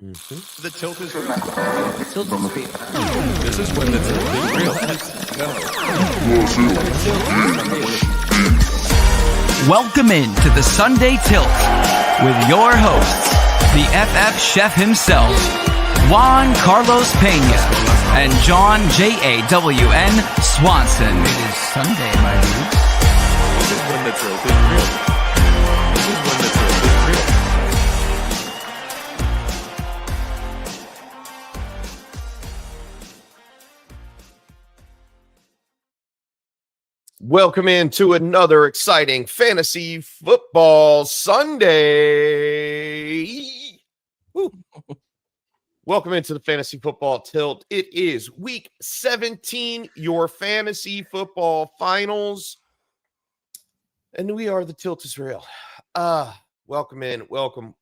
The tilt is real. Tilt is real. This is when the tilt is real. Welcome in to the Sunday Tilt with your hosts, the FF chef himself, Juan Carlos Pena, and John JAWN Swanson. It is Sunday, my dudes. This is when the tilt is real. This is when the tilt is real. Welcome into another exciting fantasy football Sunday. Woo. Welcome into the fantasy football tilt. It is week 17, your fantasy football finals. And we are the Tilt is Real. Welcome in. Welcome.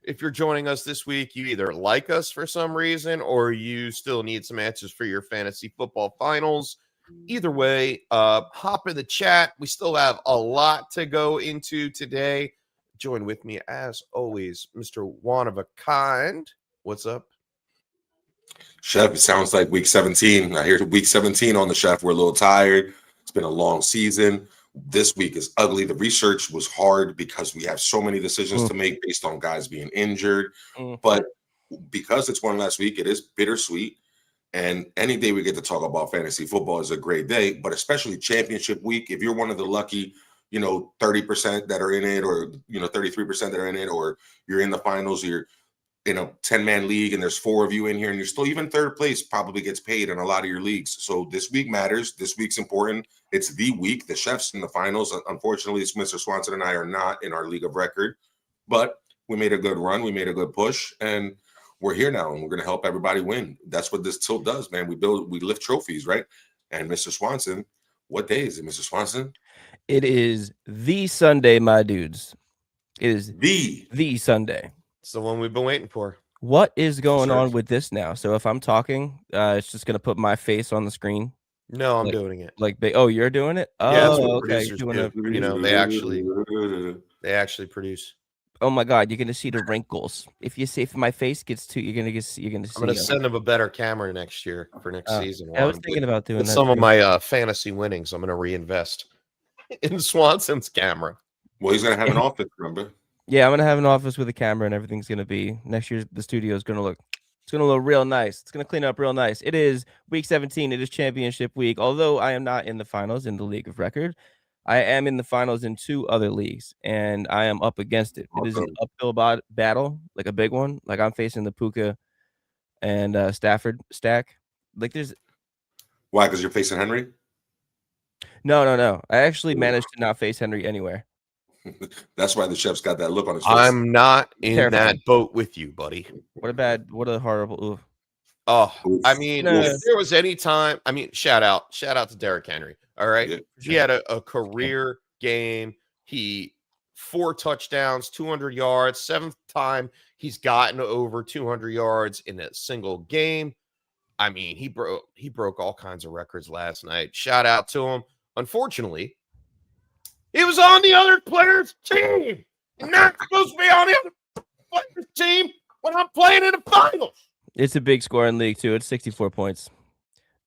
If you're joining us this week, you either like us for some reason or you still need some answers for your fantasy football finals. Either way, hop in the chat. We still have a lot to go into today. Join with me, as always, Mr. One of a Kind. What's up? Chef, it sounds like week 17. I hear week 17 on the chef. We're a little tired. It's been a long season. This week is ugly. The research was hard because we have so many decisions to make based on guys being injured. But because it's one last week, it is bittersweet. And any day we get to talk about fantasy football is a great day, but especially championship week. If you're one of the lucky, 30% that are in it, or, 33% that are in it, or you're in the finals, you're in a 10-man league and there's 4 of you in here and you're still even third place probably gets paid in a lot of your leagues. So this week matters. This week's important. It's the week. The chef's in the finals. Unfortunately, Mr. Swanson and I are not in our league of record, but we made a good run. We made a good push, and we're here now, and we're going to help everybody win. That's what this tilt does, man. We lift trophies, right? And Mr. Swanson, what day is it, Mr. Swanson? It is the Sunday, my dudes. It is the Sunday. It's the one we've been waiting for. What is going on with this now? So if I'm talking, it's just going to put my face on the screen. No, I'm doing it. You're doing it? Oh, Yeah, that's what okay. producers do. They actually produce. Oh my God, you're gonna see the wrinkles. If my face gets too, you're gonna see. I'm gonna send them a better camera next year for next season. I was thinking about doing that. Some of my fantasy winnings, I'm gonna reinvest in Swanson's camera. Well, he's gonna have an office, remember? Yeah, I'm gonna have an office with a camera, and everything's gonna be next year. The studio is gonna look. It's gonna look real nice. It's gonna clean up real nice. It is week 17. It is championship week. Although I am not in the finals in the league of record, I am in the finals in 2 other leagues, and I am up against it. It is an uphill battle, like a big one. Like I'm facing the Puka and Stafford stack. Like there's Why? Because you're facing Henry? No. I actually managed to not face Henry anywhere. That's why the chef's got that look on his face. I'm not in that boat with you, buddy. What a horrible. Oof. Oh, I mean, if there was any time, shout out to Derrick Henry. All right. Yeah, he had a career game. He 4 touchdowns, 200 yards, 7th time he's gotten over 200 yards in a single game. I mean, he broke all kinds of records last night. Shout out to him. Unfortunately, he was on the other player's team. He's not supposed to be on the other player's team when I'm playing in the finals. It's a big scoring league too. It's 64 points.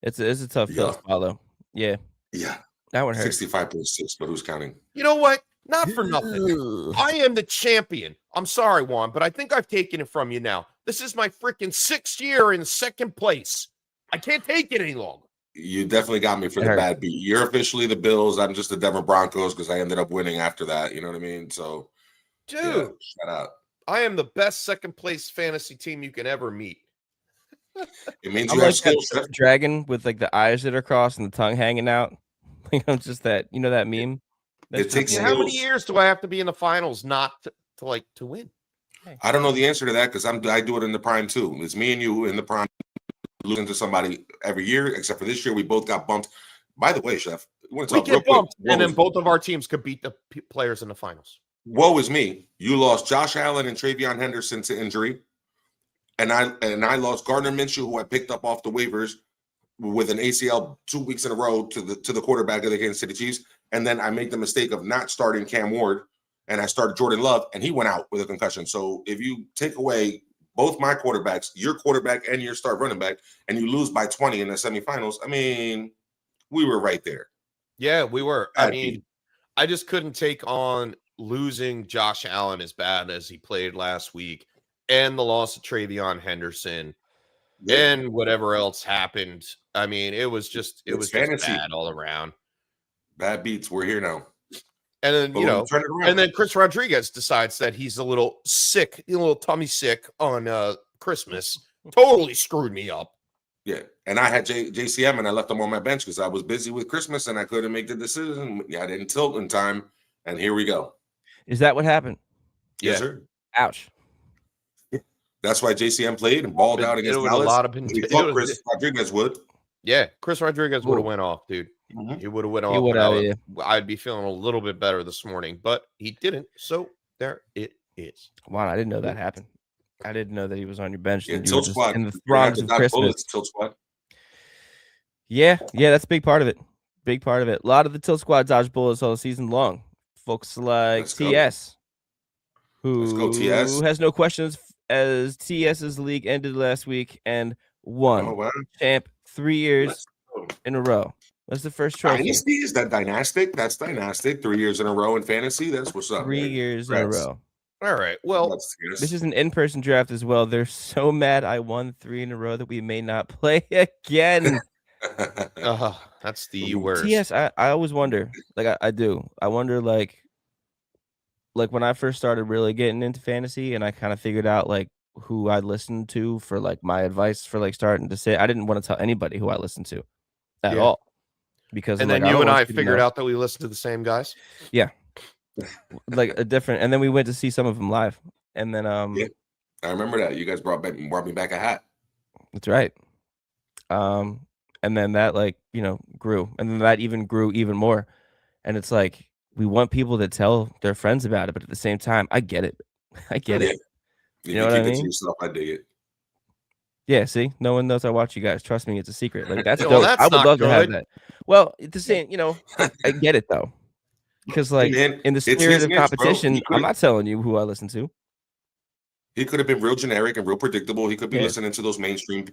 It's a tough field to follow. Yeah. Yeah. That one hurt. 65.6, but who's counting? You know what? Not for nothing. I am the champion. I'm sorry, Juan, but I think I've taken it from you now. This is my freaking 6th year in 2nd place. I can't take it any longer. You definitely got me for the bad beat. You're officially the Bills. I'm just the Denver Broncos because I ended up winning after that. You know what I mean? So, dude, shout out. I am the best 2nd place fantasy team you can ever meet. It means you have skills. Dragon with like the eyes that are crossed and the tongue hanging out. I'm just that, that meme. It takes how many years do I have to be in the finals not to win? I don't know the answer to that because I do it in the prime too. It's me and you in the prime losing to somebody every year, except for this year we both got bumped. By the way, Chef, we get bumped, and then both of our teams could beat the players in the finals. Woe is me. You lost Josh Allen and Travion Henderson to injury. And I lost Gardner Minshew, who I picked up off the waivers with an ACL 2 weeks in a row to the quarterback of the Kansas City Chiefs. And then I made the mistake of not starting Cam Ward and I started Jordan Love, and he went out with a concussion. So if you take away both my quarterbacks, your quarterback and your start running back, and you lose by 20 in the semifinals, I mean, we were right there. Yeah, we were. I mean, I just couldn't take on losing Josh Allen as bad as he played last week, and the loss of Travion Henderson, and whatever else happened. I mean, it was just bad all around. Bad beats. We're here now. And then, and then Chris Rodriguez decides that he's a little sick, a little tummy sick on Christmas. Totally screwed me up. Yeah. And I had JCM and I left him on my bench because I was busy with Christmas and I couldn't make the decision. I didn't tilt in time. And here we go. Is that what happened? Yes, sir. Ouch. That's why JCM played and balled out against Dallas. Chris Rodriguez would. Yeah, Chris Rodriguez would have went off, dude. Mm-hmm. He would have went off. I'd be feeling a little bit better this morning, but he didn't. So there it is. Wow, I didn't know that happened. I didn't know that he was on your bench. Yeah, tilt squad. In the throngs of Christmas. Tilt squad. Yeah, that's a big part of it. Big part of it. A lot of the tilt squad dodge bullets all season long. Folks like TS, who has no questions as TS's league ended last week and won champ 3 years in a row. That's the first trophy. Dynasty? Is that dynastic? That's dynastic. 3 years in a row in fantasy. That's what's up. 3 years in a row. All right. Well, this is an in-person draft as well. They're so mad I won 3 in a row that we may not play again. That's the worst. TS, I always wonder. Like I do. I wonder like when I first started really getting into fantasy and I kind of figured out like who I listened to for like my advice for like starting to say, I didn't want to tell anybody who I listened to at all. Because and then you and I figured out that we listened to the same guys. Yeah. Like a different, and then we went to see some of them live. And then I remember that. You guys brought me back a hat. That's right. And then that like, grew. And then that even grew even more. And it's like we want people to tell their friends about it, but at the same time, I get it. You know what I mean? To yourself, I dig it. Yeah, see, no one knows I watch you guys. Trust me, it's a secret. Like that's dope. I would love to have that. Well, it's the same, I get it though, because like in the spirit of competition, I'm not telling you who I listen to. He could have been real generic and real predictable. He could be listening to those mainstream,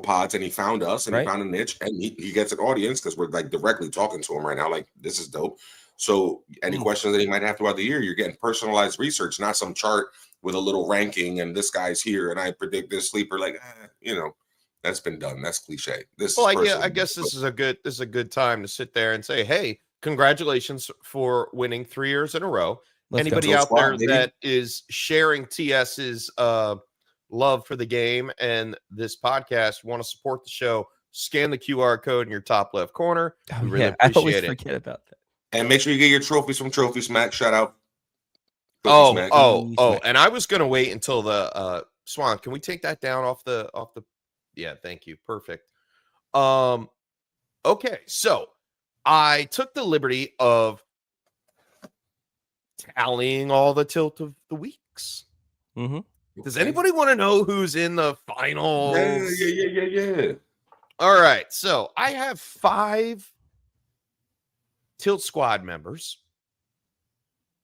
pods, and he found us and he found a niche, and he gets an audience because we're like directly talking to him right now. Like this is dope. So any questions that he might have throughout the year, you're getting personalized research, not some chart with a little ranking and this guy's here and I predict this sleeper. Like, that's been done. That's cliche. I guess this is a good time to sit there and say, hey, congratulations for winning 3 years in a row. Anybody out there that is sharing TS's love for the game and this podcast, want to support the show, scan the QR code in your top left corner. We really appreciate I always it. Forget about that. And make sure you get your trophies from Trophy Smack. Shout out. And I was gonna wait until the Swan. Can we take that down off the? Yeah, thank you. Perfect. Okay, so I took the liberty of tallying all the tilt of the weeks. Mm-hmm. Does anybody want to know who's in the finals? Yeah. All right, so I have 5 Tilt Squad members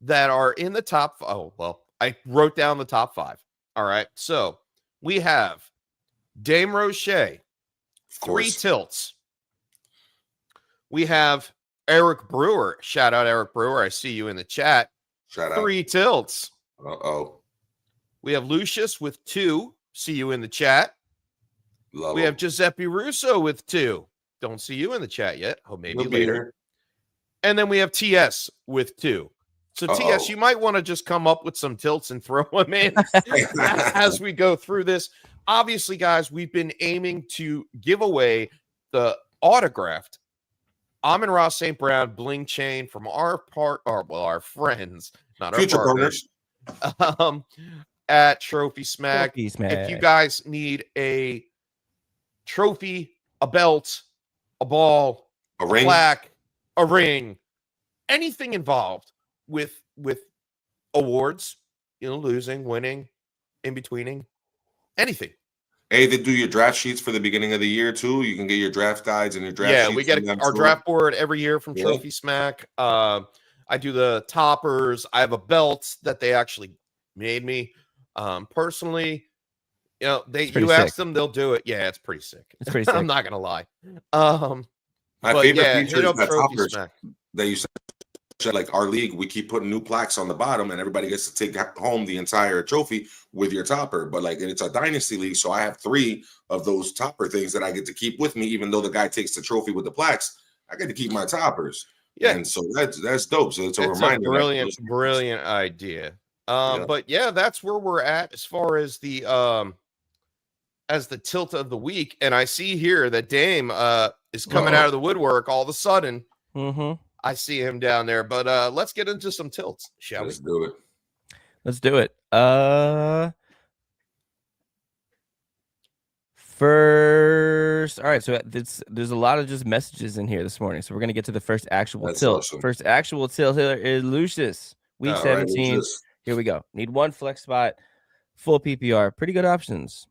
that are in the top. Oh, well, I wrote down the top 5. All right. So we have Dame Roche, 3 tilts. We have Eric Brewer. Shout out Eric Brewer. I see you in the chat. Shout out. 3 tilts. Uh-oh. We have Lucius with 2. See you in the chat. We have Giuseppe Russo with 2. Don't see you in the chat yet. Oh, maybe later. And then we have TS with 2. So TS, you might want to just come up with some tilts and throw them in as we go through this. Obviously, guys, we've been aiming to give away the autographed Amon-Ra St. Brown bling chain from our friends, not our partners, at Trophy Smack. If you guys need a trophy, a belt, a ball, a ring, plaque, a ring, anything involved with awards, losing, winning, in betweening, anything. Hey, they do your draft sheets for the beginning of the year too. You can get your draft guides and your draft sheets. Yeah, we get our draft board every year from Trophy Smack. I do the toppers. I have a belt that they actually made me. Personally, you know, you ask them, they'll do it. Yeah, it's pretty sick. It's pretty sick. I'm not gonna lie. My favorite feature hit is up that Trophy toppers Smack. that you said, like our league, we keep putting new plaques on the bottom, and everybody gets to take home the entire trophy with your topper. But like, it's a dynasty league, so I have 3 of those topper things that I get to keep with me, even though the guy takes the trophy with the plaques. I get to keep my toppers. Yeah, and so that's dope. So it's a reminder. Brilliant idea. But yeah, that's where we're at as far as the tilt of the week. And I see here that Dame is coming out of the woodwork all of a sudden. I see him down there. But let's get into some tilts, shall we? Let's do it. Let's do it. First, all right. So there's a lot of just messages in here this morning. So we're gonna get to the first actual tilt. Awesome. First actual tilt here is Lucius, week 17. Right, here we go. Need 1 flex spot, full PPR. Pretty good options.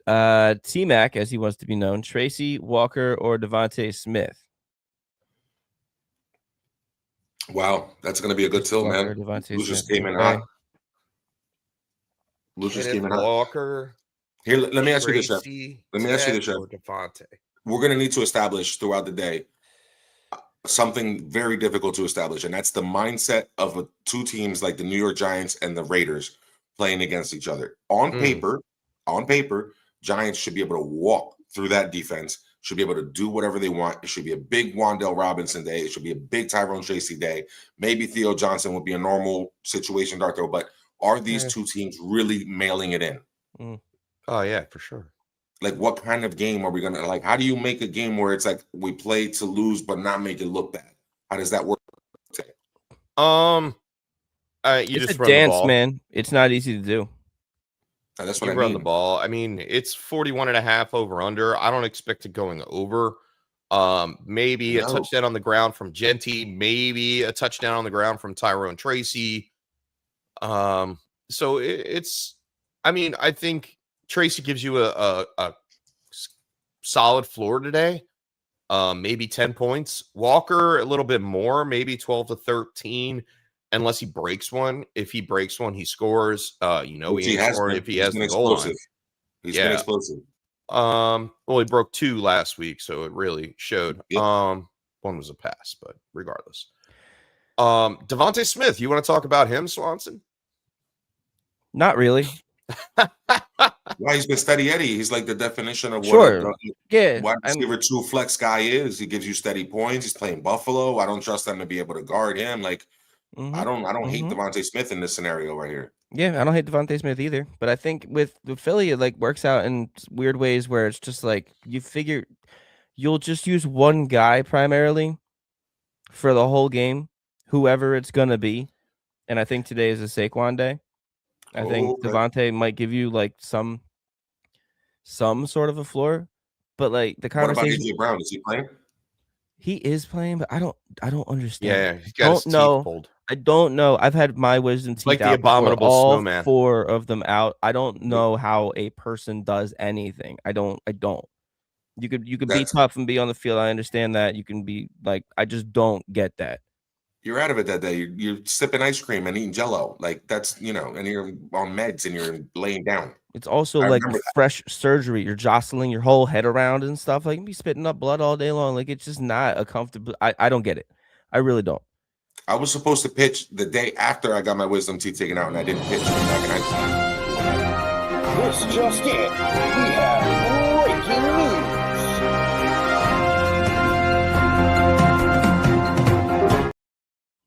T-Mac, as he wants to be known, Tracy, Walker, or Devontae Smith. Wow, that's gonna be a good tilt, man. Lucius came in hot. Lucius came in hot. Walker. Here, let me ask you this, Chef. Let me ask you this, Chef. We're going to need to establish throughout the day something very difficult to establish, and that's the mindset of 2 teams like the New York Giants and the Raiders playing against each other. On paper, Giants should be able to walk through that defense, should be able to do whatever they want. It should be a big Wan'Dale Robinson day. It should be a big Tyrone Tracy day. Maybe Theo Johnson would be a normal situation, Darko, but are these 2 teams really mailing it in? Oh, yeah, for sure. Like, what kind of game are we going to, like, how do you make a game where it's like we play to lose but not make it look bad? How does that work? You it's just a dance, man. It's not easy to do. That's what I run the ball. I mean, it's 41.5 over under. I don't expect it going over. Maybe a touchdown on the ground from Genty, maybe a touchdown on the ground from Tyrone Tracy. So it's, I mean, I think Tracy gives you a solid floor today. Maybe 10 points. Walker a little bit more, maybe 12 to 13, unless he breaks one. If he breaks one, he scores. He ain't scoring if he has the goal line. He's been explosive. Well, he broke 2 last week, so it really showed. Yep. One was a pass, but regardless. Devontae Smith, you want to talk about him, Swanson? Not really. Well, he's been steady Eddie. He's like the definition of what wide receiver 2 flex guy is. He gives you steady points. He's playing Buffalo. I don't trust them to be able to guard him. Like, I don't hate Devontae Smith in this scenario right here. Yeah, I don't hate Devontae Smith either. But I think with Philly, it like works out in weird ways where it's just like you figure you'll just use one guy primarily for the whole game, whoever it's gonna be. And I think today is a Saquon day. I think Devontae might give you like some sort of a floor, but like the conversation. What about AJ Brown? Is he playing? He is playing, but I don't understand. Yeah, he's got his teeth pulled. I don't know. I've had my wisdom teeth like out. The abominable all snowman. 4 of them out. I don't know how a person does anything. I don't. You could be tough and be on the field. I understand that. You can be like, I just don't get that. You're out of it that day. You're sipping ice cream and eating Jell-O. Like that's, and you're on meds and you're laying down. It's also like fresh surgery. You're jostling your whole head around and stuff. Like, you be spitting up blood all day long. Like, it's just not a comfortable. I don't get it. I really don't. I was supposed to pitch the day after I got my wisdom teeth taken out, and I didn't pitch. This just in. We have breaking news.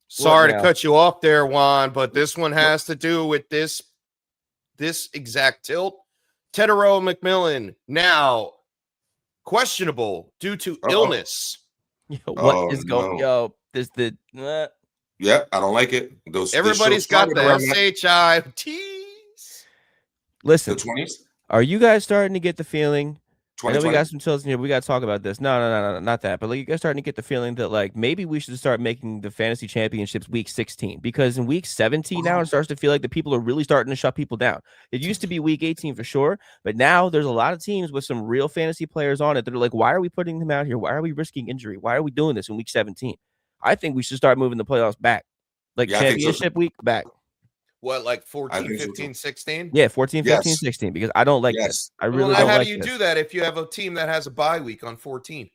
Sorry to cut you off there, Juan, but this one has to do with this exact tilt. Tedero McMillan now questionable due to illness. What is going? Yeah, I don't like it. Everybody's got the SHITs. Listen, the 20s. Are you guys starting to get the feeling? I know we got some tilts in here. We got to talk about this. No, not that. But like, you guys starting to get the feeling that like maybe we should start making the fantasy championships week 16, because in week 17 now it starts to feel like the people are really starting to shut people down. It used to be week 18 for sure, but now there's a lot of teams with some real fantasy players on it that are like, why are we putting them out here? Why are we risking injury? Why are we doing this in week 17? I think we should start moving the playoffs back. Like championship week back. What, like 14, so 15, 16? Yeah, 14, 15, 16, because I don't like this. I really don't like this. How do you do that if you have a team that has a bye week on 14?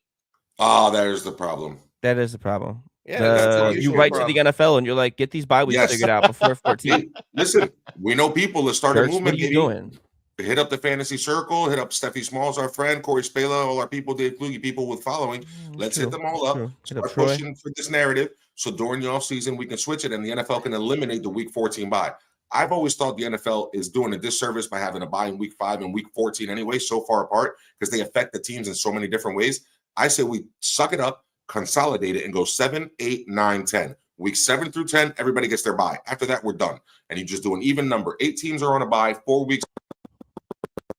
Oh, that is the problem. That is the problem. Yeah, you write to the NFL and you're like, get these bye weeks figured out before 14. Listen, we know people that started movement. What are you doing? Hit up the fantasy circle, hit up Steffi Smalls, our friend, Corey Spela, all our people, Dave Kluge, people with following. Let's hit them all up. Start pushing for this narrative. So during the offseason, we can switch it and the NFL can eliminate the week 14 bye. I've always thought the NFL is doing a disservice by having a bye in week 5 and week 14 anyway, so far apart, because they affect the teams in so many different ways. I say we suck it up, consolidate it, and go 7, 8, 9, 10. Week 7 through 10, everybody gets their bye. After that, we're done. And you just do an even number. 8 teams are on a bye, 4 weeks.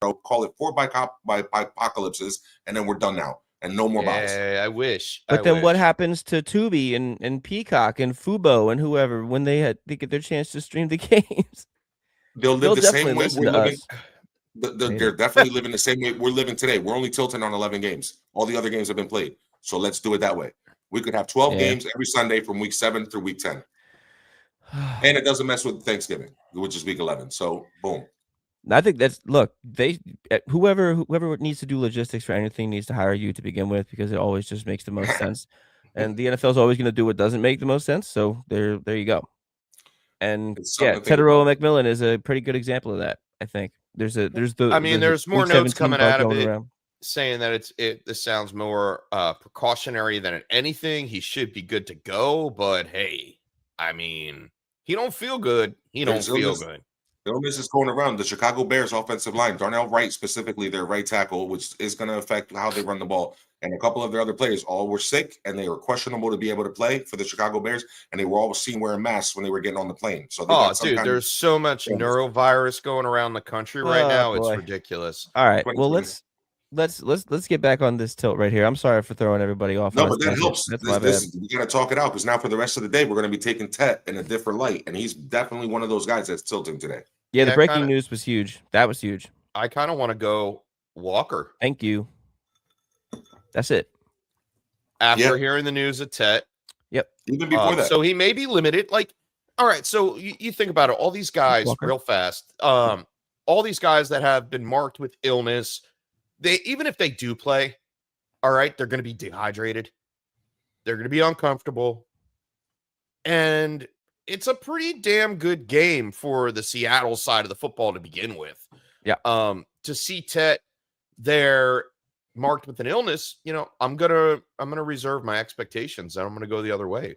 Call it 4 by apocalypses, and then we're done now. And no more buys. I wish. But then what happens to Tubi and Peacock and Fubo and whoever when they get their chance to stream the games? They'll live the same way we're living. They're definitely living the same way we're living today. We're only tilting on 11 games. All the other games have been played. So let's do it that way. We could have 12 games every Sunday from week 7 through week 10. And it doesn't mess with Thanksgiving, which is week 11. So boom. I think whoever needs to do logistics for anything needs to hire you to begin with, because it always just makes the most sense. And the NFL is always going to do what doesn't make the most sense. So there you go. And Tedero McMillan is a pretty good example of that. I think there's more notes coming out of it saying that this sounds more precautionary than anything. He should be good to go, but hey, I mean, he don't feel good. He don't feel good. The illness is going around. The Chicago Bears offensive line, Darnell Wright specifically, their right tackle, which is going to affect how they run the ball, and a couple of their other players all were sick, and they were questionable to be able to play for the Chicago Bears, and they were all seen wearing masks when they were getting on the plane. So, there's so much neurovirus going around the country right now. It's ridiculous. All right, well let's get back on this tilt right here. I'm sorry for throwing everybody off. No, but that helps. That's my bad. We got to talk it out, because now for the rest of the day, we're going to be taking Tet in a different light, and he's definitely one of those guys that's tilting today. Yeah, the breaking news was huge. That was huge. I kind of want to go Walker. Thank you. That's it. After hearing the news of Tet. Yep. Even before that. So he may be limited. Like, all right, so you think about it. All these guys, real fast, all these guys that have been marked with illness, even if they do play, all right, they're going to be dehydrated. They're going to be uncomfortable. And it's a pretty damn good game for the Seattle side of the football to begin with. Yeah. To see Tet there marked with an illness, I'm gonna reserve my expectations, and I'm gonna go the other way.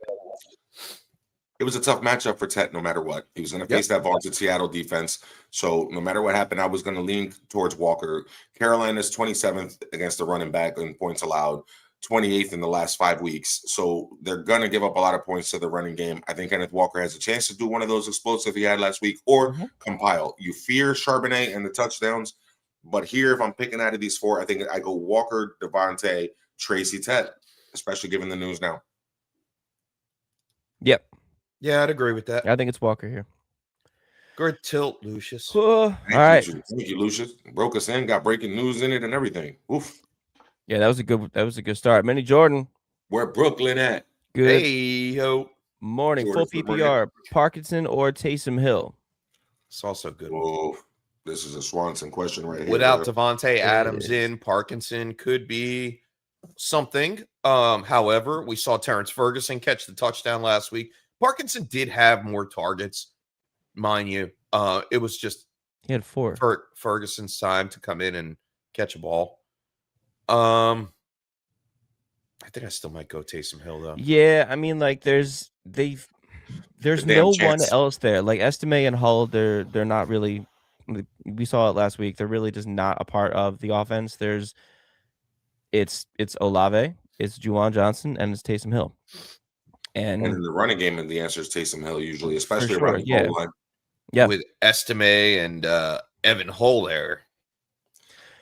It was a tough matchup for Tet no matter what. He was going to face that vaunted Seattle defense. So no matter what happened, I was going to lean towards Walker. Carolina's 27th against the running back in points allowed, 28th in the last 5 weeks. So they're going to give up a lot of points to the running game. I think Kenneth Walker has a chance to do one of those explosive he had last week or compile. You fear Charbonnet and the touchdowns. But here, if I'm picking out of these 4, I think I go Walker, Devontae, Tracy, Tet, especially given the news now. Yep. Yeah, I'd agree with that. I think it's Walker here. Good tilt, Lucius. All right. Thank you, Lucius. Broke us in, got breaking news in it and everything. Oof. Yeah, that was a good start. Minnie Jordan. Where Brooklyn at? Good. Hey, yo. Morning. Jordan, full PPR. Parkinson or Taysom Hill? It's also good. Whoa. This is a Swanson question right here. Without Devontae Adams in, Parkinson could be something. However, we saw Terrence Ferguson catch the touchdown last week. Parkinson did have more targets, mind you. It was just he had 4. Ferguson's time to come in and catch a ball. I think I still might go Taysom Hill though. Yeah, I mean, like there's no one else there. Like Estime and Hull, they're not really. We saw it last week. They're really just not a part of the offense. It's Olave, it's Juwan Johnson, and it's Taysom Hill. And in the running game, and the answer is Taysom Hill usually, especially running goal line. Yeah, with Estime and Evan Hull there.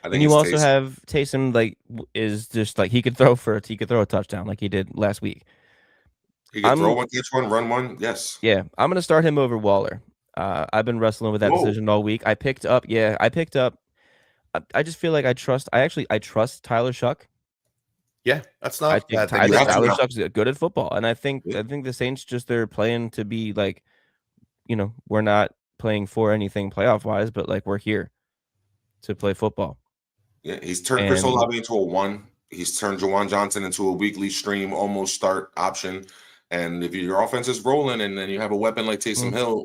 And you also have Taysom, like, is just like he could throw a touchdown like he did last week. He could throw one, catch one, run one. Yes. Yeah, I'm gonna start him over Waller. I've been wrestling with that decision all week. I picked up. I just feel like I trust Tyler Shuck. Yeah, that's I not think bad. Tyler Sucks good at football, and I think the Saints they're playing to be like, we're not playing for anything playoff wise, but like we're here to play football. Yeah, he's turned Chris Olave into a 1. He's turned Jawan Johnson into a weekly stream, almost start option. And if your offense is rolling and then you have a weapon like Taysom Hill,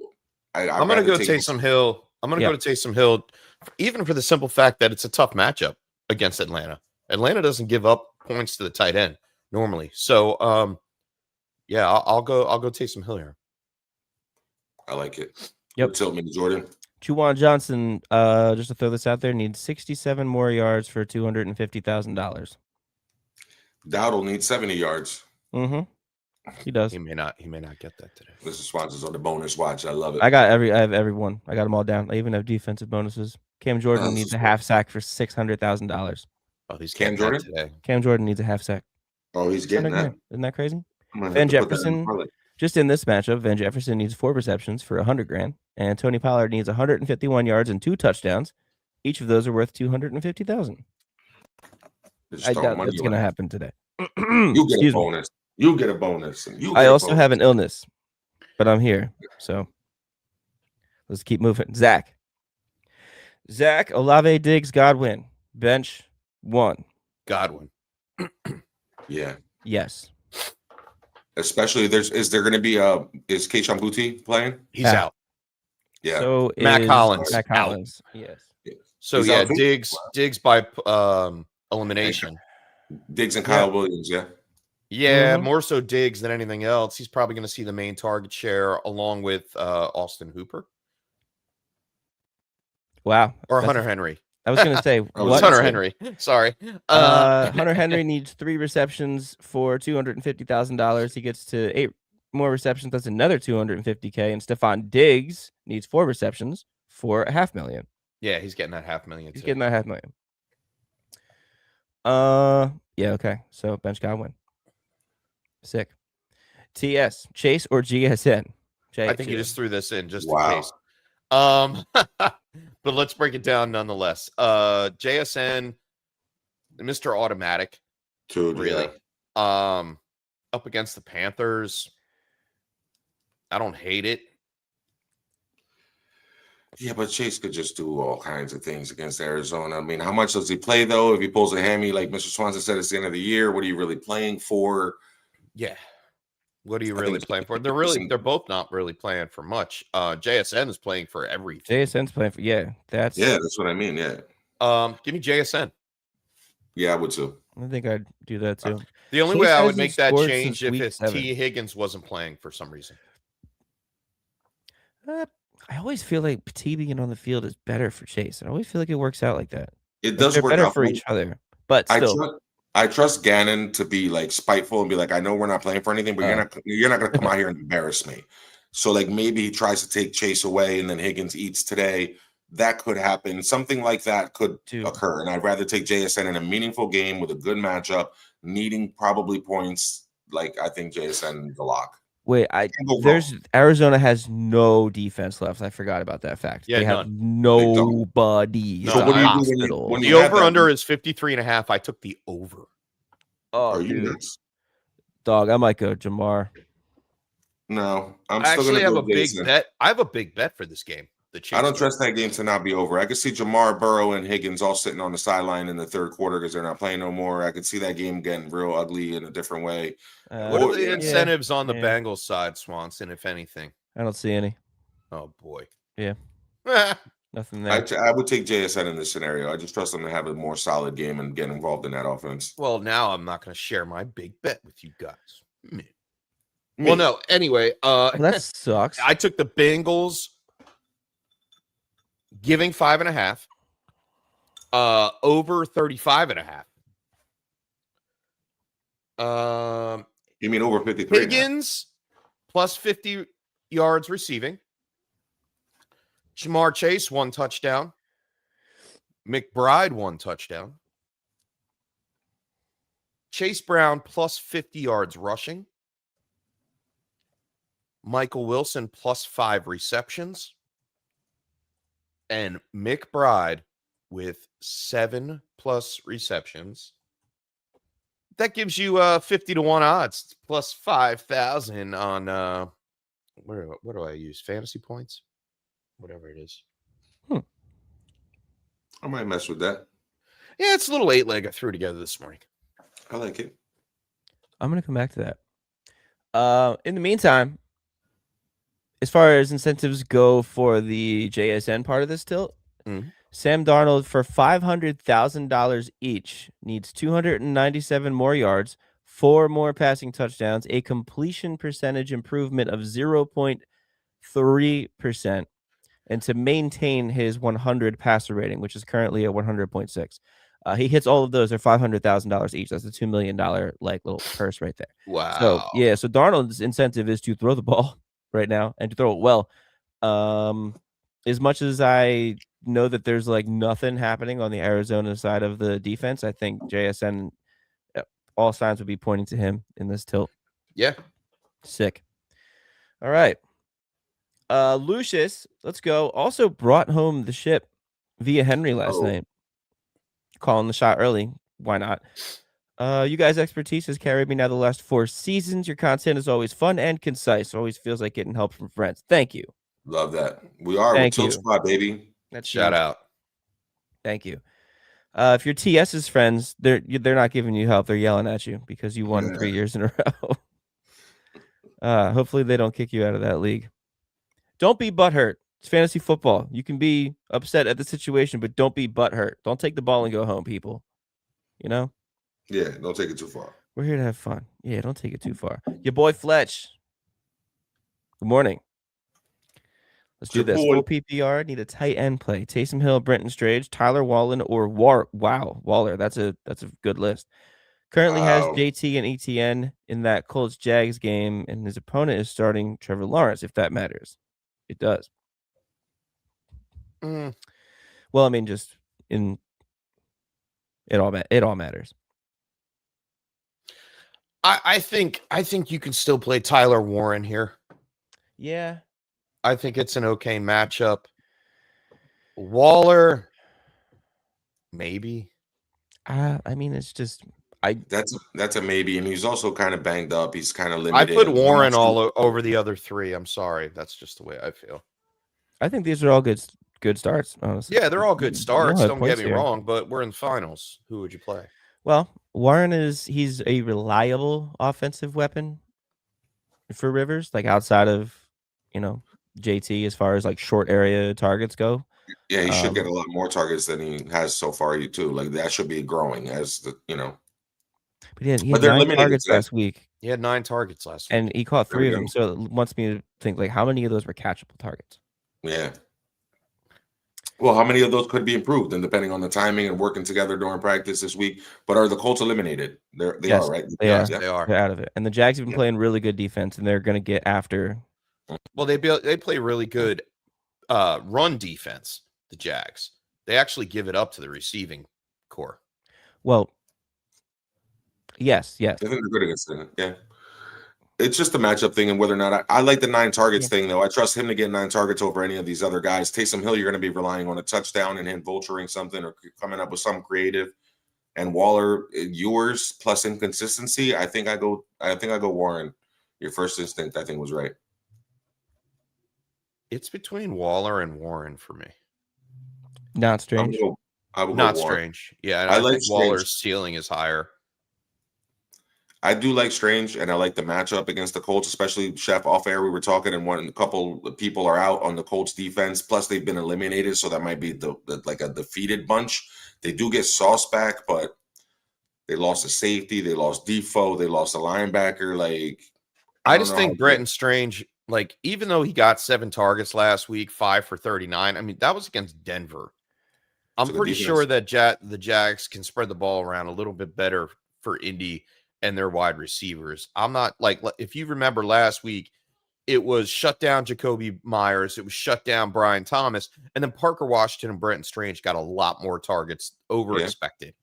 I'm going to go Taysom Hill. I'm going to go to Taysom Hill, even for the simple fact that it's a tough matchup against Atlanta. Atlanta doesn't give up points to the tight end normally. So, I'll go Taysom Hill here. I like it. Yep. Tilt me to Jordan. Juwan Johnson, just to throw this out there, needs 67 more yards for $250,000. Dowdle needs 70 yards. Mm-hmm. He does. He may not get that today. This is Swanson's on the bonus watch. I love it. I have everyone. I got them all down. I even have defensive bonuses. Cam Jordan needs a half sack for $600,000. Oh, he's Cam Jordan today. Cam Jordan needs a half sack. Oh, he's getting that. Isn't that crazy? Van Jefferson, just in this matchup, Van Jefferson needs 4 receptions for $100,000, and Tony Pollard needs 151 yards and 2 touchdowns. Each of those are worth $250,000. I doubt that's going to happen today. You get a bonus. You get a bonus. I also have an illness, but I'm here. So let's keep moving. Zach, Olave, Diggs, Godwin, bench 1. Godwin. Yeah. Yes. Especially is there going to be is Keishon Boutte playing? He's out. Yeah. So Matt Collins. Yes. So Diggs by elimination. Diggs and Kyle Williams, yeah. Yeah, more so Diggs than anything else. He's probably going to see the main target share along with Austin Hooper. Wow. Or Hunter Henry. I was going to say, what? Hunter Henry. Sorry. Hunter Henry needs 3 receptions for $250,000. He gets to 8 more receptions. That's another $250K. And Stephon Diggs needs 4 receptions for $500,000. Yeah, he's getting that $500,000. He's getting that $500,000. Yeah, okay. So bench Godwin. Sick. TS, Chase or GSN? I think you just threw this in just in case. But let's break it down nonetheless. JSN, Mr. Automatic. Dude, really. Yeah. Up against the Panthers. I don't hate it. Yeah, but Chase could just do all kinds of things against Arizona. I mean, how much does he play, though? If he pulls a hammy, like Mr. Swanson said, it's the end of the year. What are you really playing for? Yeah. What are you really playing for? They're both not really playing for much. JSN is playing for everything. JSN's playing for that's what I mean. Yeah. Give me JSN. Yeah, I would too. I think I'd do that too. The only way I would make that change if T. Higgins wasn't playing for some reason. I always feel like T being on the field is better for Chase. I always feel like it works out like that. It does work better out for each other, but still. I trust Gannon to be like spiteful and be like, I know we're not playing for anything, but you're not going to come out here and embarrass me. So like maybe he tries to take Chase away and then Higgins eats today. That could happen. Something like that could occur. And I'd rather take JSN in a meaningful game with a good matchup, needing probably points. Like I think JSN the lock. Wait, Arizona has no defense left. I forgot about that fact. Yeah, they have nobody. So what do you do when the over-under is 53.5? I took the over. Oh, are you nuts? Dog, I might go Jamar. No, I actually have a big bet. I have a big bet for this game. I don't trust that game to not be over. I could see Jamar, Burrow, and Higgins all sitting on the sideline in the third quarter because they're not playing no more. I could see that game getting real ugly in a different way. What are the incentives on the Bengals side, Swanson, if anything? I don't see any. Oh, boy. Yeah. Nothing there. I would take JSN in this scenario. I just trust them to have a more solid game and get involved in that offense. Well, now I'm not going to share my big bet with you guys. Well, no. Anyway, that sucks. I took the Bengals giving 5.5, over 35.5. You mean over 53? Higgins plus 50 yards receiving. Jamar Chase 1 touchdown. McBride 1 touchdown. Chase Brown plus 50 yards rushing. Michael Wilson plus 5 receptions. And McBride with 7+ receptions that gives you 50 to 1 odds plus 5,000 on what do I use? Fantasy points? Whatever it is. I might mess with that. Yeah, it's a little 8-leg I threw together this morning. I like it. I'm going to come back to that. In the meantime, as far as incentives go for the JSN part of this tilt, Sam Darnold for $500,000 each needs 297 more yards, 4 more passing touchdowns, a completion percentage improvement of 0.3%, and to maintain his 100 passer rating, which is currently at 100.6. He hits all of those are $500,000 each. That's a $2 million like little purse right there. Wow. So yeah, so Darnold's incentive is to throw the ball right now and to throw it well. As much as I know that there's like nothing happening on the Arizona side of the defense, I think JSN, all signs would be pointing to him in this tilt. Yeah. Sick. All right. Lucius, let's go. Also brought home the ship via Henry last night. Calling the shot early. Why not? You guys' expertise has carried me now the last 4 seasons. Your content is always fun and concise. Always feels like getting help from friends. Thank you. Love that. We are. Thank We're you. Tilt Squad, baby. That's Shout out. Thank you. If your TS's friends, they're not giving you help. They're yelling at you because you won 3 years in a row. Hopefully they don't kick you out of that league. Don't be butthurt. It's fantasy football. You can be upset at the situation, but don't be butthurt. Don't take the ball and go home, people. You know? Yeah, don't take it too far. We're here to have fun. Yeah, don't take it too far. Your boy Fletch. Good morning. Let's do this. Full PPR. Need a tight end play. Taysom Hill, Brenton Strange, Tyler Wallen, or Waller. That's a good list. Currently has JT and ETN in that Colts Jags game, and his opponent is starting Trevor Lawrence, if that matters. It does. Well, I mean, just in it all matters. I think you can still play Tyler Warren here. Yeah. I think it's an okay matchup. Waller, maybe. I mean, it's just that's a maybe, and he's also kind of banged up. He's kind of limited. I put Warren all over the other 3. I'm sorry. That's just the way I feel. I think these are all good starts, honestly. Yeah, they're all good starts. Don't get me wrong, but we're in finals. Who would you play? Well, Warren he's a reliable offensive weapon for Rivers, like outside of, JT as far as like short area targets go. Yeah, he should get a lot more targets than he has so far, too. Like that should be growing as the. But he had 9 targets last week. He had 9 targets last week. And he caught 3 of them. So it wants me to think, like, how many of those were catchable targets? Yeah. Well, how many of those could be improved? And depending on the timing and working together during practice this week. But are the Colts eliminated? They are, right? They are. They're out of it. And the Jags have been playing really good defense, and they're going to get after. Well, they play really good run defense, the Jags. They actually give it up to the receiving core. Well, yes. I think they're good against it. Yeah. It's just a matchup thing, and whether or not I like the 9 targets thing, though. I trust him to get 9 targets over any of these other guys. Taysom Hill, you're going to be relying on a touchdown and him vulturing something or coming up with some creative. And Waller, yours plus inconsistency. I think I go Warren. Your first instinct, I think, was right. It's between Waller and Warren for me. Not strange. I will Not go Warren. strange. Yeah, and I think Waller's ceiling is higher. I do like Strange, and I like the matchup against the Colts, especially Chef off air. We were talking, and a couple of people are out on the Colts defense. Plus, they've been eliminated, so that might be like a defeated bunch. They do get Sauce back, but they lost a safety, they lost Defoe, they lost a linebacker. Like, I just think Brenton Strange, like, even though he got 7 targets last week, 5 for 39. I mean, that was against Denver. I'm pretty sure that the Jags can spread the ball around a little bit better for Indy and their wide receivers. I'm not like, if you remember last week, it was shut down Jacoby Myers. It was shut down Brian Thomas. And then Parker Washington and Brenton Strange got a lot more targets over expected.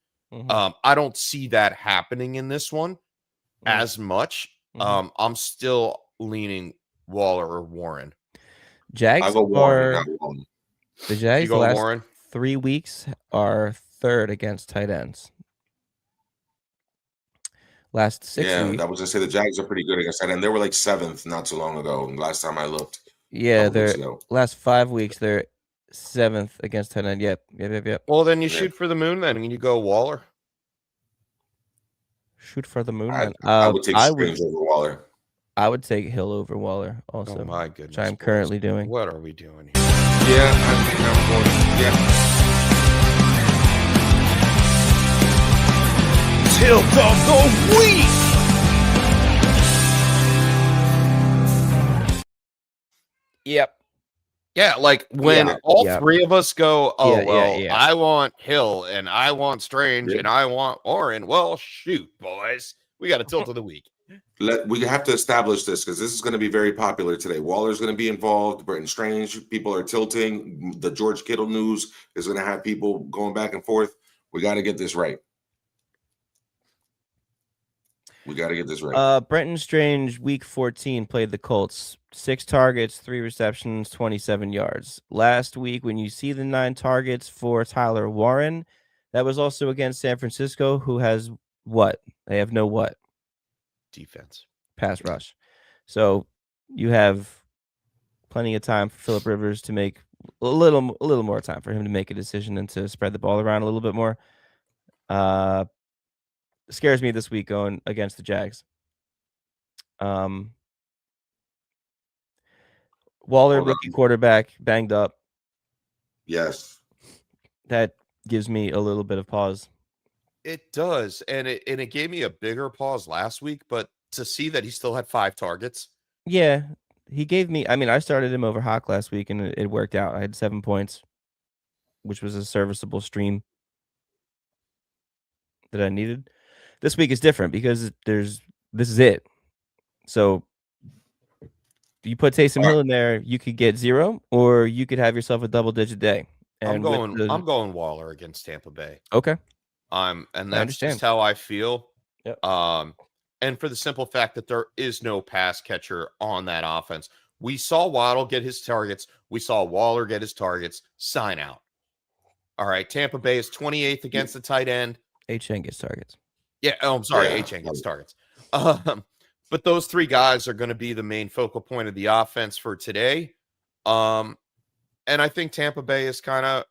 I don't see that happening in this one as much. I'm still leaning Waller or Warren. Jags go Warren, the Jags go last Warren? 3 weeks are 3rd against tight ends. last 6 weeks. I was gonna say the Jags are pretty good against that, and they were like 7th not too long ago. Last time I looked. Yeah, weeks they're ago. last 5 weeks they're 7th against tight end. Yep. Well, then you shoot for the moon, then, and you go Waller. Shoot for the moon. I would take Strange over Waller. I would take Hill over Waller also. Oh my goodness. Which I'm currently doing. What are we doing here? Yeah, I think I'm going. Yeah. Tilt of the week. Yep. Yeah, like when three of us go, I want Hill and I want Strange and I want Warren. Well, shoot, boys. We got a tilt of the week. We have to establish this because this is going to be very popular today. Waller's going to be involved. Brenton Strange, people are tilting. The George Kittle news is going to have people going back and forth. We got to get this right. Brenton Strange, week 14, played the Colts. 6 targets, 3 receptions, 27 yards. Last week, when you see the 9 targets for Tyler Warren, that was also against San Francisco, who has what? They have no what? Defense. Pass rush. So you have plenty of time for Phillip Rivers to make a little more time for him to make a decision and to spread the ball around a little bit more. Scares me this week going against the Jags. Waller, rookie quarterback, banged up. Yes. That gives me a little bit of pause. It does. And it gave me a bigger pause last week, but to see that he still had 5 targets. Yeah. He gave me, I started him over Hawk last week and it worked out. I had 7 points, which was a serviceable stream that I needed. This week is different because this is it. So you put Taysom Hill in there, you could get 0, or you could have yourself a double-digit day. And I'm going Waller against Tampa Bay. Okay. And that's just how I feel. Yep. And for the simple fact that there is no pass catcher on that offense. We saw Waddle get his targets. We saw Waller get his targets. Sign out. All right. Tampa Bay is 28th against the tight end. H-Chain gets targets. Yeah. Oh, I'm sorry. H-Chain gets targets. But those 3 guys are going to be the main focal point of the offense for today. And I think Tampa Bay is kind of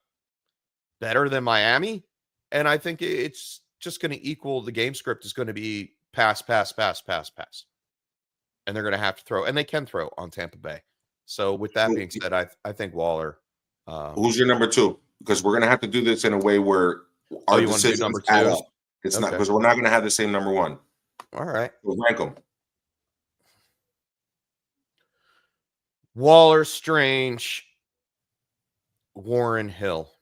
better than Miami. And I think it's just going to equal the game script is going to be pass. And they're going to have to throw. And they can throw on Tampa Bay. So with that being said, I think Waller. Who's your number 2? Because we're going to have to do this in a way where our decisions add up. It's not because we're not going to have the same number 1. All right. We'll rank them. Waller, Strange, Warren, Hill.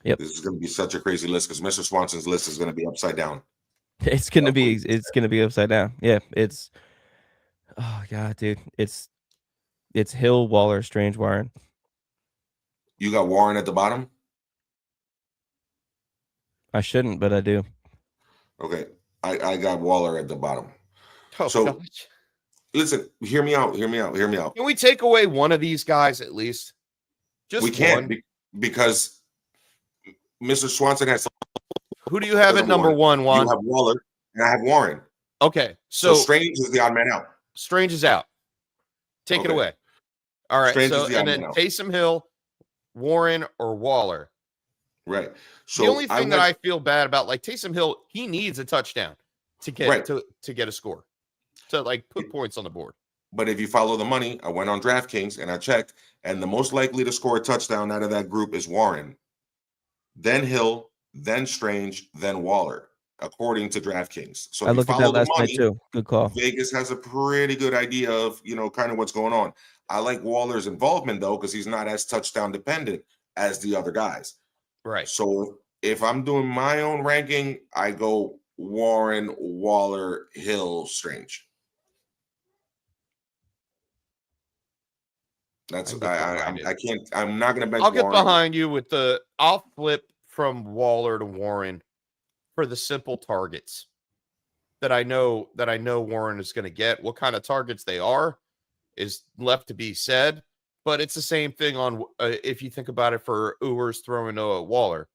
Yep. This is going to be such a crazy list because Mr. Swanson's list is going to be upside down. It's going to be upside down. Yeah, oh god, dude. It's Hill, Waller, Strange, Warren. You got Warren at the bottom? I shouldn't, but I do. Okay. I got Waller at the bottom. Oh, so gosh. Listen, hear me out. Can we take away one of these guys at least? Just we can't because Mr. Swanson has. Who do you have at number 1, Juan? You have Waller, and I have Warren. Okay, so Strange is the odd man out. Strange is out. Take it away. All right. Strange so and then Taysom Hill, Warren, or Waller. Right. So the only thing that I feel bad about, like Taysom Hill, he needs a touchdown to get to get a score. To like put points on the board. But if you follow the money, I went on DraftKings and I checked, and the most likely to score a touchdown out of that group is Warren, then Hill, then Strange, then Waller, according to DraftKings. So I looked at that last night too. Good call. Vegas has a pretty good idea of kind of what's going on. I like Waller's involvement though because he's not as touchdown dependent as the other guys. Right. So if I'm doing my own ranking, I go Warren, Waller, Hill, Strange. That's I can't. I'm not going to bench. I'll get behind you with I'll flip from Waller to Warren for the simple targets that I know Warren is going to get. What kind of targets they are is left to be said, but it's the same thing on if you think about it for Ewers throwing to Waller.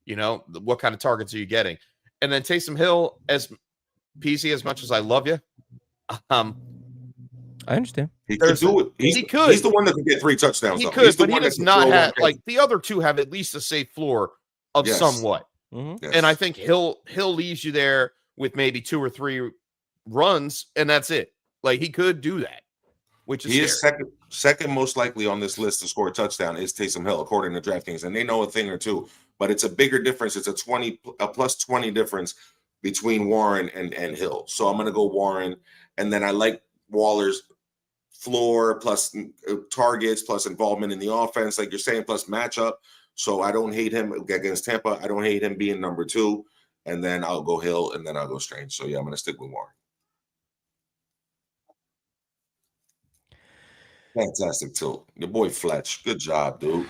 You know, what kind of targets are you getting? And then Taysom Hill, as PC, as much as I love you, I understand. He could do it. He could. He's the one that can get 3 touchdowns. He could, but he does not have like the other two have at least a safe floor of somewhat. Mm-hmm. Yes. And I think Hill leaves you there with maybe 2 or 3 runs, and that's it. Like he could do that, which is he is second most likely on this list to score a touchdown is Taysom Hill, according to DraftKings, and they know a thing or two. But it's a bigger difference. It's a plus 20 difference between Warren and Hill. So I'm going to go Warren, and then I like Waller's floor plus targets plus involvement in the offense, like you're saying, plus matchup. So I don't hate him against Tampa. I don't hate him being number 2. And then I'll go Hill, and then I'll go Strange. So, yeah, I'm going to stick with Warren. Fantastic tilt. Your boy Fletch. Good job, dude.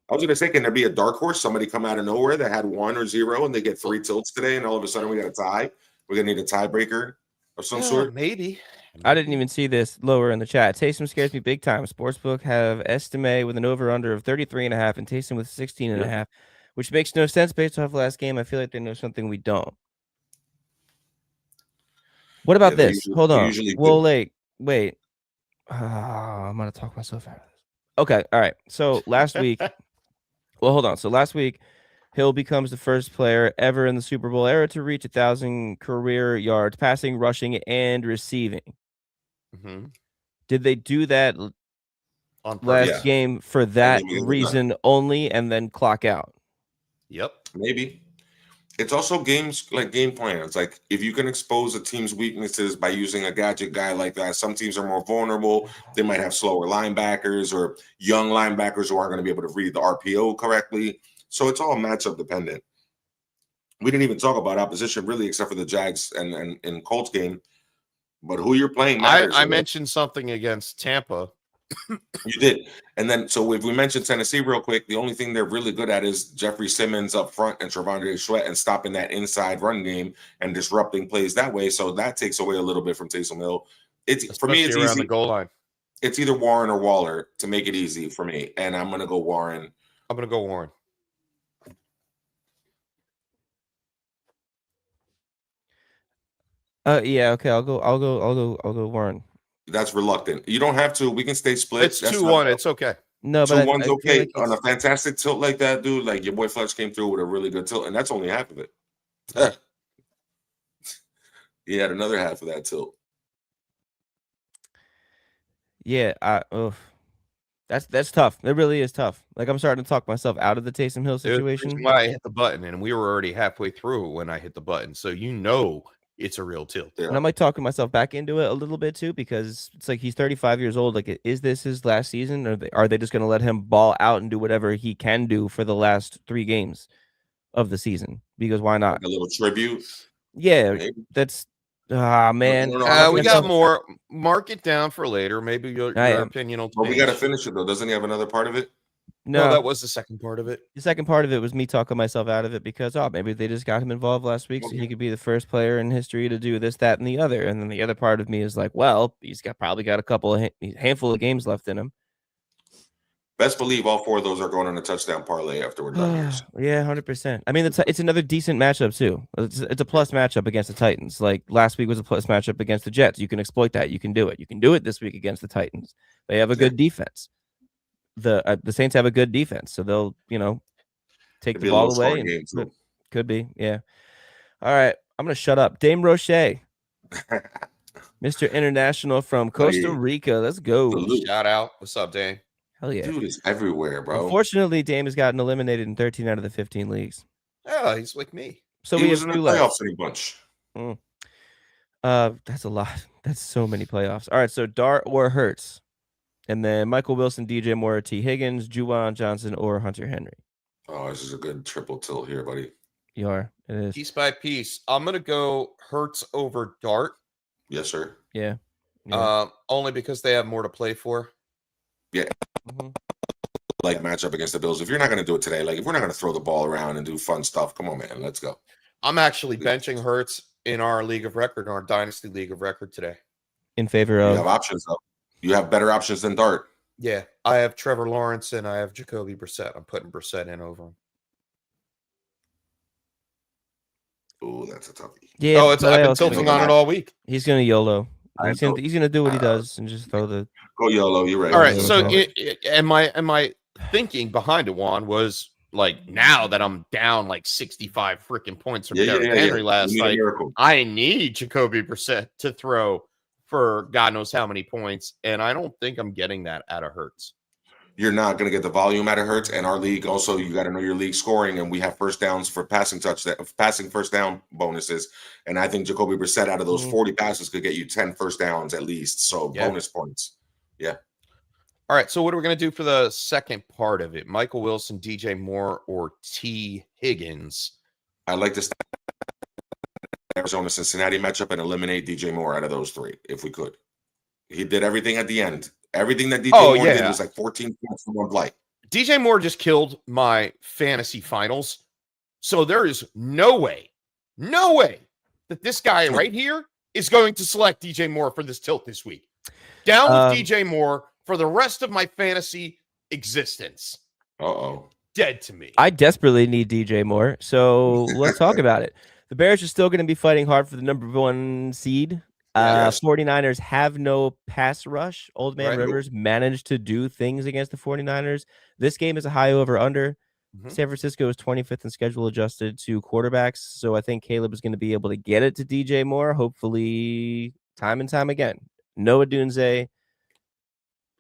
I was going to say, can there be a dark horse? Somebody come out of nowhere that had 1 or 0 and they get 3 tilts today, and all of a sudden we got a tie? We're going to need a tiebreaker of some sort? Maybe. I didn't even see this lower in the chat. Taysom scares me big time. Sportsbook have Estime with an over-under of 33.5 and Taysom with 16.5, which makes no sense based off last game. I feel like they know something we don't. What about this? Hold on. Well, wait. I'm going to talk myself out of this. Okay, all right. So last week, hold on. So last week, Hill becomes the first player ever in the Super Bowl era to reach 1,000 career yards, passing, rushing, and receiving. Mm-hmm. Did they do that on last game for that reason only and then clock out? Yep. Maybe. It's also game plans. Like if you can expose a team's weaknesses by using a gadget guy like that, some teams are more vulnerable. They might have slower linebackers or young linebackers who aren't going to be able to read the RPO correctly. So it's all matchup dependent. We didn't even talk about opposition really, except for the Jags and Colts game. But who you're playing matters. I mentioned something against Tampa. You did. And then, so if we mention Tennessee real quick, the only thing they're really good at is Jeffrey Simmons up front and Trevondre Sweat and stopping that inside run game and disrupting plays that way. So that takes away a little bit from Taysom Hill. For me, it's around easy. The goal line. It's either Warren or Waller to make it easy for me. And I'm going to go Warren. I'm going to go Warren. Yeah, okay. I'll go Warren. That's reluctant. You don't have to. We can stay split. It's 2-1. It's okay. No, but 2-1's okay. Like on a fantastic tilt like that, dude. Like your boy Fletch came through with a really good tilt, and that's only half of it. He had another half of that tilt. Yeah, that's tough. It really is tough. Like I'm starting to talk myself out of the Taysom Hill situation. Why I hit the button, and we were already halfway through when I hit the button, so it's a real tilt. And I'm like talking myself back into it a little bit too, because it's like he's 35 years old. Like, is this his last season, or are they just going to let him ball out and do whatever he can do for the last 3 games of the season? Because why not? Like a little tribute. Yeah, maybe. That's man. We got more. Mark it down for later. Maybe your opinion will change. But we got to finish it though. Doesn't he have another part of it? No, that was the second part of it. The second part of it was me talking myself out of it because maybe they just got him involved last week, so he could be the first player in history to do this, that, and the other. And then the other part of me is like, well, he's probably got a handful of games left in him. Best believe all 4 of those are going on a touchdown parlay after we're done here. Yeah, 100%. I mean, it's another decent matchup too. It's a plus matchup against the Titans. Like last week was a plus matchup against the Jets. You can exploit that. You can do it. You can do it this week against the Titans. They have a good defense. The Saints have a good defense, so they'll take the ball away. And could be, yeah. All right, I'm gonna shut up. Dame Roche, Mr. International from Costa Rica. Let's go. Shout out. What's up, Dame? Hell yeah, dude is everywhere, bro. Unfortunately, Dame has gotten eliminated in 13 out of the 15 leagues. Oh, he's like me. So he was in the playoffs in a bunch. That's a lot. That's so many playoffs. All right, so Dart or Hurts. And then Michael Wilson, DJ Moore, T. Higgins, Juwan Johnson, or Hunter Henry. Oh, this is a good triple tilt here, buddy. You are. It is. Piece by piece. I'm going to go Hurts over Dart. Yes, sir. Yeah. Only because they have more to play for. Yeah. Mm-hmm. Like matchup against the Bills. If you're not going to do it today, like if we're not going to throw the ball around and do fun stuff, come on, man. Let's go. I'm actually benching Hurts in our league of record, our dynasty league of record today. In favor of? You have options, though. You have better options than Dart. Yeah, I have Trevor Lawrence and I have Jacoby Brissett. I'm putting Brissett in over him. Oh, that's a toughie. Yeah, I've been tilting on it all week. He's gonna YOLO. I He's know. gonna do what he does and just throw the. Go YOLO. You're right. All right. Yeah, So, okay. and my thinking behind it, Juan, was like, now that I'm down like 65 freaking points from Derrick Henry last night, I need Jacoby Brissett to throw for God knows how many points, and I don't think I'm getting that out of Hurts. You're not going to get the volume out of Hurts, and our league also, you got to know your league scoring, and we have first downs for passing first down bonuses, and I think Jacoby Brissett out of those 40 passes could get you 10 first downs at least, so bonus points. Yeah. All right, so what are we going to do for the second part of it? Michael Wilson, DJ Moore, or T. Higgins? I'd like to start Arizona-Cincinnati matchup and eliminate DJ Moore out of those three, if we could. He did everything at the end. Everything that DJ Moore did was like 14 points from one play. DJ Moore just killed my fantasy finals. So there is no way that this guy right here is going to select DJ Moore for this tilt this week. Down with DJ Moore for the rest of my fantasy existence. Dead to me. I desperately need DJ Moore. So let's talk about it. The Bears are still going to be fighting hard for the number 1 seed. 49ers have no pass rush. Old Man Rivers managed to do things against the 49ers. This game is a high over under. San Francisco is 25th in schedule adjusted to quarterbacks. So I think Caleb is going to be able to get it to DJ Moore, hopefully time and time again. Noah Dunze.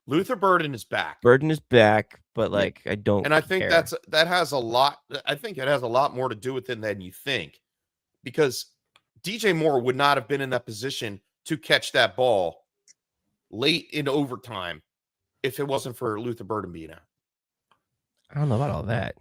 Luther Burden is back. But like I don't. And I think that has a lot. I think it has a lot more to do with it than you think, because DJ Moore would not have been in that position to catch that ball late in overtime if it wasn't for Luther Burden being out. I don't know about all that.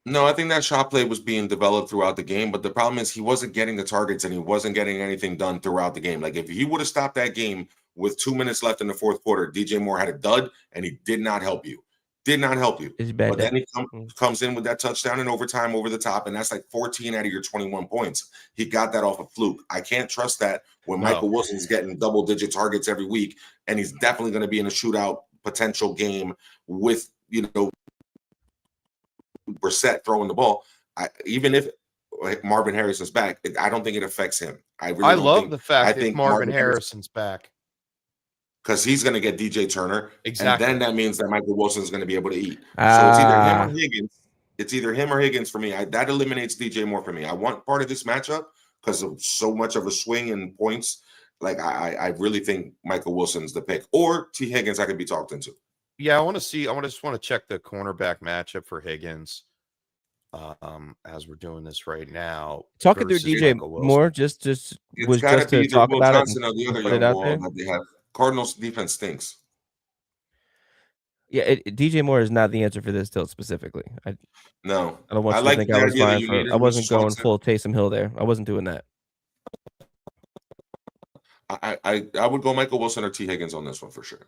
No, I think that shot play was being developed throughout the game, but the problem is he wasn't getting the targets and he wasn't getting anything done throughout the game. Like if he would have stopped that game with 2 minutes left in the fourth quarter, DJ Moore had a dud and he did not help you. But then he comes in with that touchdown in overtime over the top, and that's like 14 out of your 21 points. He got that off a fluke. I can't trust that when Michael Wilson's getting double-digit targets every week, and he's definitely going to be in a shootout potential game with, Brissett throwing the ball. Even if Marvin Harrison's back, I don't think it affects him. I love the fact that Marvin Harrison's back. Because he's going to get DJ Turner. Exactly. And then that means that Michael Wilson's going to be able to eat. So it's either him or Higgins. It's either him or Higgins for me. That eliminates DJ Moore for me. I want part of this matchup because of so much of a swing in points. Like, I really think Michael Wilson's the pick. Or T. Higgins I could be talked into. Yeah, I just want to check the cornerback matchup for Higgins as we're doing this right now. Talking through DJ Moore, just to talk about Johnson or the other young ball that they have. Cardinals defense stinks. Yeah, DJ Moore is not the answer for this tilt specifically. I don't want you to think I was fine for. I wasn't going full Taysom Hill there. I wasn't doing that. I would go Michael Wilson or T. Higgins on this one for sure.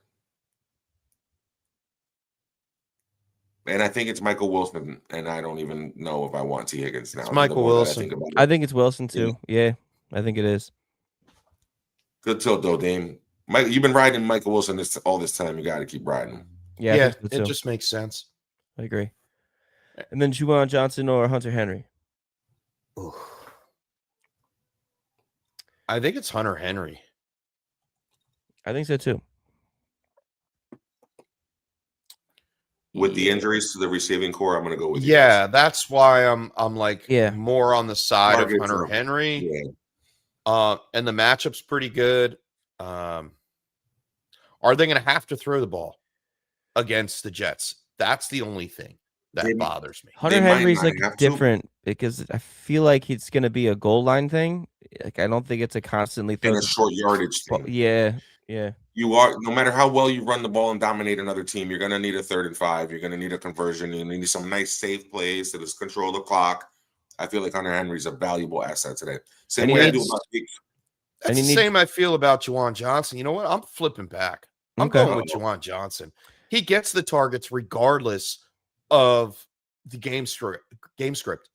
And I think it's Michael Wilson, and I don't even know if I want T. Higgins now. It's Michael Wilson. I think it's Wilson too. Yeah, I think it is. Good tilt though, Dame. Mike, you've been riding Michael Wilson all this time. You got to keep riding him. Yeah, it just makes sense. I agree. And then Juwan Johnson or Hunter Henry? Ooh. I think it's Hunter Henry. I think so too. With the injuries to the receiving core, I'm going to go with that's why I'm like more on the side of Hunter Henry. Yeah. And the matchup's pretty good. Are they going to have to throw the ball against the Jets? That's the only thing that bothers me. Hunter Henry's like different because I feel like it's going to be a goal line thing. Like I don't think it's a constantly in a short yardage thing. Yeah. You are, no matter how well you run the ball and dominate another team, you're going to need a 3rd and 5. You're going to need a conversion. You need some nice safe plays to just control the clock. I feel like Hunter Henry's a valuable asset today. Same way I do about Speaks. That's the same I feel about Juwan Johnson. You know what? I'm flipping back. I'm going with Juwan Johnson. He gets the targets regardless of the game script.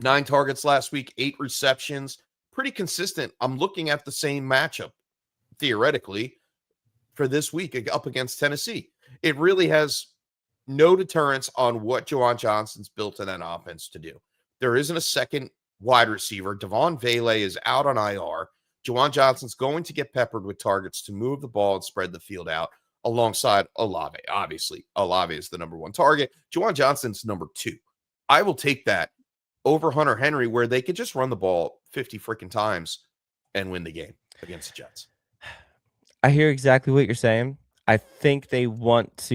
9 targets last week, 8 receptions. Pretty consistent. I'm looking at the same matchup, theoretically, for this week up against Tennessee. It really has no deterrence on what Juwan Johnson's built in that offense to do. There isn't a second wide receiver. Devon Vele is out on IR. Juwan Johnson's going to get peppered with targets to move the ball and spread the field out alongside Olave. Obviously, Olave is the number one target. Juwan Johnson's number 2. I will take that over Hunter Henry, where they could just run the ball 50 freaking times and win the game against the Jets. I hear exactly what you're saying. I think they want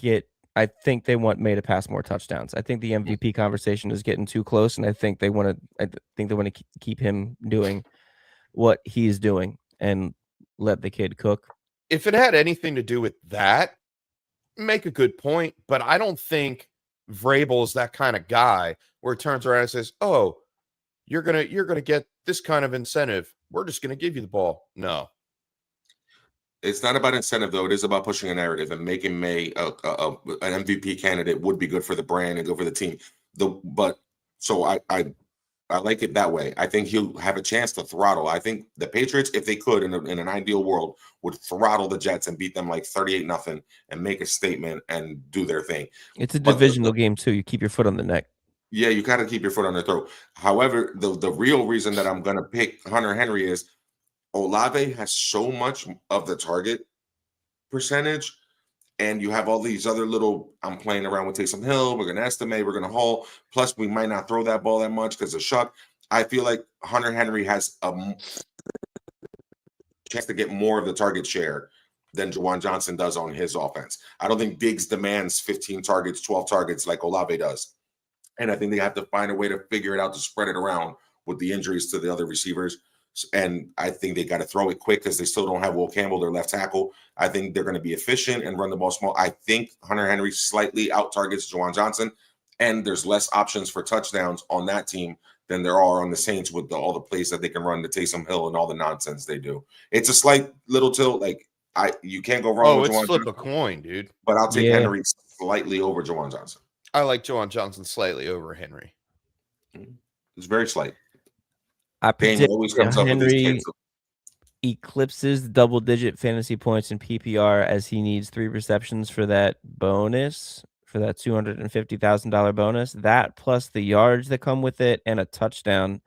May to pass more touchdowns. I think the MVP conversation is getting too close, and I think they want to keep him doing what he's doing and let the kid cook. If it had anything to do with that, make a good point, but I don't think Vrabel is that kind of guy where it turns around and says, "Oh, you're gonna get this kind of incentive. We're just gonna give you the ball." No. It's not about incentive, though. It is about pushing a narrative and making May an MVP candidate would be good for the brand and good for the team. So I like it that way. I think he'll have a chance to throttle. I think the Patriots, if they could, in an ideal world, would throttle the Jets and beat them like 38-0 and make a statement and do their thing. It's a divisional game too. You keep your foot on the neck. Yeah, you got to keep your foot on their throat. However, the real reason that I'm going to pick Hunter Henry is Olave has so much of the target percentage, and you have all these other little, I'm playing around with Taysom Hill, we're going to estimate, we're going to haul, plus we might not throw that ball that much because of Shuck. I feel like Hunter Henry has a chance to get more of the target share than Juwan Johnson does on his offense. I don't think Diggs demands 15 targets, 12 targets like Olave does. And I think they have to find a way to figure it out to spread it around with the injuries to the other receivers. And I think they got to throw it quick because they still don't have Will Campbell, their left tackle. I think they're going to be efficient and run the ball small. I think Hunter Henry slightly out-targets Juwan Johnson, and there's less options for touchdowns on that team than there are on the Saints with all the plays that they can run to Taysom Hill and all the nonsense they do. It's a slight little tilt. You can't go wrong with Juwan Flip Johnson. A coin, dude. But I'll take Henry slightly over Juwan Johnson. I like Juwan Johnson slightly over Henry. It's very slight. I predict always comes up Henry with these eclipses double-digit fantasy points in PPR as he needs 3 receptions for that bonus, for that $250,000 bonus. That plus the yards that come with it and a touchdown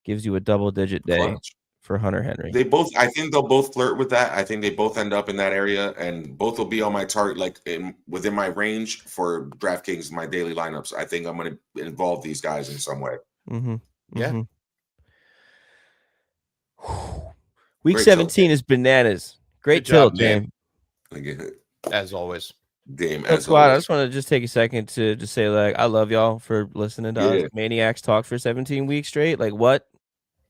gives you a double-digit day for Hunter Henry. I think they'll both flirt with that. I think they both end up in that area, and both will be on my target, within my range for DraftKings, my daily lineups. I think I'm going to involve these guys in some way. Mm-hmm. Yeah. Mm-hmm. Week Great 17 is bananas. Great tilt, Dame. As always. Dame, as squad, always. I just want to take a second to just say, I love y'all for listening to us maniacs talk for 17 weeks straight. What?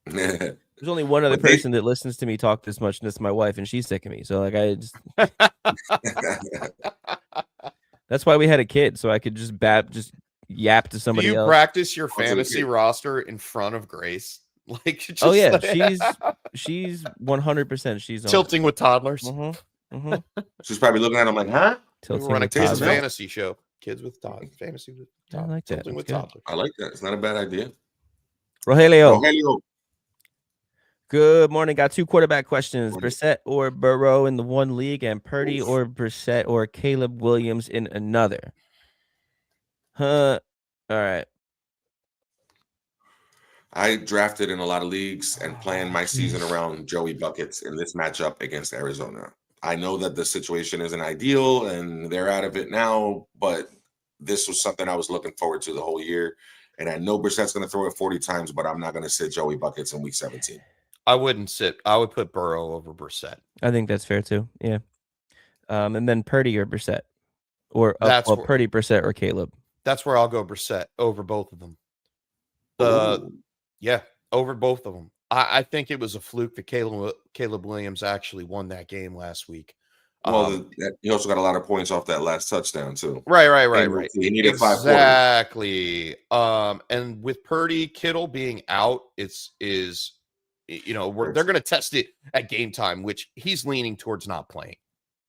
There's only one other person that listens to me talk this much, and it's my wife, and she's sick of me. So, I just... That's why we had a kid, so I could just yap to somebody else. Do you practice your fantasy roster in front of Grace? She's 100%. She's tilting with toddlers. Mm-hmm. Mm-hmm. She's probably looking at him like, huh? Tilting with toddlers. Fantasy show. Kids with toddlers. Fantasy with toddlers. I like that. Tilting with toddlers. I like that. It's not a bad idea. Rogelio. Good morning. Got 2 quarterback questions. Brissett or Burrow in the one league, and Purdy or Brissett or Caleb Williams in another. All right. I drafted in a lot of leagues and planned my season around Joey Buckets in this matchup against Arizona. I know that the situation isn't ideal and they're out of it now, but this was something I was looking forward to the whole year. And I know Brissett's going to throw it 40 times, but I'm not going to sit Joey Buckets in week 17. I wouldn't sit. I would put Burrow over Brissett. I think that's fair too. Yeah. And then Purdy or Brissett, or Purdy, Brissett, or Caleb. That's where I'll go Brissett over both of them. Yeah, over both of them. I think it was a fluke that Caleb Williams actually won that game last week. Well, he also got a lot of points off that last touchdown too. Right. He needed exactly. And with Purdy, Kittle being out, they're going to test it at game time, which he's leaning towards not playing.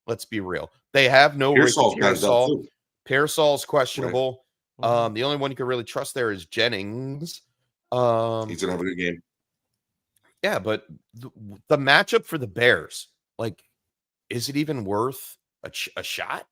Let's be real. They have no Pearsall. Pearsall's questionable. Right. The only one you can really trust there is Jennings. He's gonna have a good game. Yeah, but the matchup for the Bears, is it even worth a shot?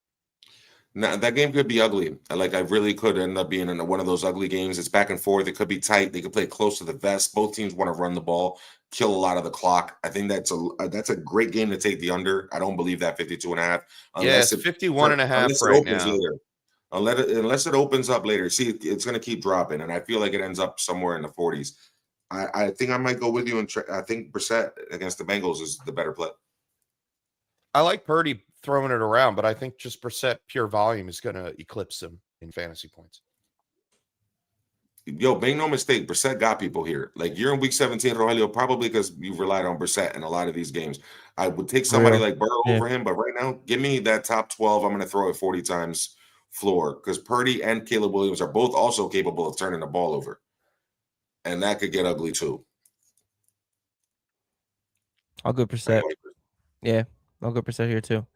Now, that game could be ugly. Like, I really could end up being in one of those ugly games. It's back and forth. It could be tight. They could play close to the vest. Both teams want to run the ball, kill a lot of the clock. I think that's a great game to take the under. I don't believe that 52.5. Yeah, it's 51.5 right now. Later. Unless it opens up later. See, it's going to keep dropping, and I feel like it ends up somewhere in the 40s. I think I might go with you, and I think Brissett against the Bengals is the better play. I like Purdy throwing it around, but I think just Brissett pure volume is going to eclipse him in fantasy points. Yo, make no mistake, Brissett got people here. Like, you're in week 17, Rogelio, probably because you've relied on Brissett in a lot of these games. I would take somebody like Burrow over him, but right now, give me that top 12. I'm going to throw it 40 times floor because Purdy and Caleb Williams are both also capable of turning the ball over. And that could get ugly too. I'll go Brissett. Yeah, I'll go Brissett here too.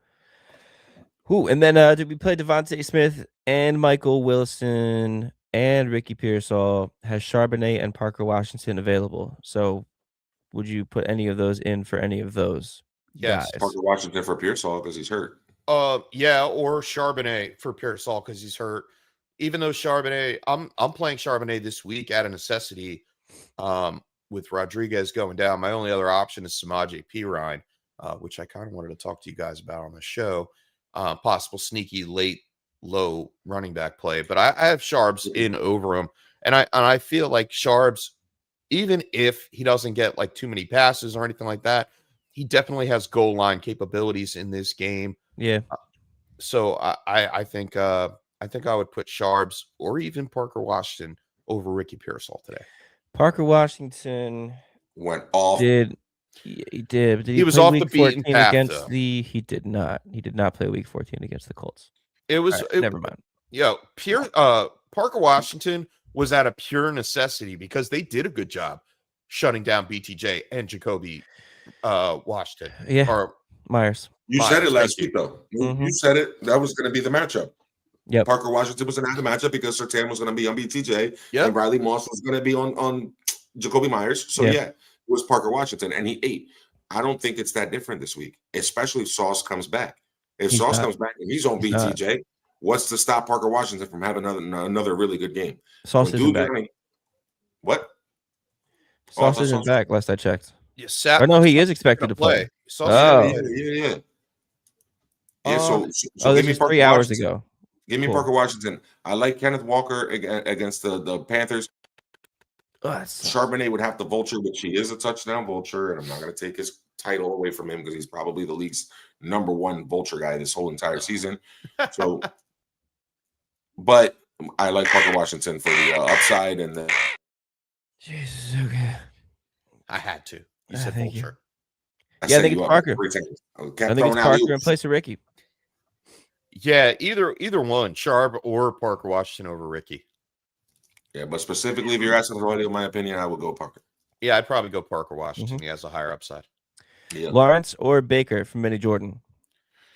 Who? And then did we play Devontae Smith and Michael Wilson and Ricky Pearsall? Has Charbonnet and Parker Washington available? So would you put any of those in for any of those? Yes. guys? Parker Washington for Pearsall because he's hurt. Yeah, or Charbonnet for Pearsall because he's hurt. Even though Charbonnet, I'm playing Charbonnet this week out of necessity. With Rodriguez going down, my only other option is Samaje Perine, which I kind of wanted to talk to you guys about on the show. Possible sneaky late low running back play, but I have Sharbs in over him, and I feel like Sharbs, even if he doesn't get like too many passes or anything like that, he definitely has goal line capabilities in this game. Yeah. So I think I would put Sharbs or even Parker Washington over Ricky Pearsall today. Parker Washington went off. He did. Did he was off the beaten path against the? He did not. He did not play Week 14 against the Colts. It was never mind. Parker Washington was out of pure necessity because they did a good job shutting down BTJ and Jacoby Washington. Yeah. Or Myers. You said it last week though. You said it. That was going to be the matchup. Yep. Parker Washington was going to have the matchup because Surtain was going to be on BTJ and Riley Moss was going to be on Jacoby Myers. So it was Parker Washington and he ate. I don't think it's that different this week, especially if Sauce comes back. If Sauce comes back and he's on BTJ, what's to stop Parker Washington from having another really good game? Sauce isn't back. What? Sauce isn't back last I checked. Yes, I know he is expected to play. Yeah. So this is 3 hours ago. Give me Parker Washington. I like Kenneth Walker against the Panthers. Charbonnet would have to vulture, which he is a touchdown vulture, and I'm not going to take his title away from him because he's probably the league's #1 vulture guy this whole entire season. So, but I like Parker Washington for the upside and the. Jesus, okay. I had to. You said vulture. I think it's Parker. I think it's Parker in place of Ricky. Yeah, either one, Sharp or Parker Washington over Ricky. Yeah, but specifically, if you're asking for in my opinion, I would go Parker. Yeah, I'd probably go Parker Washington. He has a higher upside. Yeah. Lawrence or Baker from Minnie Jordan?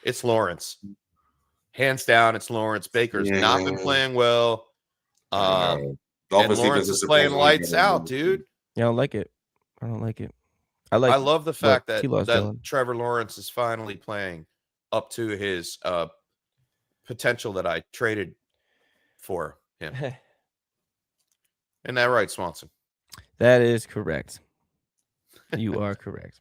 It's Lawrence. Hands down, it's Lawrence. Baker's not been playing well. And Lawrence is playing lights out, dude. Yeah, I don't like it. I love the fact that Trevor Lawrence is finally playing up to his potential that I traded for him. Isn't that right, Swanson? That is correct. You are correct.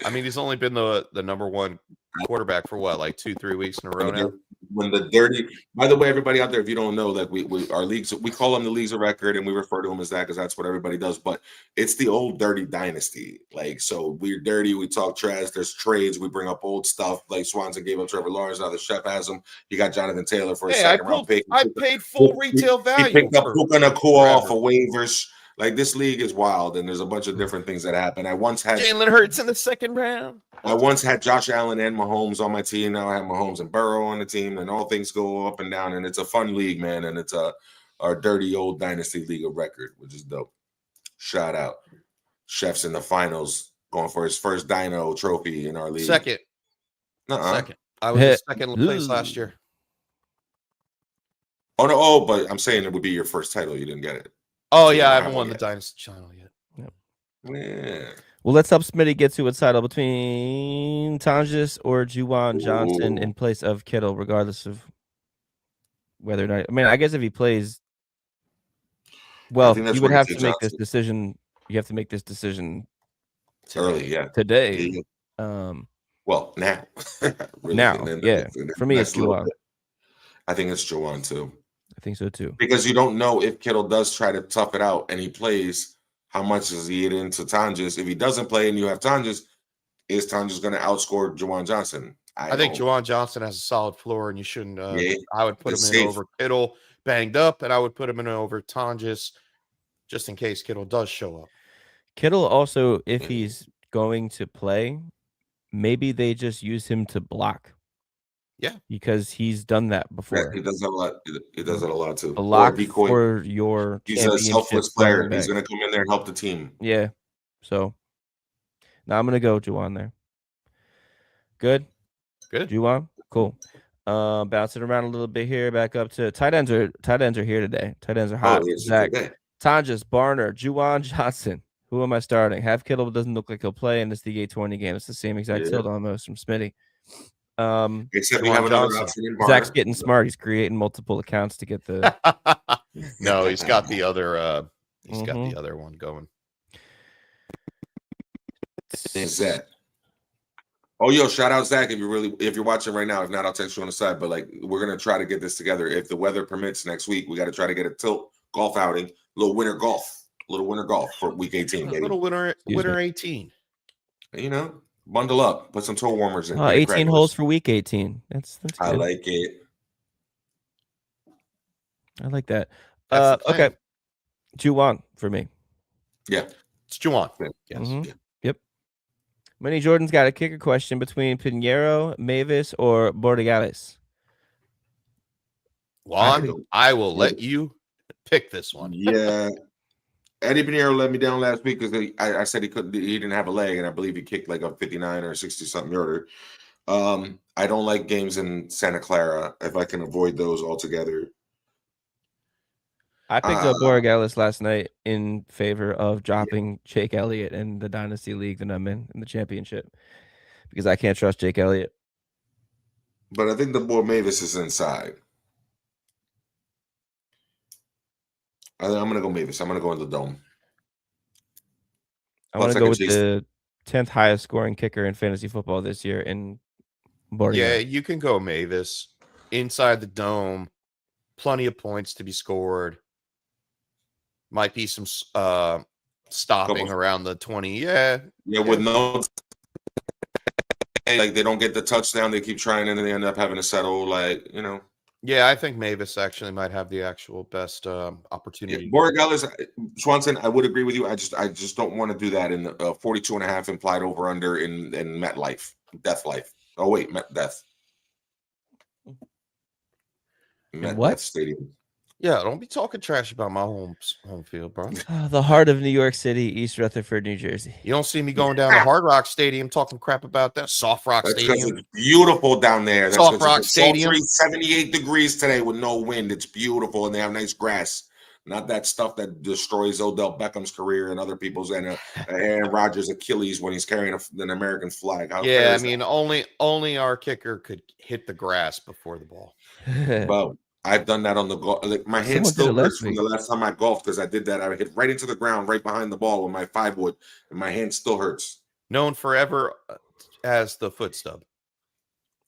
I mean, he's only been the #1 quarterback for what, like 2-3 weeks in a row now? When the dirty, by the way, everybody out there, if you don't know, like we our leagues, we call them the leagues of record and we refer to them as that because that's what everybody does. But it's the old dirty dynasty. Like, so we're dirty, we talk trash, there's trades, we bring up old stuff. Like Swanson gave up Trevor Lawrence, now the chef has him. You got Jonathan Taylor for a second round pick. I paid full retail value. He picked up Puka Nacua off of waivers. Like, this league is wild, and there's a bunch of different things that happen. I once had Jalen Hurts in the second round. I once had Josh Allen and Mahomes on my team. Now I have Mahomes and Burrow on the team, and all things go up and down. And it's a fun league, man. And it's our dirty old dynasty league of record, which is dope. Shout out. Chef's in the finals, going for his first Dino trophy in our league. Second. I was in second place last year. But I'm saying it would be your first title. You didn't get it. Oh, yeah, I haven't won the Dynasty Channel yet. Yep. Yeah. Well, let's help Smitty get to a title between Tonjes or Juwan Johnson in place of Kittle, regardless of whether or not. I mean, I guess if he plays, well, think that's you would where have you to see make this Johnson. decision. You have to make this decision Early, yeah. today. Well, now. Really, now, and then yeah. For me, it's Juwan. I think it's Juwan too. I think so too. Because you don't know if Kittle does try to tough it out and he plays, how much is he into Tonjes? If he doesn't play and you have Tonjes, is Tonjes going to outscore Juwan Johnson? I think Juwan Johnson has a solid floor, and you shouldn't. I would put him in over Kittle, banged up, and I would put him in over Tonjes, just in case Kittle does show up. Kittle also, if he's going to play, maybe they just use him to block. Yeah, because he's done that before. Yeah, he does that a lot. He does that a lot too. A lot for your. He's a selfless player. He's going to come in there and help the team. Yeah. So now I'm going to go Juwan there. Good. Juwan. Cool. Bouncing around a little bit here. Back up to tight ends are here today. Tight ends are hot. Zach, Tonjes, Barner, Juwan Johnson. Who am I starting? Half Kittle doesn't look like he'll play in this the 820 game. It's the same exact tilt almost from Smitty. Except we have another option in Barner. Zach's getting smart. He's creating multiple accounts to get the. No, he's got the other. He's got the other one going. Zach. Oh, yo, shout out Zach if you're watching right now. If not, I'll text you on the side. But like, we're gonna try to get this together. If the weather permits next week, we got to try to get a tilt golf outing, a little winter golf for week 18. Baby. A little winter 18. You know, bundle up, put some toe warmers in. 18 holes for week 18. That's good. I like it. I like that. Okay, Juwan for me. Yeah, it's Juwan. Yes. Mm-hmm. Yep. Manny Jordan's got a kicker question between Pinheiro, Mavis, or Borregales. Juan, I will let you pick this one. Yeah. Eddie Pinheiro let me down last week because I said he didn't have a leg, and I believe he kicked like a 59 or 60 something yarder. I don't like games in Santa Clara if I can avoid those altogether. I picked up Borregales last night in favor of dropping Jake Elliott in the Dynasty League that I'm in the championship because I can't trust Jake Elliott. But I think the boy Mavis is inside. I'm going to go Mavis. I'm going to go in the dome. I want to go with the 10th highest scoring kicker in fantasy football this year in Borregales. Yeah, you can go Mavis. Inside the dome, plenty of points to be scored. Might be some stopping around the 20. Yeah, with no like they don't get the touchdown, they keep trying and then they end up having to settle. Like, you know. Yeah, I think Mavis actually might have the actual best opportunity. Yeah, Borregales, Swanson, I would agree with you. I just don't want to do that in the 42.5 implied over under in MetLife, Death Life. Oh wait, Death. What stadium? Yeah, don't be talking trash about my home field, bro. The heart of New York City, East Rutherford, New Jersey. You don't see me going down to Hard Rock Stadium talking crap about that. Soft Rock Stadium. It's beautiful down there. Soft Rock Stadium. 78 degrees today with no wind. It's beautiful, and they have nice grass. Not that stuff that destroys Odell Beckham's career and other people's and Aaron Rodgers' Achilles when he's carrying an American flag. Yeah, I mean, only our kicker could hit the grass before the ball. Well, I've done that on the golf. Like, my hand still hurts from the last time I golfed because I did that. I hit right into the ground, right behind the ball with my 5-wood, and my hand still hurts. Known forever as the foot stub.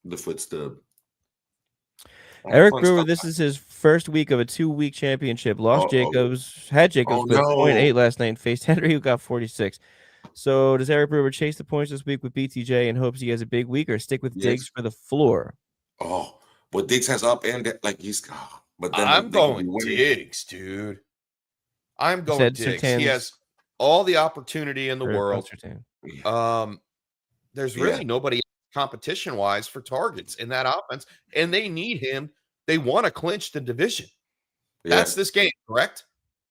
The foot stub. Eric Brewer, this is his first week of a 2-week championship. Lost Jacobs, had Jacobs with 0.8 last night and faced Henry, who got 46. So does Eric Brewer chase the points this week with BTJ and hopes he has a big week, or stick with Diggs for the floor? Oh, but Diggs has up and like he's. But then I'm going Diggs, dude. I'm going Diggs. He has all the opportunity in the world. There's really nobody competition-wise for targets in that offense, and they need him. They want to clinch the division. That's this game, correct?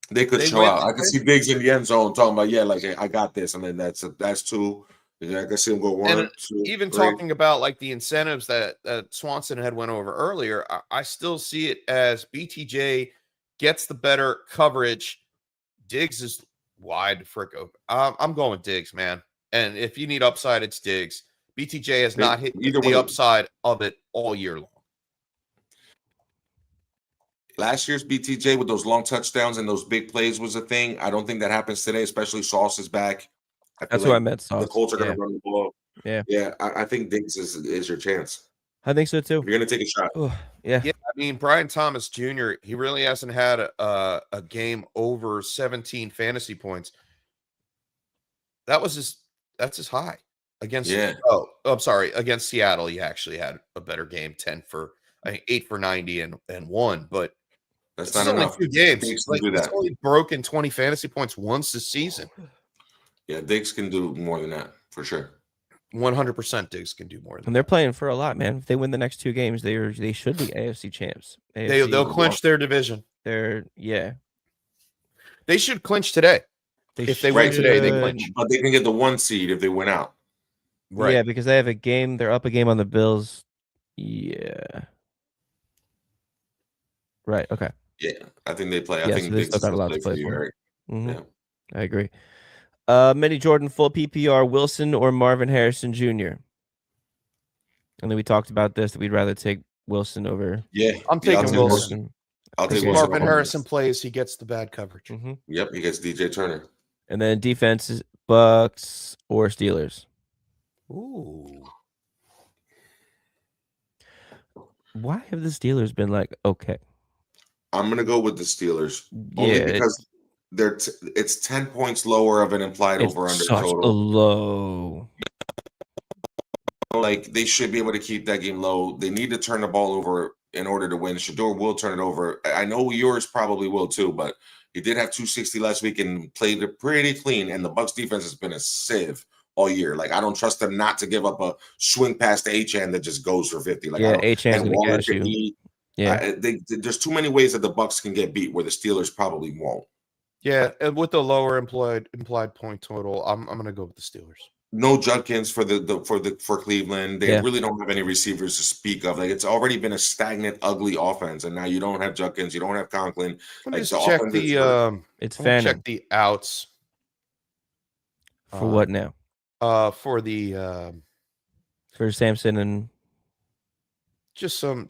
They could show out. I can see Diggs in the end zone talking about, like, hey, I got this. I mean, that's 2. I can see him go 1, 2, even 3. Talking about like the incentives that Swanson had went over earlier, I still see it as BTJ gets the better coverage. Diggs is wide frick open. I'm going Diggs, man. And if you need upside, it's Diggs. BTJ has not hit the upside of it all year long. last year's BTJ with those long touchdowns and those big plays was a thing. I don't think that happens today, especially Sauce is back. I feel That's like what I meant, Sauce. the Colts are going to run the ball. Yeah. I think Diggs is your chance. I think so too. If you're going to take a shot. Yeah. I mean, Brian Thomas Jr., he really hasn't had a game over 17 fantasy points. That's his high against. Oh, I'm sorry. Against Seattle, he actually had a better game, 8 for 90 and 1. But that's not enough. 2 games. He's only broken 20 fantasy points once this season. Yeah, Diggs can do more than that for sure. 100% Diggs can do more than and they're playing for a lot, man. If they win the next 2 games, they should be AFC champs. They'll clinch their division. They should clinch today. If they win today, they clinch. But they can get the 1 seed if they win out. Right. Yeah, because they have a game. They're up a game on the Bills. Yeah. Right. Okay. Yeah, I think they play. I think so Diggs still got a lot to play for you, for. Eric. Yeah, I agree. Mini Jordan, full PPR, Wilson or Marvin Harrison Jr. And then we talked about this, that we'd rather take Wilson over. Yeah, I'm taking Wilson. I'll take Wilson. Marvin Harrison plays, he gets the bad coverage. Yep, he gets DJ Turner. And then defenses, Bucks or Steelers. Ooh. Why have the Steelers been like, okay? I'm going to go with the Steelers. Only because it's 10 points lower of an implied over-under total. Low. Like, they should be able to keep that game low. They need to turn the ball over in order to win. Shador will turn it over. I know yours probably will too, but he did have 260 last week and played it pretty clean. And the Bucs defense has been a sieve all year. Like, I don't trust them not to give up a swing pass to Achane that just goes for 50. Like, Achane's going to catch you. There's too many ways that the Bucs can get beat where the Steelers probably won't. Yeah, and with the lower implied point total, I'm going to go with the Steelers. No Judkins for Cleveland. They really don't have any receivers to speak of. Like, it's already been a stagnant, ugly offense, and now you don't have Judkins, you don't have Conklin. Let's check it's Fanning. Check the outs for what now? For Samson and just some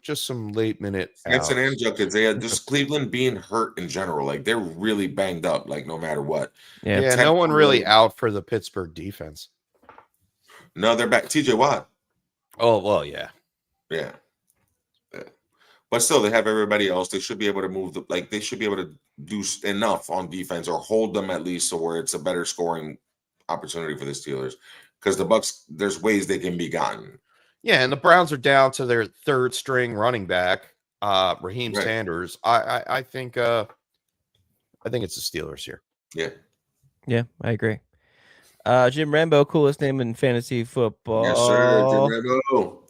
late minute Swanson and Judkins. They had just Cleveland being hurt in general. Like, they're really banged up. Like, no matter what. Yeah. No one really out for the Pittsburgh defense. No, they're back. TJ Watt. Oh well, yeah. But still, they have everybody else. They should be able to move. They should be able to do enough on defense or hold them at least, so where it's a better scoring opportunity for the Steelers. Because the Bucs, there's ways they can be gotten. Yeah, and the Browns are down to their 3rd string running back, Raheem Sanders. I think it's the Steelers here. Yeah, I agree. Jim Rambo, coolest name in fantasy football. Yes, sir. Jim Rambo.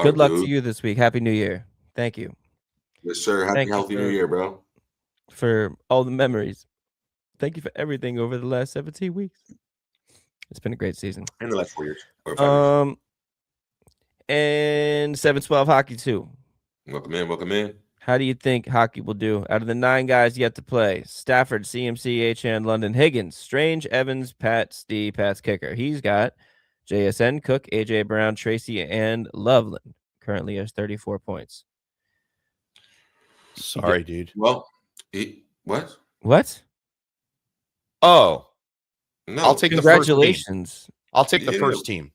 Good luck to you this week. Happy New Year. Thank you. Yes, sir. Healthy New Year, bro. For all the memories. Thank you for everything over the last 17 weeks. It's been a great season. In the last 4 years. Or 5 years. And 7-12 hockey too. Welcome in. How do you think hockey will do? Out of the 9 guys yet to play, Stafford, CMC, Achane, London, Higgins, Strange, Evans, Pat's kicker. He's got JSN, Cook, AJ Brown, Tracy, and Loveland. Currently has 34 points. Sorry, dude. Well, what? What? Oh, no. I'll take Congratulations. I'll take the first team.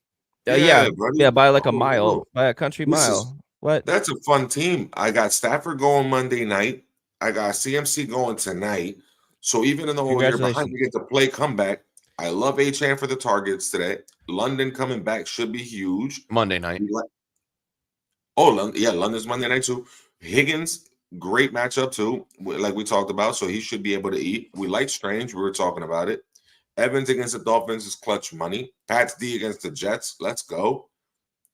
Yeah, by like a mile, by a country mile. What? That's a fun team. I got Stafford going Monday night. I got CMC going tonight. So even in the whole year behind, we get to play comeback. I love Achane for the targets today. London coming back should be huge. Monday night. London's Monday night too. Higgins, great matchup too, like we talked about. So he should be able to eat. We like Strange. We were talking about it. Evans against the Dolphins is clutch money. Pat's D against the Jets. Let's go.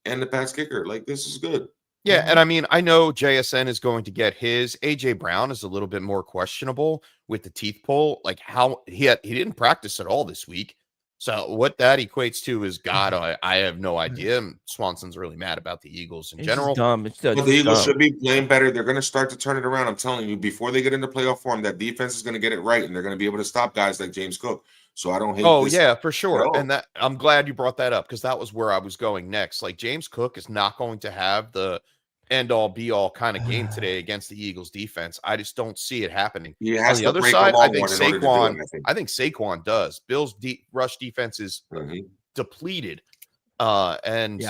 And the Pat's kicker. Like, this is good. Yeah, and I mean, I know JSN is going to get his. AJ Brown is a little bit more questionable with the teeth pull. Like, how he didn't practice at all this week. So what that equates to is God. I have no idea. Swanson's really mad about the Eagles in general. Dumb. The Eagles should be playing better. They're going to start to turn it around. I'm telling you, before they get into playoff form, that defense is going to get it right, and they're going to be able to stop guys like James Cook. So I don't hate. Oh yeah, for sure. And that I'm glad you brought that up because that was where I was going next. Like, James Cook is not going to have the end all be all kind of game today against the Eagles defense. I just don't see it happening. He On has the to other break side, a I long think one in order to do Saquon. it, I think Saquon does. Bills' rush defense is depleted, and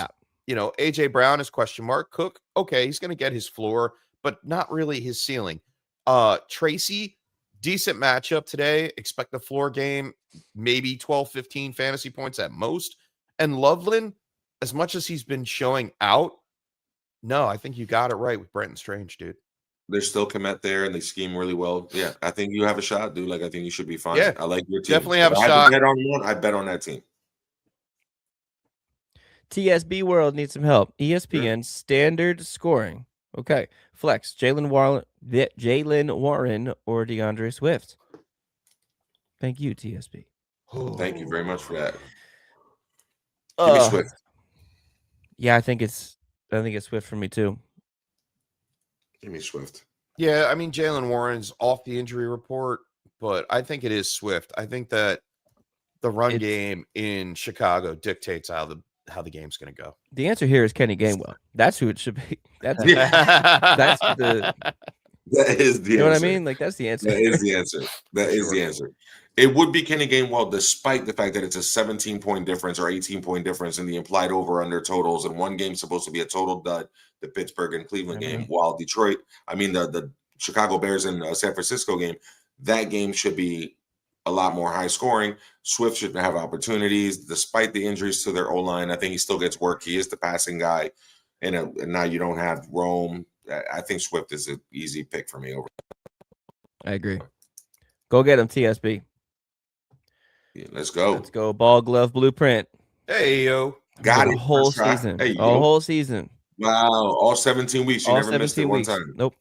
AJ Brown is question mark. Cook, okay, he's going to get his floor, but not really his ceiling. Tracy, decent matchup today. Expect the floor game, maybe 12, 15 fantasy points at most. And Loveland, as much as he's been showing out, no, I think you got it right with Brenton Strange, dude. There's still Komet there, and they scheme really well. Yeah, I think you have a shot, dude. Like, I think you should be fine. Yeah, I like your team. Definitely have if a I shot. had to bet on one, I bet on that team. TSB World needs some help. ESPN standard scoring. Okay. Flex, Jalen Warren or DeAndre Swift. Thank you, TSB. Thank you very much for that. Give me Swift. Yeah, I think it's Swift for me too. Give me Swift. Yeah, I mean Jalen Warren's off the injury report, but I think it is Swift. I think that the run game in Chicago dictates how the game's going to go. The answer here is Kenny Gainwell. That's who it should be. That is the answer. You know what I mean? Like, that's the answer. That is the answer. That is the answer. It would be Kenny Gainwell, despite the fact that it's a 17-point difference or 18-point difference in the implied over-under totals, and one game's supposed to be a total dud, the Pittsburgh and Cleveland game, while the Chicago Bears and San Francisco game, that game should be a lot more high scoring. Swift should have opportunities, despite the injuries to their O-line. I think he still gets work. He is the passing guy, and now you don't have Rome. I think Swift is an easy pick for me. I agree. Go get him, TSB. Yeah, let's go. Let's go. Ball glove blueprint. Hey yo, got it. Whole season. Hey, whole season. Wow, all 17 weeks. You all never missed it one time. Nope.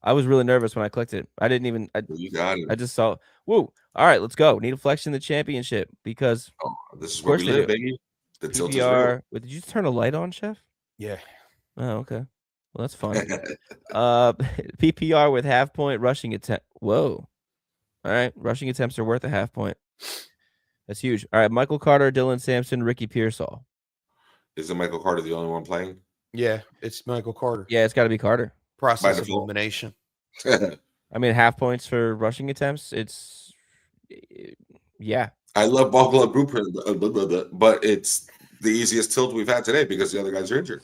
I was really nervous when I clicked it. I didn't even. You got it. I just saw. Woo! All right, let's go. Need a flex in the championship because this is where we live, baby. The tilt is real. Wait, did you turn a light on, Chef? Yeah. Oh, okay. Well, that's fun. PPR with half point rushing attempt. Whoa. All right, rushing attempts are worth a half point. That's huge. All right, Michael Carter, Dylan Sampson, Ricky Pearsall. Is Michael Carter the only one playing? Yeah, it's Michael Carter. Yeah, it's got to be Carter. Process of elimination. I mean, half points for rushing attempts. Yeah. I love ball glove blueprint, but it's the easiest tilt we've had today because the other guys are injured.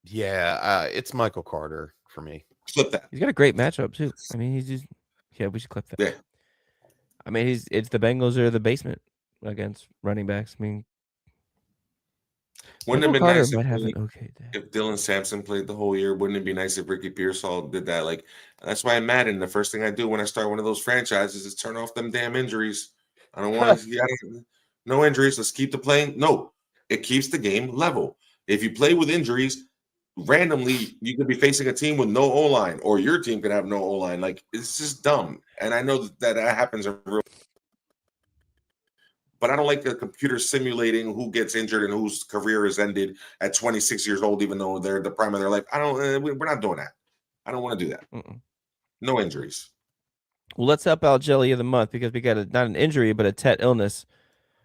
Yeah, it's Michael Carter for me. Flip that. He's got a great matchup too. I mean, we should clip that. Yeah. I mean, it's the Bengals or the basement against running backs. I mean, wouldn't it be nice if Dylan Sampson played the whole year? Wouldn't it be nice if Ricky Pearsall did that? Like, that's why I'm mad. And the first thing I do when I start one of those franchises is turn off them damn injuries. I don't want no injuries. Let's keep the playing. No, it keeps the game level. If you play with injuries, randomly you could be facing a team with no O-line, or your team could have no O-line. Like, it's just dumb. And I know that happens in real. But I don't like the computer simulating who gets injured and whose career is ended at 26 years old, even though they're the prime of their life. We're not doing that. I don't want to do that. No injuries. Well, let's help out Jelly of the Month because we got not an injury, but a Tet illness.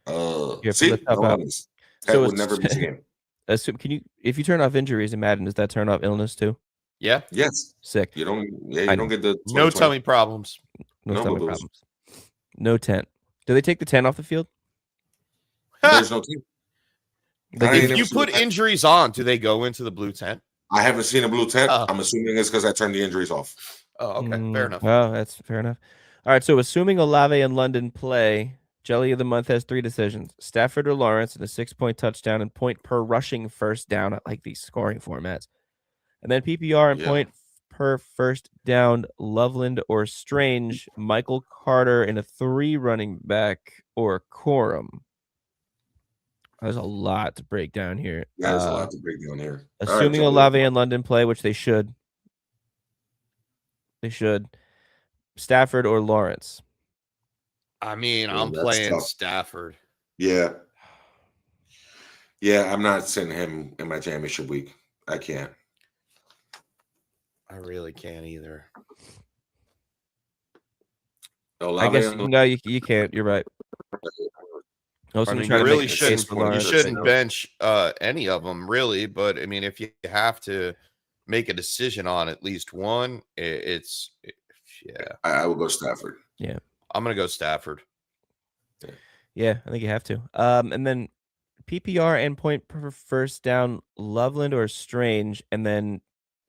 Tet would never miss a game. If you turn off injuries in Madden, does that turn off illness too? Yeah. Yes. Sick. You don't get the no tummy problems. No tummy problems. No tent. Do they take the tent off the field? There's no team. If you put injuries on, do they go into the blue tent? I haven't seen a blue tent. I'm assuming it's because I turned the injuries off. Oh, okay. Fair enough. Oh, that's fair enough. All right. So assuming Olave and London play, Jelly of the Month has 3 decisions: Stafford or Lawrence in a 6-point touchdown and point per rushing first down. I like these scoring formats. And then PPR and point per first down, Loveland or Strange, Michael Carter in a 3 running back, or Corum. There's a lot to break down here. Yeah, there's a lot to break down here. Assuming Olave and London play, which they should. Stafford or Lawrence? I mean, I'm playing tough. Stafford. Yeah. Yeah, I'm not sending him in my championship week. I can't. I really can't either. I guess no, you can't. You're right. I mean, you really shouldn't bench any of them, really. But I mean, if you have to, make a decision on at least one, I would go Stafford. Yeah. I'm going to go Stafford. Yeah, I think you have to. And then PPR and point per first down, Loveland or Strange, and then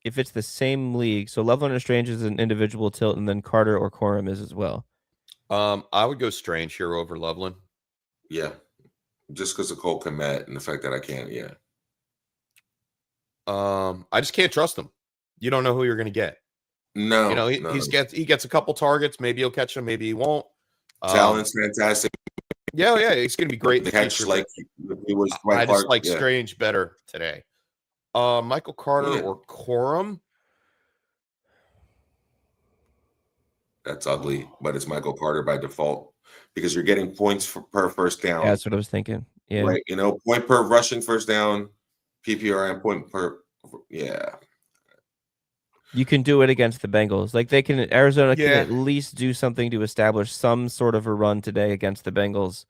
if it's the same league, so Loveland or Strange is an individual tilt, and then Carter or Corum is as well. I would go Strange here over Loveland. Yeah, just because of Cole Kmet and the fact that I can't. Yeah. I just can't trust him. You don't know who you're going to get. No, you know, he gets a couple targets. Maybe he'll catch them. Maybe he won't. Talent's fantastic. Yeah, he's going to be great. The catch like he was. I just like Strange better today. Michael Carter or Corum. That's ugly, but it's Michael Carter by default because you're getting points per first down. Yeah, that's what I was thinking. Yeah, right. You know, point per rushing first down, PPR and point per. Yeah. You can do it against the Bengals. Like Arizona can at least do something to establish some sort of a run today against the Bengals.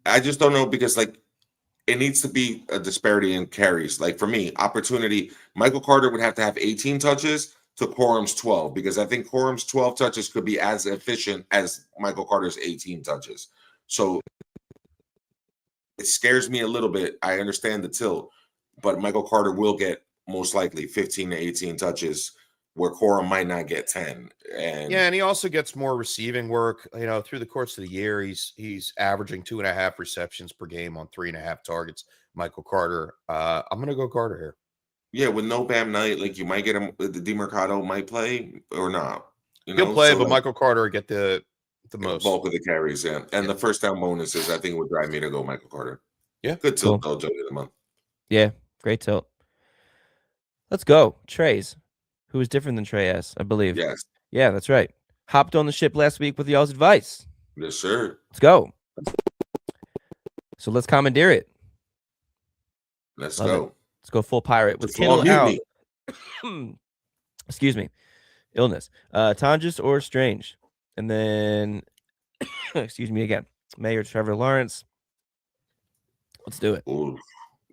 I just don't know because it needs to be a disparity in carries. Like for me, opportunity, Michael Carter would have to have 18 touches to Corum's 12 because I think Corum's 12 touches could be as efficient as Michael Carter's 18 touches. So it scares me a little bit. I understand the tilt, but Michael Carter will get most likely 15 to 18 touches where Corum might not get 10. And he also gets more receiving work. You know, through the course of the year, he's averaging 2.5 receptions per game on 3.5 targets. Michael Carter. I'm gonna go Carter here. Yeah, with no Bam Knight, you might get him. The DeMercado might play or not. He'll play, but Michael Carter will get the most bulk of the carries. Yeah, and the first down bonuses, I think, would drive me to go Michael Carter. Yeah, good tilt, though, Joey of the month. Yeah, great tilt. Let's go, Trey's, who is different than Trey S, I believe. Yes. Yeah, that's right. Hopped on the ship last week with y'all's advice. Yes, sir. Let's go. So let's commandeer it. Let's Love go. It. Let's go full pirate with Kittle out. Excuse me. Illness. Tonjes or Strange. And then, excuse me again, Mayor Trevor Lawrence. Let's do it. Ooh.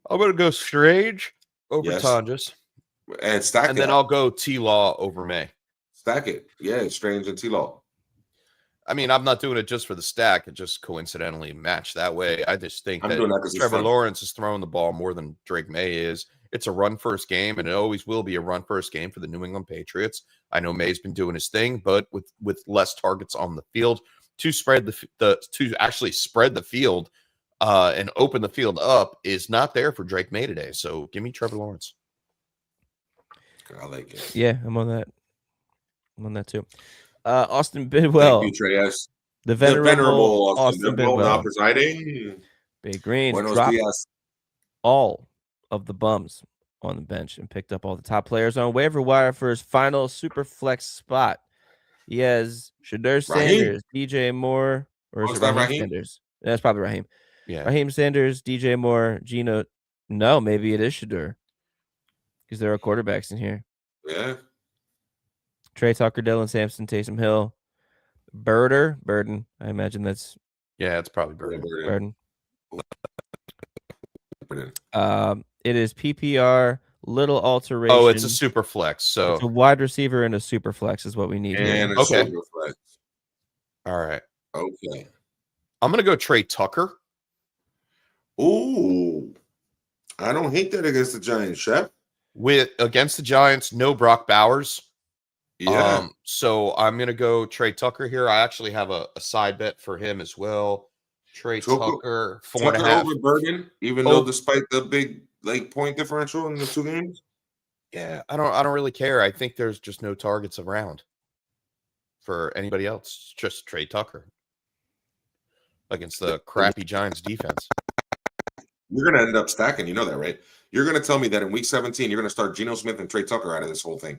I'm going to go Strange over Tonjes. And stack and then I'll go T-Law over May. Stack it. Yeah, Strange and T-Law. I mean, I'm not doing it just for the stack. It just coincidentally matched that way. I just think that Trevor Lawrence is throwing the ball more than Drake May is. It's a run-first game, and it always will be a run-first game for the New England Patriots. I know May's been doing his thing, but with less targets on the field, to actually spread the field and open the field up is not there for Drake May today. So give me Trevor Lawrence. I like it. Yeah, I'm on that. I'm on that too. Austin Bidwell. Thank you, Trey S. The venerable Austin Bidwell. Now presiding. Big Green dropped all of the bums on the bench and picked up all the top players on waiver wire for his final super flex spot. He has Shadur Sanders, DJ Moore, or is it Raheem Sanders? That's probably Raheem. Yeah. Raheem Sanders, DJ Moore, Gino. No, maybe it is Shadur. Because there are quarterbacks in here. Yeah. Trey Tucker, Dylan Sampson, Taysom Hill, Burden. I imagine that's. Yeah, it's probably Burden. It is PPR, little alteration. Oh, it's a super flex. So it's a wide receiver and a super flex is what we need. And a super flex. All right. Okay. I'm going to go Trey Tucker. Ooh. I don't hate that against the Giants, Chef. Against the Giants, no Brock Bowers. Yeah. So I'm going to go Trey Tucker here. I actually have a side bet for him as well. Trey Tucker, 4.5 over Burden, even though despite the big point differential in the two games. Yeah, I don't really care. I think there's just no targets around for anybody else. Just Trey Tucker against the crappy Giants defense. You're going to end up stacking. You know that, right? You're going to tell me that in week 17, you're going to start Geno Smith and Trey Tucker out of this whole thing.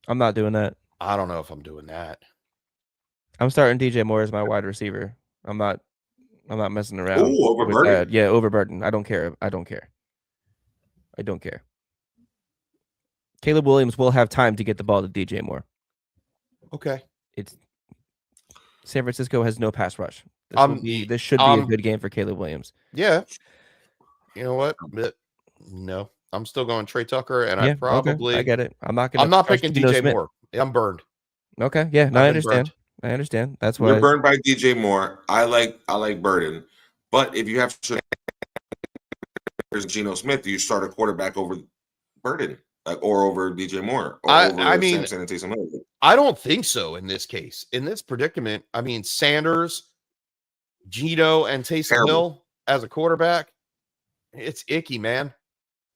I'm not doing that. I don't know if I'm doing that. I'm starting DJ Moore as my wide receiver. I'm not messing around. Ooh, over Burden. Yeah, over Burden. I don't care. Caleb Williams will have time to get the ball to DJ Moore. Okay. It's San Francisco has no pass rush. This should be a good game for Caleb Williams. Yeah. You know what? No, I'm still going Trey Tucker, and Yeah, I probably okay. I get it. I'm not picking Geno DJ Smith. Moore. I'm burned. Okay, yeah, no, I've I been understand. burned. I understand. That's You're why burned by DJ Moore. I like Burden, but if you have Geno Smith, do you start a quarterback over Burden, or over DJ Moore, or I over mean, Samson and Taysom Hill? I don't think so in this case. In this predicament, I mean, Sanders, Geno, and Taysom Hill as a quarterback, it's icky, man.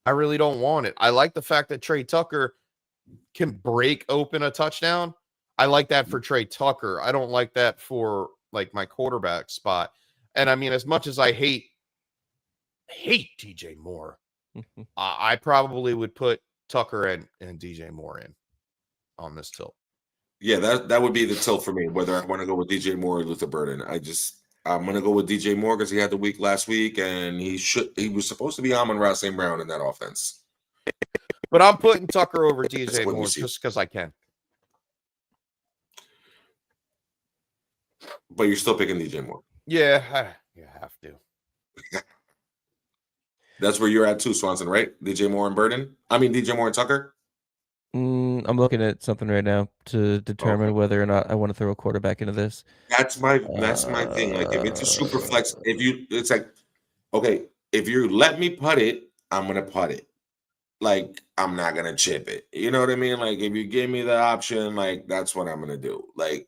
I really don't want it. I like the fact that Trey Tucker can break open a touchdown. I like that for Trey Tucker. I don't like that for like my quarterback spot. And I mean, as much as I hate DJ Moore, I probably would put Tucker and DJ Moore in on this tilt. Yeah, that would be the tilt for me, whether I want to go with DJ Moore or Luther Burden. I'm gonna go with DJ Moore because he had the week last week, and he was supposed to be Amon-Ra St. Brown in that offense. But I'm putting Tucker over DJ Moore just because I can. But you're still picking DJ Moore. Yeah, you have to. That's where you're at too, Swanson, right? DJ Moore and Burden? I mean, DJ Moore and Tucker? I'm looking at something right now to determine whether or not I want to throw a quarterback into this. That's my thing. Like, if it's a super flex, it's like, okay, if you let me putt it, I'm gonna putt it. Like, I'm not gonna chip it. You know what I mean? Like, if you give me the option, like, that's what I'm gonna do. Like,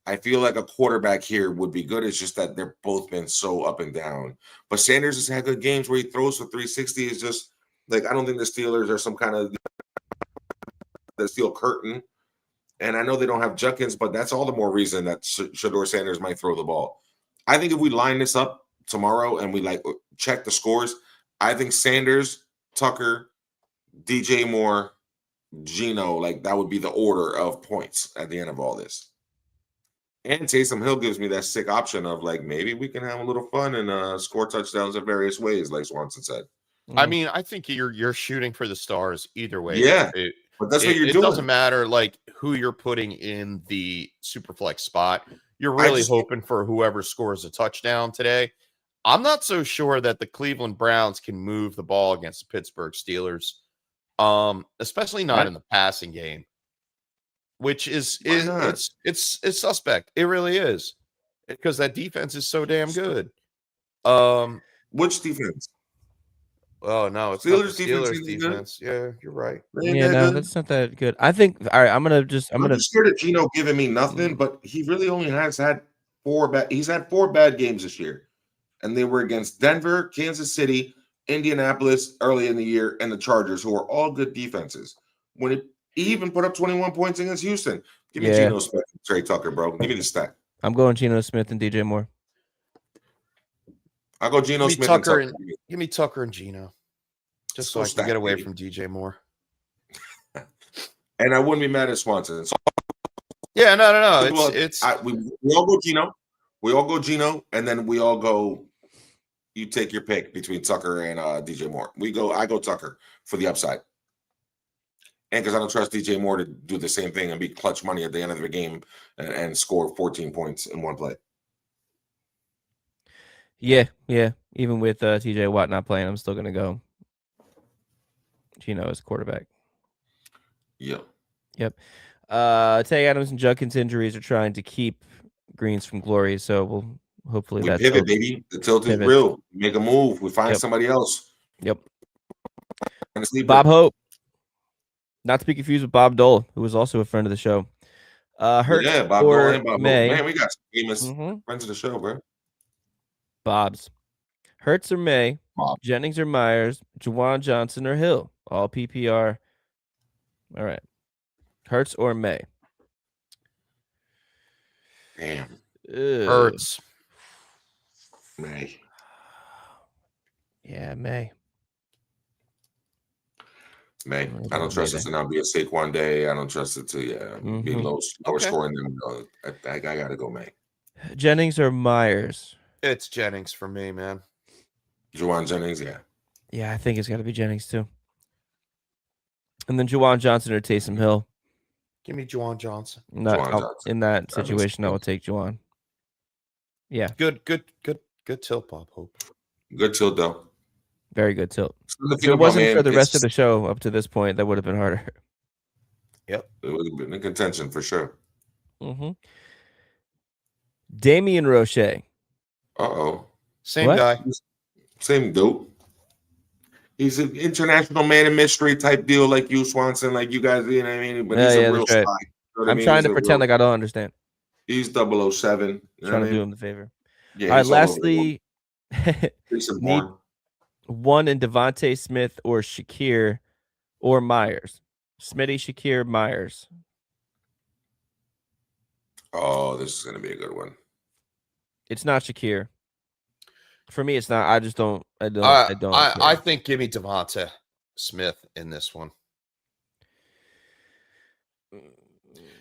I feel like a quarterback here would be good. It's just that they're both been so up and down. But Sanders has had good games where he throws for 360. It's just like, I don't think the Steelers are some kind of the steel curtain. And I know they don't have Judkins, but that's all the more reason that Shedeur Sanders might throw the ball. I think if we line this up tomorrow and we like check the scores, I think Sanders, Tucker, DJ Moore, Geno, like that would be the order of points at the end of all this. And Taysom Hill gives me that sick option of like, maybe we can have a little fun and score touchdowns in various ways, like Swanson said. I mean, I think you're shooting for the stars either way. Yeah, but that's what you're doing. It doesn't matter like who you're putting in the super flex spot. You're really hoping for whoever scores a touchdown today. I'm not so sure that the Cleveland Browns can move the ball against the Pittsburgh Steelers, especially not in the passing game, which is it's suspect. It really is, because that defense is so damn good. Which defense? Oh no, it's Steelers defense. Yeah, you're right. Yeah, no, that's not that good. I think. All right, I'm gonna scared of Geno giving me nothing, but he really only has had He's had 4 bad games this year, and they were against Denver, Kansas City, Indianapolis early in the year, and the Chargers, who are all good defenses. He even put up 21 points against Houston. Give me Geno Smith and Trey Tucker, bro. Give me the stack. I'm going Geno Smith and DJ Moore. I'll go Geno Smith and Tucker. Give me Tucker and Geno. Just so I can get away from DJ Moore. And I wouldn't be mad at Swanson. Yeah, no. We all go Geno. We all go Geno, and then we all go. You take your pick between Tucker and DJ Moore. I go Tucker for the upside. And because I don't trust DJ Moore to do the same thing and be clutch money at the end of the game and score 14 points in one play. Yeah. Even with TJ Watt not playing, I'm still going to go Geno as quarterback. Yep. Tay Adams and Judkins injuries are trying to keep Greens from glory, so we'll hopefully we pivot, baby. The tilt is real. Make a move. We find somebody else. Yep. Bob Hope. Not to be confused with Bob Dole, who was also a friend of the show. Bob Dole and Bob Hope. Man, we got some famous friends of the show, bro. Bob's. Hurts or May, Bob. Jennings or Myers, Juwan Johnson or Hill. All PPR. All right. Hurts or May? Damn. Hurts. May. Yeah, May. I don't trust it to not be a Saquon day. I don't trust it to be lower scoring than I got to go May. Jennings or Myers? It's Jennings for me, man. Juwan Jennings, yeah. Yeah, I think it's got to be Jennings too. And then Juwan Johnson or Taysom Hill. Give me Juwan Johnson. In that situation, I will take Juwan. Yeah. Good tilt, Bob Hope. Good tilt, though. Very good tilt. If If it wasn't for the rest of the show up to this point, that would have been harder. Yep. It would have been in contention for sure. Mm-hmm. Damian Roche. Same guy. Same dude. He's an international man of mystery type deal, like you, Swanson, like you guys. You know what I mean? But he's a real spy. Right. I'm trying to pretend like I don't understand. He's 007. Trying to do him the favor. Yeah. All right. Lastly, need one in Devontae Smith or Shakir or Myers. Smitty, Shakir, Myers. Oh, this is gonna be a good one. It's not Shakir. For me, it's not. I just don't. I think give me Devonta Smith in this one.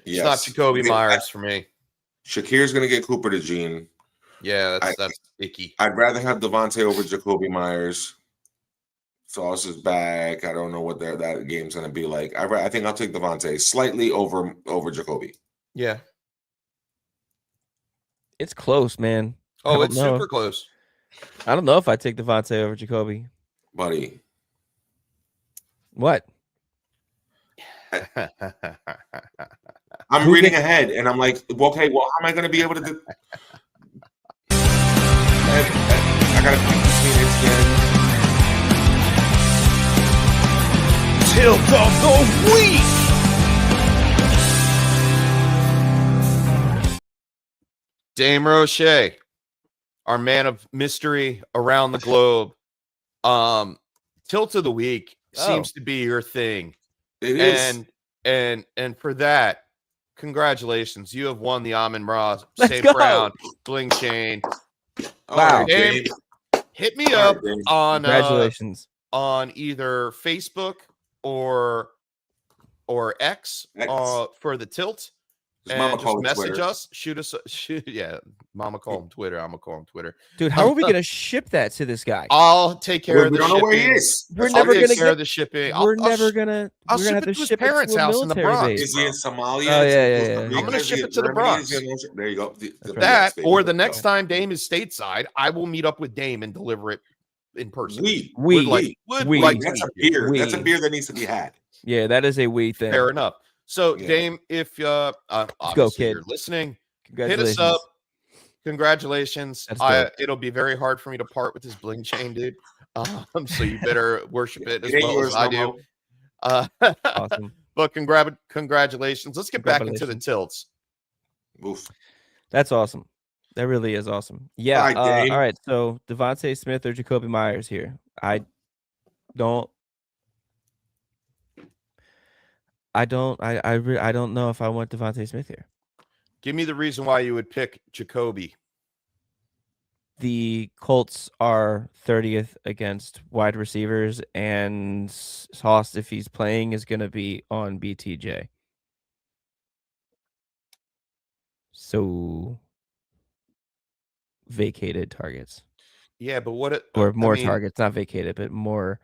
It's not Jacoby Myers for me. Shakir's gonna get Cooper DeJean. Yeah, that's icky. I'd rather have Devontae over Jacoby Myers. Sauce is back. I don't know what that game's gonna be like. I think I'll take Devontae slightly over Jacoby. Yeah, it's close, man. Oh, it's super close. I don't know if I take Devontae over Jacoby. Buddy. What? I'm reading ahead, and I'm like, okay, well, how am I going to be able to do? I got to pick the Phoenix again. Tilt of the week. Dame Roche, our man of mystery around the globe. Tilt of the week seems to be your thing. It is. And for that, congratulations. You have won the Amon-Ra St. Brown Bling Chain. Wow. Dame, hit me up on congratulations on either Facebook or X. For the tilt. And just message us, shoot us. Yeah, Mama call him Twitter. I'm gonna call him Twitter. Dude, how are we gonna ship that to this guy? I'll take care of the shipping. We don't know where he is. We're never gonna take care of the shipping. We're never gonna. I'll ship it to his parents' house in the Bronx. Is he in Somalia? Oh yeah. I'm gonna ship it to the Bronx. There you go. That or the next time Dame is stateside, I will meet up with Dame and deliver it in person. We. That's a beer. That's a beer that needs to be had. Yeah, that is a we thing. Fair enough. So, Dame, if obviously you're listening, hit us up. Congratulations. It'll be very hard for me to part with this bling chain, dude. So you better worship it as well as I do. Awesome. But congratulations. Let's get back into the tilts. Oof. That's awesome. That really is awesome. Yeah. All right. So Devontae Smith or Jacoby Myers here. I don't know if I want Devontae Smith here. Give me the reason why you would pick Jacoby. The Colts are 30th against wide receivers, and Sauce, if he's playing, is going to be on BTJ. So vacated targets. Yeah, but what? Targets, not vacated, but more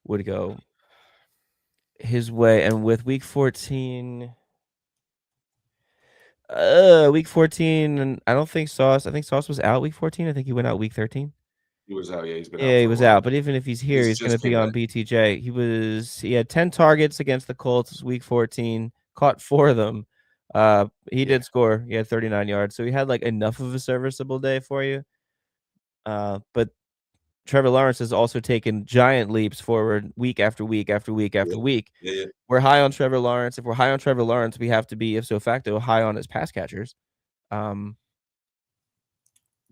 would go his way. And with week 14, and I don't think Sauce. I think Sauce was out week 14. I think he went out week 13. He was out. Yeah, he's been out. Yeah, he was out. But even if he's here, he's going to be on BTJ. He had 10 targets against the Colts week 14. Caught 4 of them. He did score. He had 39 yards, so he had like enough of a serviceable day for you. But Trevor Lawrence has also taken giant leaps forward week after week after week after week. Yeah. We're high on Trevor Lawrence. If we're high on Trevor Lawrence, we have to be, if so facto, high on his pass catchers. But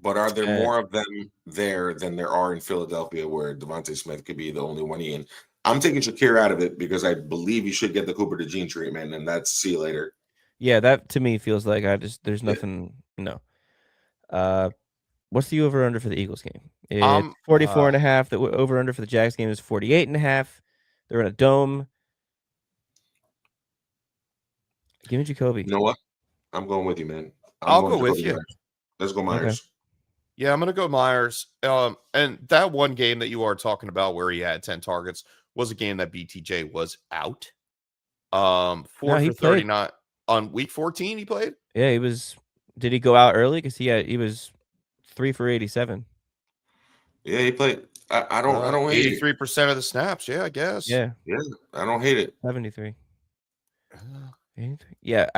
are there more of them there than there are in Philadelphia, where Devontae Smith could be the only one in? I'm taking Shakir out of it because I believe you should get the Cooper DeJean treatment, and that's see you later. Yeah, that to me feels like there's nothing. No. What's the over under for the Eagles game? It's 44.5. The over under for the Jags game is 48.5. They're in a dome. Give me Jacoby. You know what? I'm going with you, man. I'll go with you. Let's go Myers. Okay. Yeah, I'm going to go Myers. And that one game that you are talking about where he had 10 targets was a game that BTJ was out. 4 for 39 on week 14 he played? Yeah, he was. Did he go out early? Because he was 3 for 87. Yeah, he played. I don't hate it. 83% of the snaps. Yeah, I guess. Yeah, I don't hate it. 73. Uh, 83. Yeah,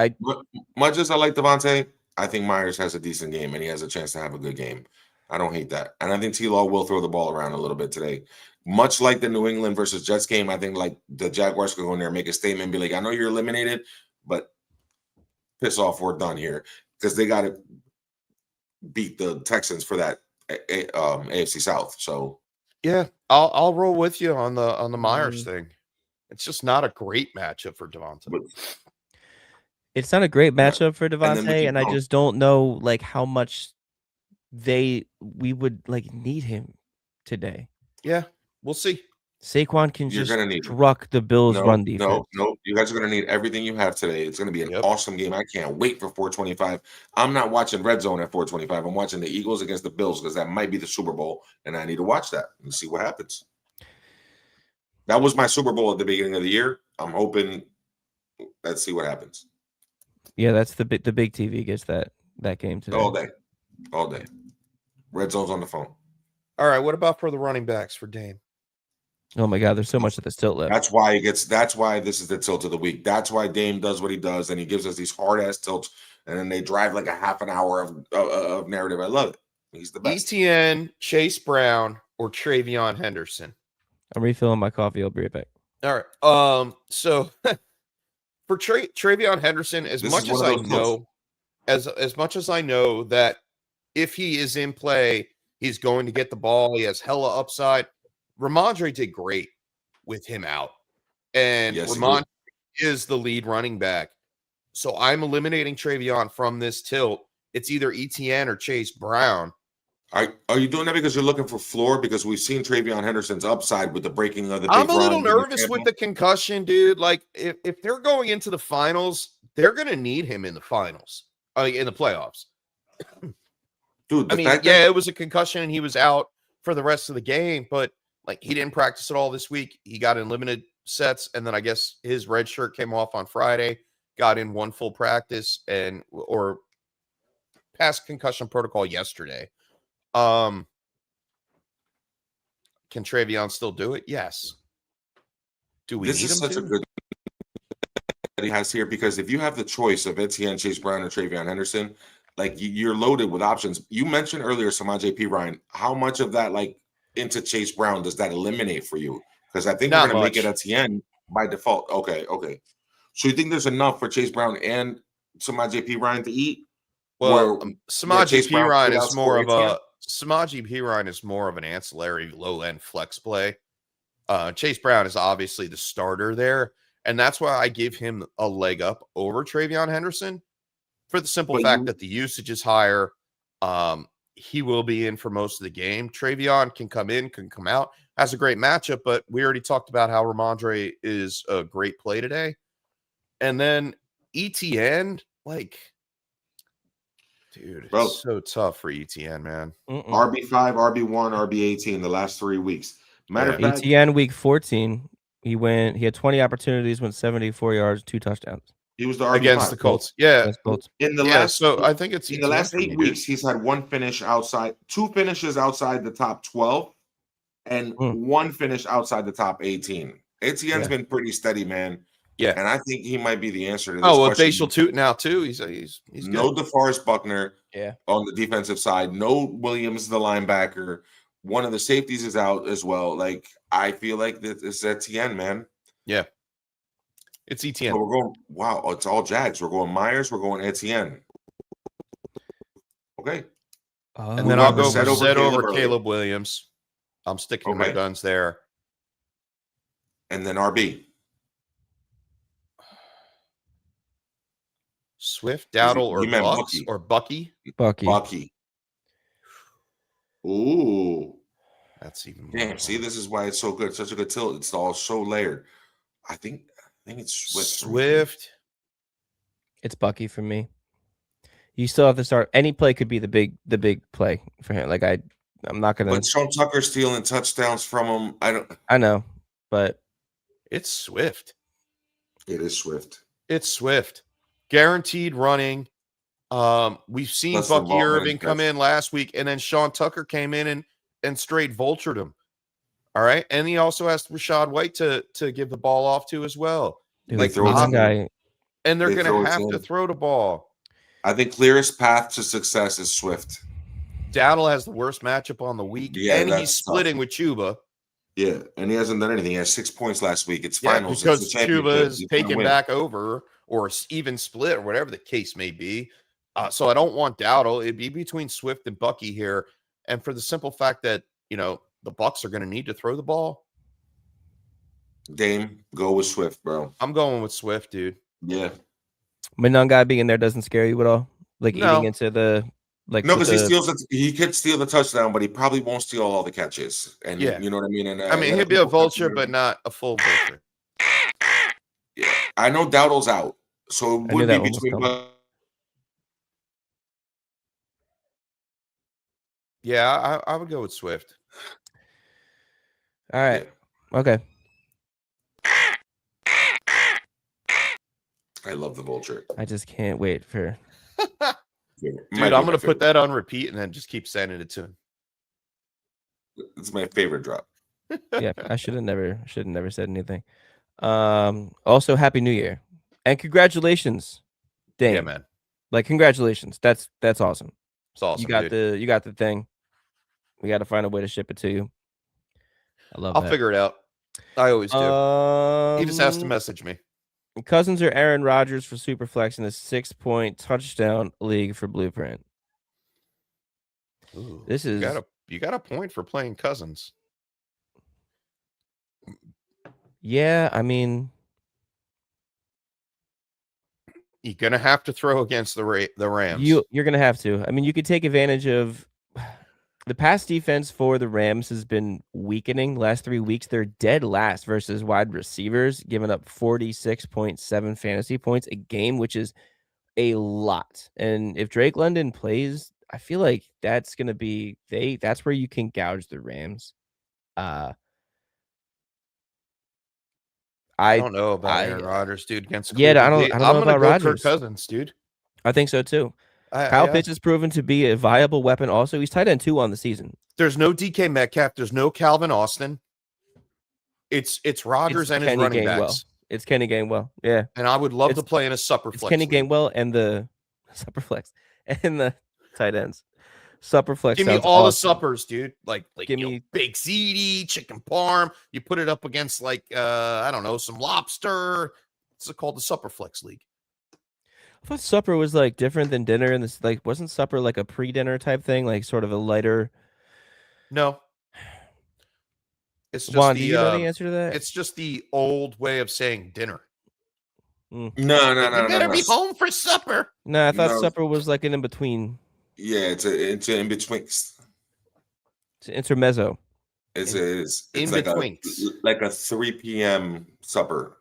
Much as I like Devontae, I think Myers has a decent game and he has a chance to have a good game. I don't hate that. And I think T-Law will throw the ball around a little bit today. Much like the New England versus Jets game, I think like the Jaguars could go in there and make a statement and be like, I know you're eliminated, but piss off, we're done here. Because they got to beat the Texans for that AFC South. So yeah, I'll roll with you on the Myers thing. It's just not a great matchup for Devontae. but it's not a great matchup for then Devontae, and I just don't know like how much we would like need him today. Yeah, we'll see. Saquon can You're just gonna need him. truck the Bills' run defense. No. You guys are going to need everything you have today. It's going to be an Yep. awesome game. I can't wait for 425. I'm not watching Red Zone at 425. I'm watching the Eagles against the Bills because that might be the Super Bowl, and I need to watch that and see what happens. That was my Super Bowl at the beginning of the year. I'm hoping. Let's see what happens. Yeah, that's the big TV gets that game today. All day. Red Zone's on the phone. All right, what about for the running backs for Dame? Oh my God, there's so much of this tilt left. That's why this is the tilt of the week. That's why Dame does what he does, and he gives us these hard ass tilts, and then they drive like a half an hour of narrative. I love it. He's the best. ETN, Chase Brown, or Travion Henderson? I'm refilling my coffee. I'll be right back. All right. So for Travion Henderson, as much as I know that if he is in play, he's going to get the ball. He has hella upside. Ramondre did great with him out. And Ramondre is the lead running back. So I'm eliminating Travion from this tilt. It's either ETN or Chase Brown. Are you doing that because you're looking for floor? Because we've seen Travion Henderson's upside with the breaking of the big I'm a little run nervous with the concussion, dude. Like, if they're going into the finals, they're going to need him in the finals. In the playoffs. Dude, it was a concussion and he was out for the rest of the game, but like he didn't practice at all this week. He got in limited sets, and then I guess his red shirt came off on Friday, got in one full practice or passed concussion protocol yesterday. Can Travion still do it? Yes. Do we need him such a good that he has here, because if you have the choice of Etienne, Chase Brown, and Travion Henderson, like you're loaded with options. You mentioned earlier Samaje Perine. How much of that like into Chase Brown does that eliminate for you? Because I think we're going to make it Etienne by default. Okay. So you think there's enough for Chase Brown and Samaje Perine to eat? Well, Samaje Perine is more of an ancillary low end flex play. Chase Brown is obviously the starter there, and that's why I give him a leg up over Travion Henderson for the simple fact that the usage is higher. He will be in for most of the game. Travion can come in, can come out, has a great matchup, but we already talked about how Ramondre is a great play today. And then ETN, like, dude, it's so tough for ETN, man. RB5, RB1, RB18 the last 3 weeks. Matter of fact, ETN week 14, he had 20 opportunities, went 74 yards, 2 touchdowns. He was the RB5 against the Colts. Yeah. In the last, so I think it's in the last 8 weeks, he's had 2 finishes outside the top 12, and 1 finish outside the top 18. Etienne's been pretty steady, man. Yeah, and I think he might be the answer to this. Oh, well, facial toot now too. He's no good. DeForest Buckner. Yeah, on the defensive side, no Williams, the linebacker. One of the safeties is out as well. Like I feel like this is Etienne, man. Yeah. It's Etienne. So we're going, wow, it's all Jags. We're going Myers, we're going Etienne. Okay. And then I'll go set over Caleb Williams. I'm sticking to my guns there. And then RB. Swift, Dowdle, or Bucks, or Bucky? Bucky. Ooh. That's even more. Damn, see, this is why it's so good. Such a good tilt. It's all so layered. I think it's Swift. It's Bucky for me. You still have to start. Any play could be the big play for him. Like I'm not gonna. But Sean Tucker stealing touchdowns from him. I know, but it's Swift. It is Swift. It's Swift. Guaranteed running. We've seen Bucky Irving come in last week, and then Sean Tucker came in and straight vultured him. All right. And he also asked Rashad White to give the ball off to as well. Dude, Like, throw it to him. and they're They going throw to it have to to him. throw the ball. I think clearest path to success is Swift. Dowdle has the worst matchup on the week, Yeah, and he's that's splitting tough. with Chuba. Yeah, and he hasn't done anything. He has 6 points last week. It's Yeah, finals. because It's the championship. Chuba is He's gonna taken win. back over or even split or whatever the case may be. So I don't want Dowdle. It'd be between Swift and Bucky here. And for the simple fact that, the Bucks are going to need to throw the ball. Dame, go with Swift, bro. I'm going with Swift, dude. Yeah. Monangai being in there doesn't scare you at all? Like No. eating into the no, because he could steal the touchdown, but he probably won't steal all the catches. And Yeah. you know what I mean? And he'd be a vulture, but not a full vulture. Yeah. I know Dowdle's out, so it would be between. Yeah, I would go with Swift. All right. Yeah. Okay. I love the vulture. I just can't wait for. Dude, I'm going to put that on repeat and then just keep sending it to him. It's my favorite drop. Yeah, I should have never said anything. Also, Happy New Year and congratulations, Dame. Yeah, man. Like congratulations. That's awesome. It's awesome. You got the thing. We got to find a way to ship it to you. I'll figure it out. I always do. He just has to message me. Cousins or Aaron Rodgers for Superflex in a 6-point touchdown league for Blueprint. Ooh, this is you got a point for playing Cousins. Yeah, I mean, you're gonna have to throw against the Rams. You're gonna have to. I mean, you could take advantage of the pass defense for the Rams has been weakening the last 3 weeks. They're dead last versus wide receivers, giving up 46.7 fantasy points a game, which is a lot. And if Drake London plays, I feel like that's going to be that's where you can gouge the Rams. I don't know about Aaron Rodgers, dude. Against Cleveland. I don't know about Rodgers. Kirk Cousins, dude. I think so too. Kyle Pitts has proven to be a viable weapon. Also, he's tight end 2 on the season. There's no DK Metcalf. There's no Calvin Austin. It's Rodgers and his running backs. It's Kenny Gainwell. Yeah, and I would love to play in a supper flex. Kenny Gainwell and the supper flex and the tight ends. Supper flex. Give me all awesome. the suppers, dude. Like give me big ziti, chicken parm. You put it up against I don't know, some lobster. It's called the supper flex league. I thought supper was different than dinner, and this wasn't supper like a pre-dinner type thing, like sort of a lighter. No, it's just Juan, do you know the answer to that? It's just the old way of saying dinner. No. You better be home for supper. No, I thought supper was like an in between. Yeah, it's an in between. It's an intermezzo. It's in like between, like a 3 p.m. supper.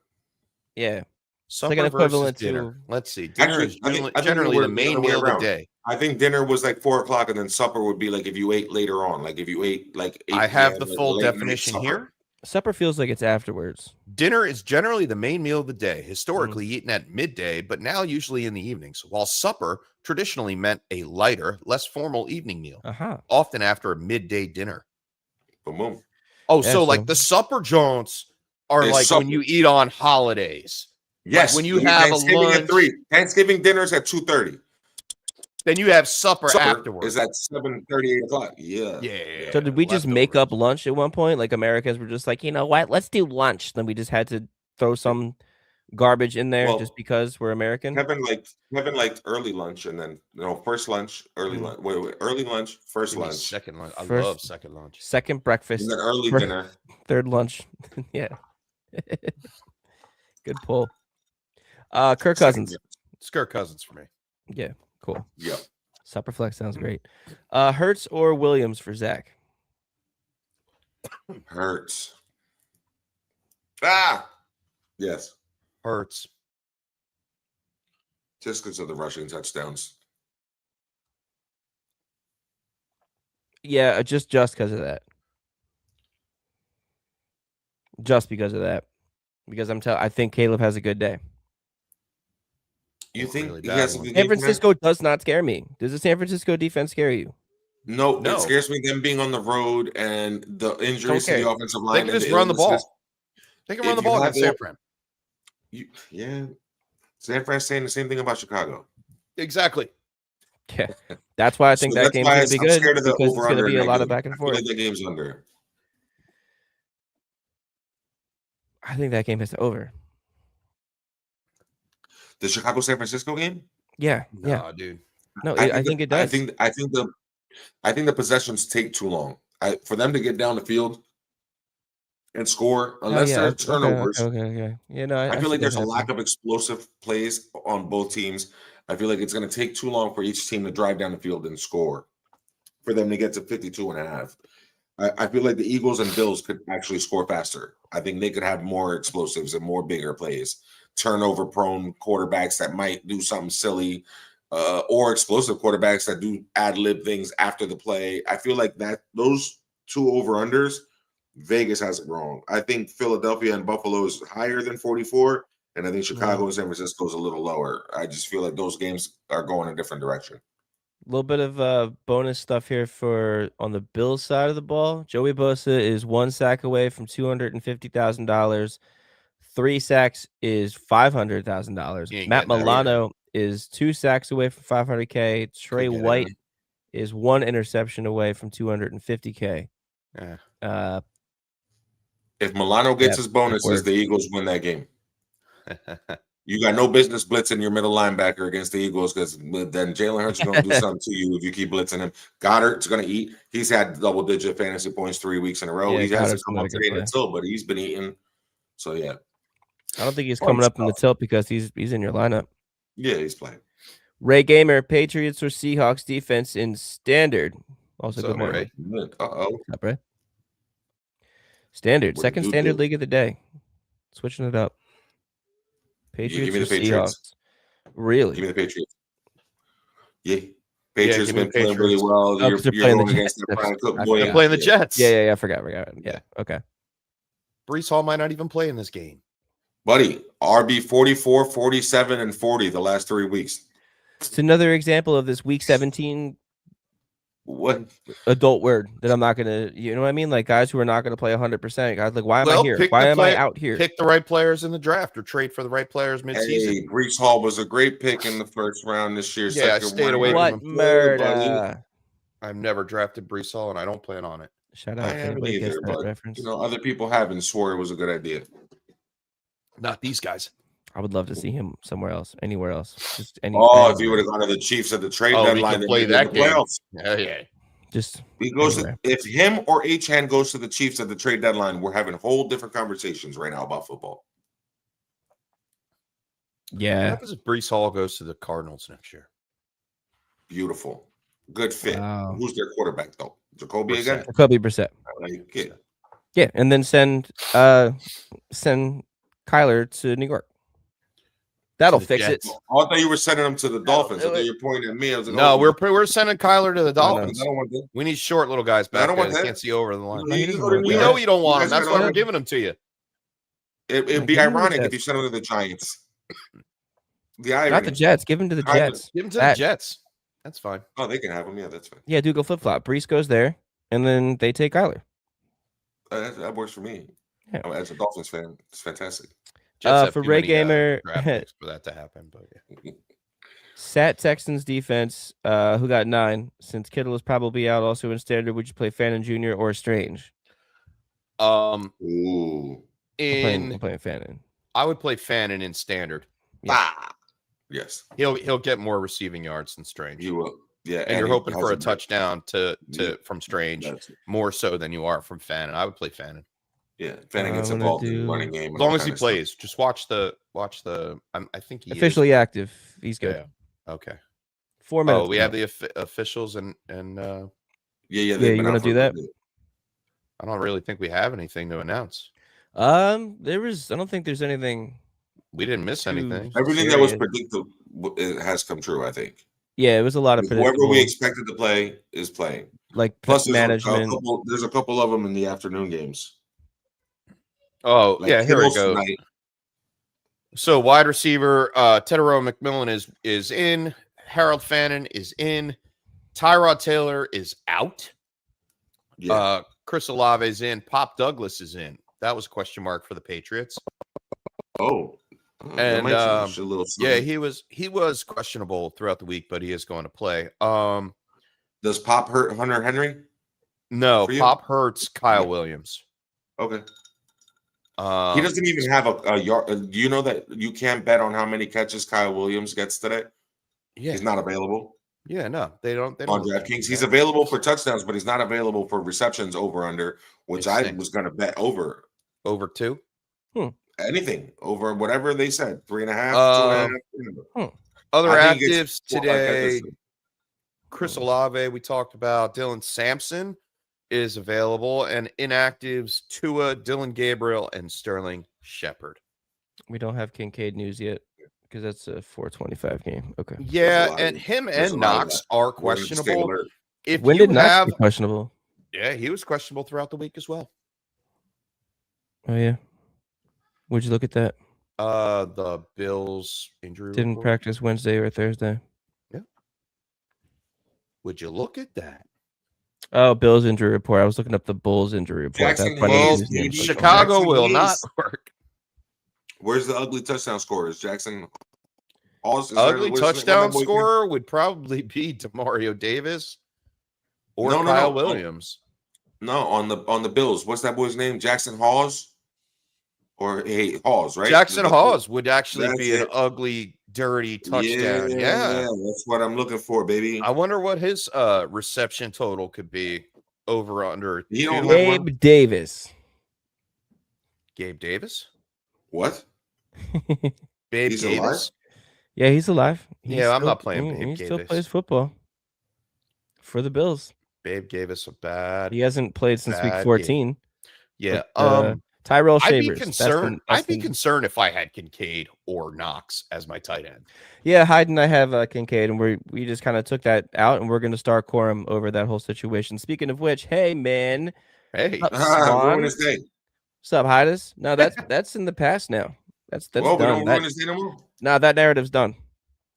Yeah. Supper like an equivalent dinner. To. Let's see. Dinner is generally the main meal of the day. I think dinner was 4 o'clock, and then supper would be if you ate later on. If you ate 8 I have the full definition here. Supper feels like it's afterwards. Dinner is generally the main meal of the day, historically eaten at midday, but now usually in the evenings, while supper traditionally meant a lighter, less formal evening meal, often after a midday dinner. Boom. Oh, yeah, so the supper joints are when you eat on holidays. Yes, when you have a lunch at 3. Thanksgiving dinner's at 2:30. Then you have supper afterwards. Is at 7:30, 8 o'clock. Yeah. So did we just make up lunch at one point? Americans were just you know what? Let's do lunch. Then we just had to throw some garbage in there just because we're American. Kevin liked early lunch, and then first lunch, early lunch. Wait, early lunch, first lunch, second lunch. I love second lunch. Second breakfast, and then early dinner, third lunch. Yeah. Good pull. Kirk Cousins. It's Kirk Cousins for me. Yeah, cool. Yeah. Supper flex sounds great. Hurts or Williams for Zach? Hurts. Yes. Hurts. Just because of the rushing touchdowns. Yeah, just because of that. Just because of that. Because I think Caleb has a good day. You think really he has a good San Francisco does not scare me. Does the San Francisco defense scare you? No, No. it scares me them being on the road and the injuries to the offensive They line. can and just run the illnesses. ball. They can run If the you ball have against San Fran. Yeah. San Fran's saying the same thing about Chicago. Exactly. Yeah, that's why I think that game's going to be good scared of the because it's going to over-under be a in that lot of game. back and I feel forth. like the game's under. I think that game is over. The Chicago San Francisco game? Yeah, yeah. Nah, dude. No, I think it does. I think the possessions take too long. For them to get down the field and score, unless there's turnovers. Okay. You know, I feel like there's a lack of. of explosive plays on both teams. I feel like it's going to take too long for each team to drive down the field and score for them to get to 52.5. I feel like the Eagles and Bills could actually score faster. I think they could have more explosives and more bigger plays. Turnover prone quarterbacks that might do something silly, or explosive quarterbacks that do ad lib things after the play. I feel like that those two over unders, Vegas has it wrong. I think Philadelphia and Buffalo is higher than 44, and I think Chicago and San Francisco is a little lower. I just feel like those games are going a different direction. A little bit of bonus stuff here for on the Bills side of the ball. Joey Bosa is 1 sack away from $250,000. 3 sacks is $500,000. Matt Milano is 2 sacks away from $500K. Trey White is 1 interception away from $250K. If Milano gets his bonuses, the Eagles win that game. You got no business blitzing your middle linebacker against the Eagles because then Jalen Hurts is going to do something to you if you keep blitzing him. Goddard's going to eat. He's had double-digit fantasy points 3 weeks in a row. He hasn't come up today in the tilt, but he's been eating. So, yeah. I don't think he's coming up in the tilt because he's in your lineup. Yeah, he's playing. Ray Gamer, Patriots or Seahawks defense in standard. Also good morning. Uh-oh. What's up, Ray? Standard. Second standard league of the day. Switching it up. Patriots or Seahawks? Really? Give me the Patriots. Yeah. Patriots been playing really well. Oh, you're going against their Brian Cook boy. They're playing the Jets. Yeah. I forgot. Yeah. Okay. Brees Hall might not even play in this game. Buddy, RB 44, 47, and 40 the last 3 weeks. It's another example of this week 17 adult word that I'm not gonna, you know what I mean? Like guys who are not gonna play 100%. Guys, like why am I here? Why am I out here? Pick the right players in the draft or trade for the right players midseason. Hey, Brees Hall was a great pick in the first round this year. Yeah, I stayed away from him. Murder. I've never drafted Brees Hall, and I don't plan on it. Shout out. I haven't either, but reference. Other people have and swore it was a good idea. Not these guys. I would love to see him somewhere else, anywhere else. Just if he would have gone to the Chiefs at the trade deadline, to play that game. Playoffs. Yeah. Just he goes if him or H-Han goes to the Chiefs at the trade deadline, we're having whole different conversations right now about football. Yeah. What happens if Brees Hall goes to the Cardinals next year? Beautiful. Good fit. Wow. Who's their quarterback though? Jacoby again? Jacoby Brissett. Yeah, and then send Kyler to New York. That'll fix it. Oh, I thought you were sending him to the Dolphins. I thought you were pointing at me. I was like, no, we're sending Kyler to the Dolphins. I don't want that. We need short little guys back there that can't see over the line. We know you don't want him. That's why we're giving them to you. It'd be ironic if you sent him to the Giants. Not the Jets. Give him to the Jets. Give him to the Jets. That's fine. Oh, they can have him. Yeah, that's fine. Yeah, do go flip flop. Brees goes there, and then they take Kyler. That works for me. Yeah. As a Dolphins fan, it's fantastic. For Ray Gamer, for that to happen, but yeah. Sat Texans defense, who got 9 since Kittle is probably out. Also in standard, would you play Fannin Jr. or Strange? Ooh, I'm playing Fannin. I would play Fannin in standard. Yeah. Yes, he'll get more receiving yards than Strange. You will. Yeah, and you're hoping for a touchdown from Strange more so than you are from Fannin. I would play Fannin. Yeah, Fannin gets involved in the running game as long as he plays. Just watch the. I think he officially active. He's good. Yeah. Okay. 4 minutes. Oh, we have the officials and yeah. You want to do that? I don't really think we have anything to announce. I don't think there's anything. We didn't miss anything. Everything that was predicted has come true, I think. Yeah, it was a lot of whoever we expected to play is playing. Like plus management. There's a couple of them in the afternoon games. Oh, like here we go. Tonight. So wide receiver, Tedero McMillan is in. Harold Fannin is in. Tyrod Taylor is out. Yeah. Chris Olave is in. Pop Douglas is in. That was a question mark for the Patriots. Oh, that And might change a little. yeah, he was questionable throughout the week, but he is going to play. Does Pop hurt Hunter Henry? No, For you? Pop hurts Kyle Williams. Okay. He doesn't even have a yard. Do you know that you can't bet on how many catches Kyle Williams gets today? Yeah, He's not available. Yeah, no, they don't. On DraftKings, he's available for touchdowns, but he's not available for receptions over under, which I was going to bet over 2. Anything over whatever they said, 3.5, 2.5. Other actives today. Chris Olave, we talked about. Dylan Sampson is available, and inactives Tua, Dylan Gabriel, and Sterling Shepard. We don't have Kincaid news yet because that's a 425 game. Okay. Yeah, and him and Knox are questionable. When did Knox be questionable? Yeah, he was questionable throughout the week as well. Oh yeah. Would you look at that? The Bills injury didn't report. Practice Wednesday or Thursday. Yeah. Would you look at that? Oh, Bills injury report. I was looking up the Bulls injury report. Chicago will not work. Where's the ugly touchdown scorers? Jackson Halls? Ugly touchdown scorer would probably be DeMario Davis or Kyle Williams. No, on the Bills. What's that boy's name? Jackson Halls? Or Halls, right? Jackson Halls would actually be an ugly, dirty touchdown. Yeah, that's what I'm looking for, baby. I wonder what his reception total could be over under. Gabe Davis. Gabe Davis? What? Babe he's Davis? Alive? Yeah, he's alive. I'm not playing Babe Davis. He still plays football for the Bills. Babe gave us a bad. He hasn't played since week 14. Game. Yeah. Tyrell Shavers. I'd be concerned if I had Kincaid or Knox as my tight end. Yeah, Hyde and I have Kincaid, and we just kind of took that out, and we're going to start Corum over that whole situation. Speaking of which, hey man, hey, What's up, Hydas? No, that's in the past now. That's done. We don't ruin his day no more? No, that narrative's done.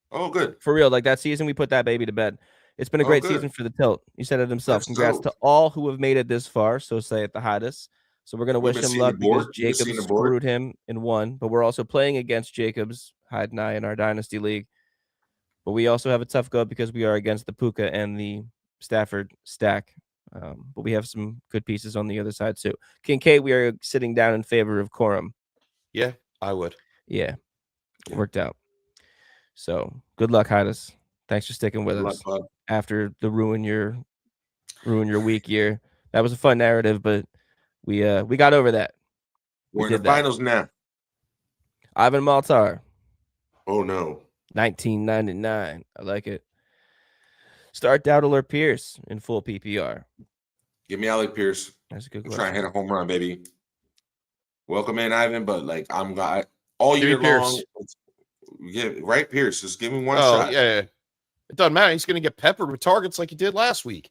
Oh, good. For real, like that season, we put that baby to bed. It's been a great season for the Tilt. He said it himself. Congrats to all who have made it this far. So say it the Hydas. So we're going to wish him luck because Jacobs screwed him and won. But we're also playing against Jacobs, Hyde and I, in our Dynasty League. But we also have a tough go because we are against the Puka and the Stafford stack. But we have some good pieces on the other side too. Kincaid, we are sitting down in favor of Corum. Yeah, I would. Yeah, worked out. So good luck, Hydas. Thanks for sticking with us after the ruin your week year. That was a fun narrative, but we got over that. We're in the finals now. Ivan Maltar. Oh no. 1999. I like it. Start Dowdle or Pierce in full PPR. Give me Alec Pierce. That's a good question. Trying to hit a home run, baby. Welcome in, Ivan, but like I'm got all year long. Yeah, right, Pierce. Just give me one shot. Yeah. It doesn't matter. He's going to get peppered with targets like he did last week.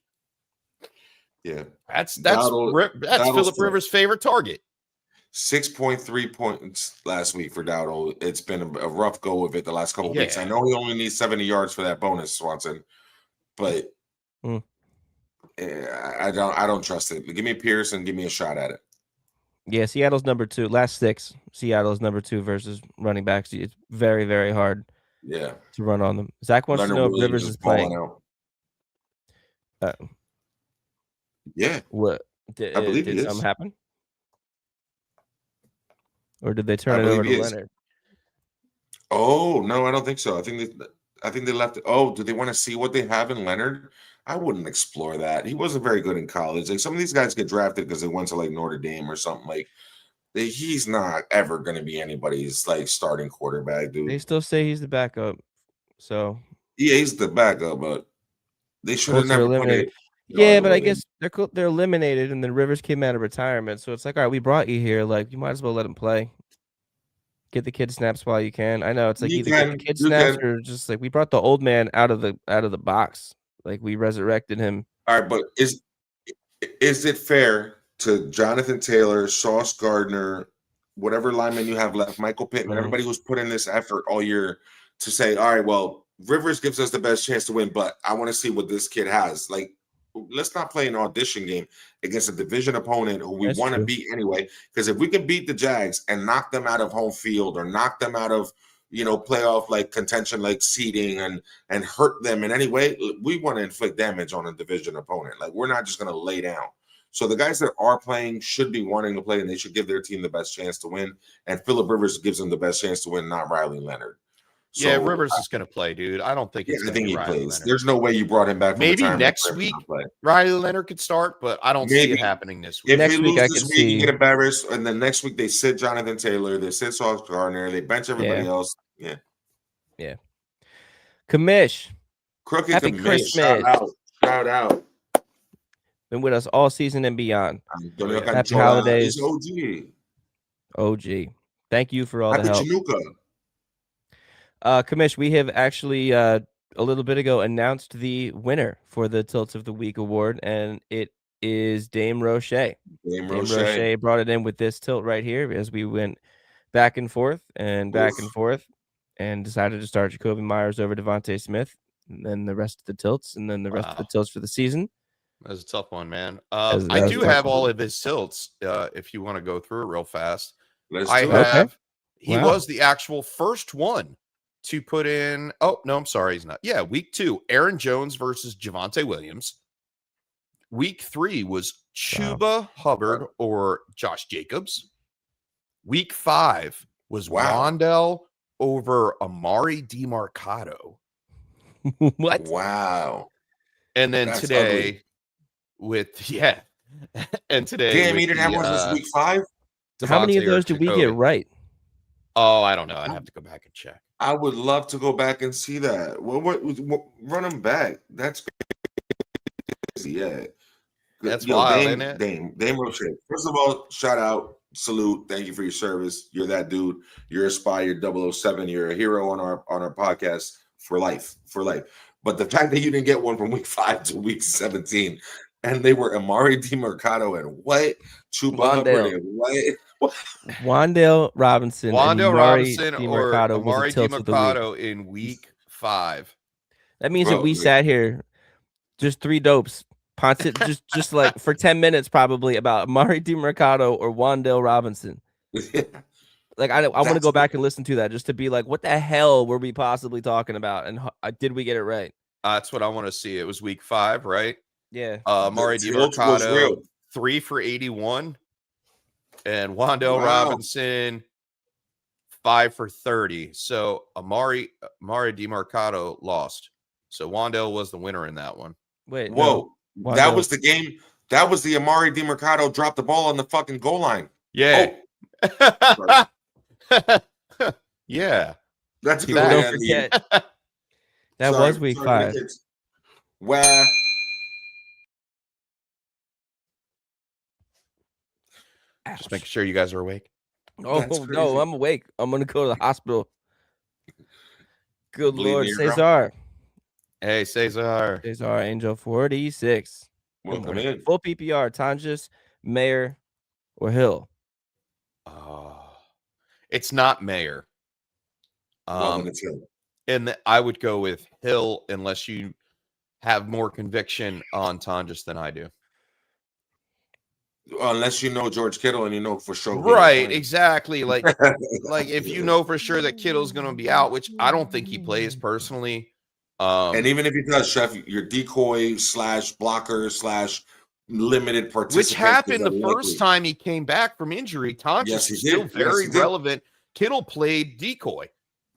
Yeah. That's Phillip Rivers' favorite target. 6.3 points last week for Dowdle. It's been a rough go of it the last couple of weeks. I know he only needs 70 yards for that bonus, Swanson, but I don't trust it. Give me Pierce and give me a shot at it. Yeah, Seattle's number 2. Last 6, Seattle's number 2 versus running backs. It's very, very hard. Yeah, to run on them. Zach wants to know if Rivers is playing. Yeah. What? I believe did something happen? Or did they turn it over to Leonard? Oh no, I don't think so. I think they left it. Oh, do they want to see what they have in Leonard? I wouldn't explore that. He wasn't very good in college. Like some of these guys get drafted because they went to like Notre Dame or something. Like he's not ever going to be anybody's like starting quarterback, dude. They still say he's the backup. So yeah, he's the backup, but they should have never put it. Yeah, but I guess they're eliminated, and then Rivers came out of retirement. So it's like, all right, we brought you here. Like, you might as well let him play. Get the kid snaps while you can. I know it's like either get the kid snaps or just like we brought the old man out of the box. Like we resurrected him. All right, but is it fair to Jonathan Taylor, Sauce Gardner, whatever lineman you have left, Michael Pittman, everybody who's put in this effort all year to say, all right, well, Rivers gives us the best chance to win, but I want to see what this kid has. Like, let's not play an audition game against a division opponent who we want to beat anyway. Because if we can beat the Jags and knock them out of home field or knock them out of playoff like contention, like seeding, and hurt them in any way, we want to inflict damage on a division opponent. Like, we're not just going to lay down. So the guys that are playing should be wanting to play, and they should give their team the best chance to win. And Phillip Rivers gives them the best chance to win, not Riley Leonard. So, yeah, Rivers is going to play, dude. I don't think I think he Riley plays. Leonard. There's no way you brought him back. Maybe next week Riley Leonard could start, but I don't see it happening this week. If next he week, loses this week, he get embarrassed, and then next week they sit Jonathan Taylor, they sit Sauce Gardner, they bench everybody else. Yeah. Commish. Crooked Happy Commish. Christmas. Shout out. Been with us all season and beyond. Happy Jola. holidays. It's OG. Thank you for all Happy the help. Chinooka. Commish, we have actually a little bit ago announced the winner for the Tilts of the Week award, and it is Dame Roche. Dame Roche brought it in with this tilt right here as we went back and forth and decided to start Jacoby Myers over Devontae Smith, and then the rest of the tilts, and then the rest of the tilts for the season. That was a tough one, man. I do have all of his tilts. If you want to go through it real fast, He was the actual first one to put in. Oh no, I'm sorry, he's not. Yeah, week 2, Aaron Jones versus Javonte Williams. Week 3 was Chuba Hubbard or Josh Jacobs. Week 5 was Wandell over Amari DiMarcado. What? Wow. And then today and today. Damn, he didn't have one this week 5. How many of those did we get right? Oh, I don't know. I'd have to go back and check. I would love to go back and see that. What run them back? That's crazy. Yeah. That's wild, isn't it? Dame Roche. First of all, shout out, salute, thank you for your service. You're that dude. You're a spy. You're 007. You're a hero on our podcast for life. But the fact that you didn't get one from week 5 to week 17, and they were Amari DiMarcado and what? Chuba Hubbard and what? Wandale Robinson. Wandale Robinson or Amari DiMarcado in week 5. That means that we sat here, just 3 dopes, just like for 10 minutes probably about Amari DiMarcado or Wandale Robinson. Like I want to go back and listen to that just to be like, what the hell were we possibly talking about, and did we get it right? That's what I want to see. It was week 5, right? Yeah. Amari DiMarcado 3 for 81. And Wandale Robinson 5 for 30. So Amari DiMarcado lost. So Wandale was the winner in that one. Wait, whoa, no. That was the game. That was the Amari DiMarcado dropped the ball on the fucking goal line. Yeah. Oh. Yeah. That's a good one. That was week 5. Well. Just making sure you guys are awake. Oh, no, I'm awake. I'm going to go to the hospital. Good Lord, Cesar. Hey, Cesar. Cesar, Angel 46. Welcome in. Full PPR, Tonjes, Mayer, or Hill? It's not Mayer. It's Hill. And I would go with Hill unless you have more conviction on Tonjes than I do. Unless you know George Kittle and you know for sure. Right, exactly. Like if you know for sure that Kittle's going to be out, which I don't think he plays personally. And even if he does, Chef, your decoy / blocker / limited participant. Which happened the first time he came back from injury. Tonjes is still very relevant. Kittle played decoy.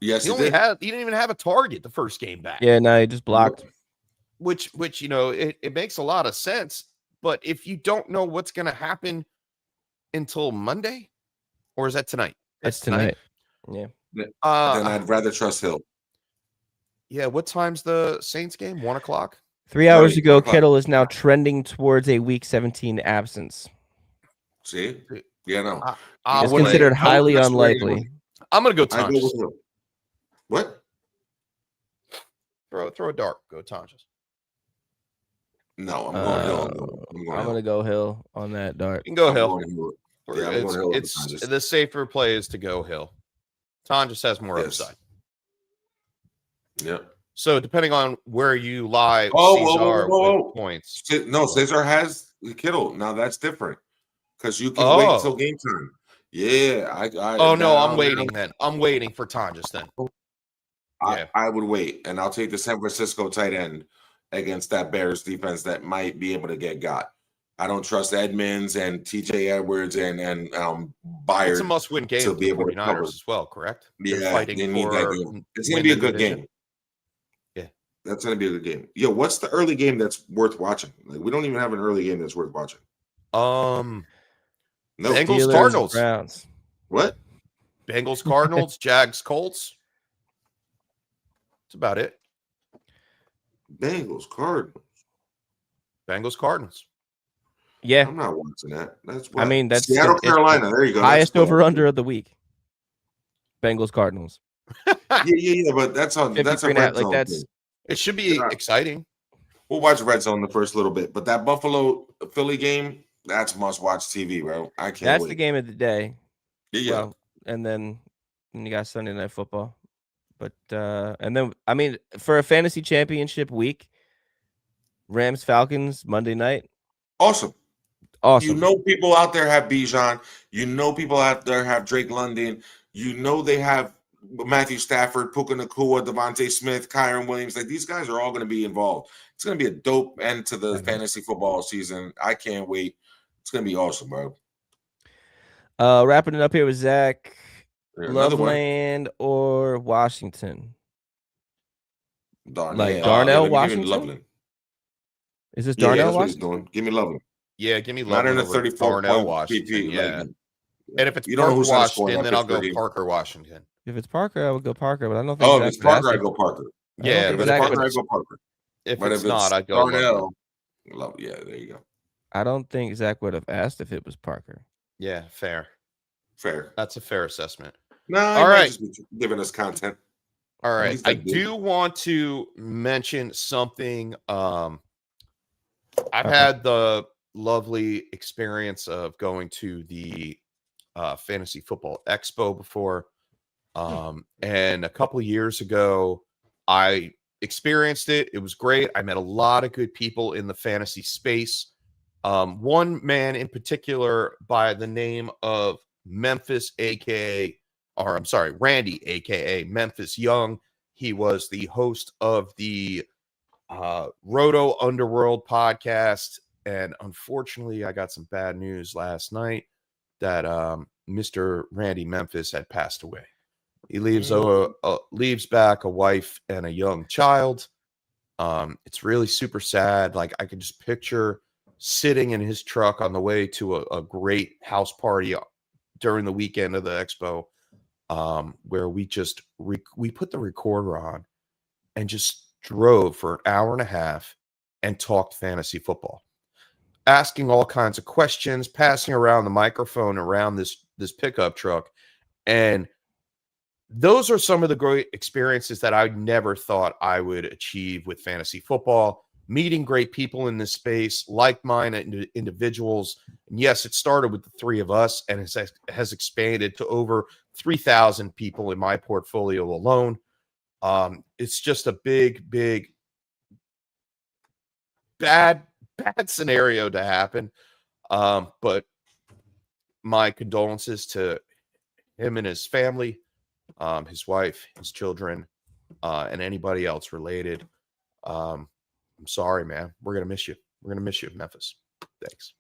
Yes, he didn't even have a target the first game back. Yeah, no, he just blocked. Which it makes a lot of sense. But if you don't know what's going to happen until Monday, or is that tonight? That's tonight. Yeah. Then I'd rather trust Hill. Yeah. What time's the Saints game? 1 o'clock. 3 hours ago, Kittle is now trending towards a week 17 absence. See? Yeah, no. It's considered highly unlikely. I'm going to go Tonjes. What? Throw a dart. Go Tonjes. No, I'm going Hill. I'm going to go Hill on that dart. You can go Hill. Yeah, I'm going Hill. It's the safer play is to go Hill. Tonjes has more upside. Yeah. So depending on where you lie, Whoa. with points. No, Cesar has Kittle. Now that's different because you can wait until game time. Yeah, I'm waiting then. I'm waiting for Tonjes then. I would wait, and I'll take the San Francisco tight end against that Bears defense that might be able to get got. I don't trust Edmonds and TJ Edwards and Byard. It's a must-win game to for be the able to 49ers cover. as well, correct? Yeah, they need that game. It's going to be a good game. Yeah, that's going to be a good game. Yo, what's the early game that's worth watching? Like, we don't even have an early game that's worth watching. No. Bengals, Steelers, Cardinals. Browns. What? Bengals, Cardinals, Jags, Colts. That's about it. Bengals, Cardinals. Yeah, I'm not watching that. That's I mean, that's Seattle, Carolina. There you go. Highest over under of the week. Bengals, Cardinals. yeah. But that's on. That's a red zone. It should be exciting. We'll watch red zone the first little bit, but that Buffalo Philly game, that's must watch TV, bro. I can't. That's wait. the game of the day. Yeah. Well, and then you got Sunday Night Football, but and then I mean, for a fantasy championship week, Rams Falcons Monday night. Awesome. Awesome. You know, people out there have Bijan. You know, people out there have Drake London. You know, they have Matthew Stafford, Puka Nacua, Devontae Smith, Kyron Williams. Like, these guys are all going to be involved. It's going to be a dope end to the fantasy football season. I can't wait. It's going to be awesome, bro. Wrapping it up here with Zach. Loveland or Washington? Darnell, Washington? Is this Darnell Washington? Give me Loveland. Yeah, give me Loveland. Not in a 34 Darnell point Washington. PP, Yeah. like, and if it's you don't know who's Washington, then I'll go Pittsburgh. Parker Washington. If it's Parker, I would go Parker, but I don't think. Oh, if it's Parker, I go Parker. Yeah, if it's Parker, I go Parker. If but it's if not, I go Darnell. Yeah, there you go. I don't think Zach would have asked if it was Parker. Yeah, fair. That's a fair assessment. No, all right, just be giving us content. All right, I do want to mention something. I've had the lovely experience of going to the Fantasy Football Expo before, and a couple of years ago, I experienced it. It was great. I met a lot of good people in the fantasy space. One man in particular by the name of Memphis, Randy, aka Memphis Young. He was the host of the Roto Underworld podcast, and unfortunately, I got some bad news last night that Mr. Randy Memphis had passed away. He leaves back a wife and a young child. It's really super sad. Like, I can just picture sitting in his truck on the way to a great house party during the weekend of the expo, where we put the recorder on and just drove for an hour and a half and talked fantasy football, asking all kinds of questions, passing around the microphone around this pickup truck. And those are some of the great experiences that I never thought I would achieve with fantasy football, meeting great people in this space, like-minded individuals. And yes, it started with the three of us, and it has expanded to over 3,000 people in my portfolio alone. It's just a big, bad scenario to happen. But my condolences to him and his family, his wife, his children, and anybody else related. I'm sorry, man. We're going to miss you. We're going to miss you, Memphis. Thanks.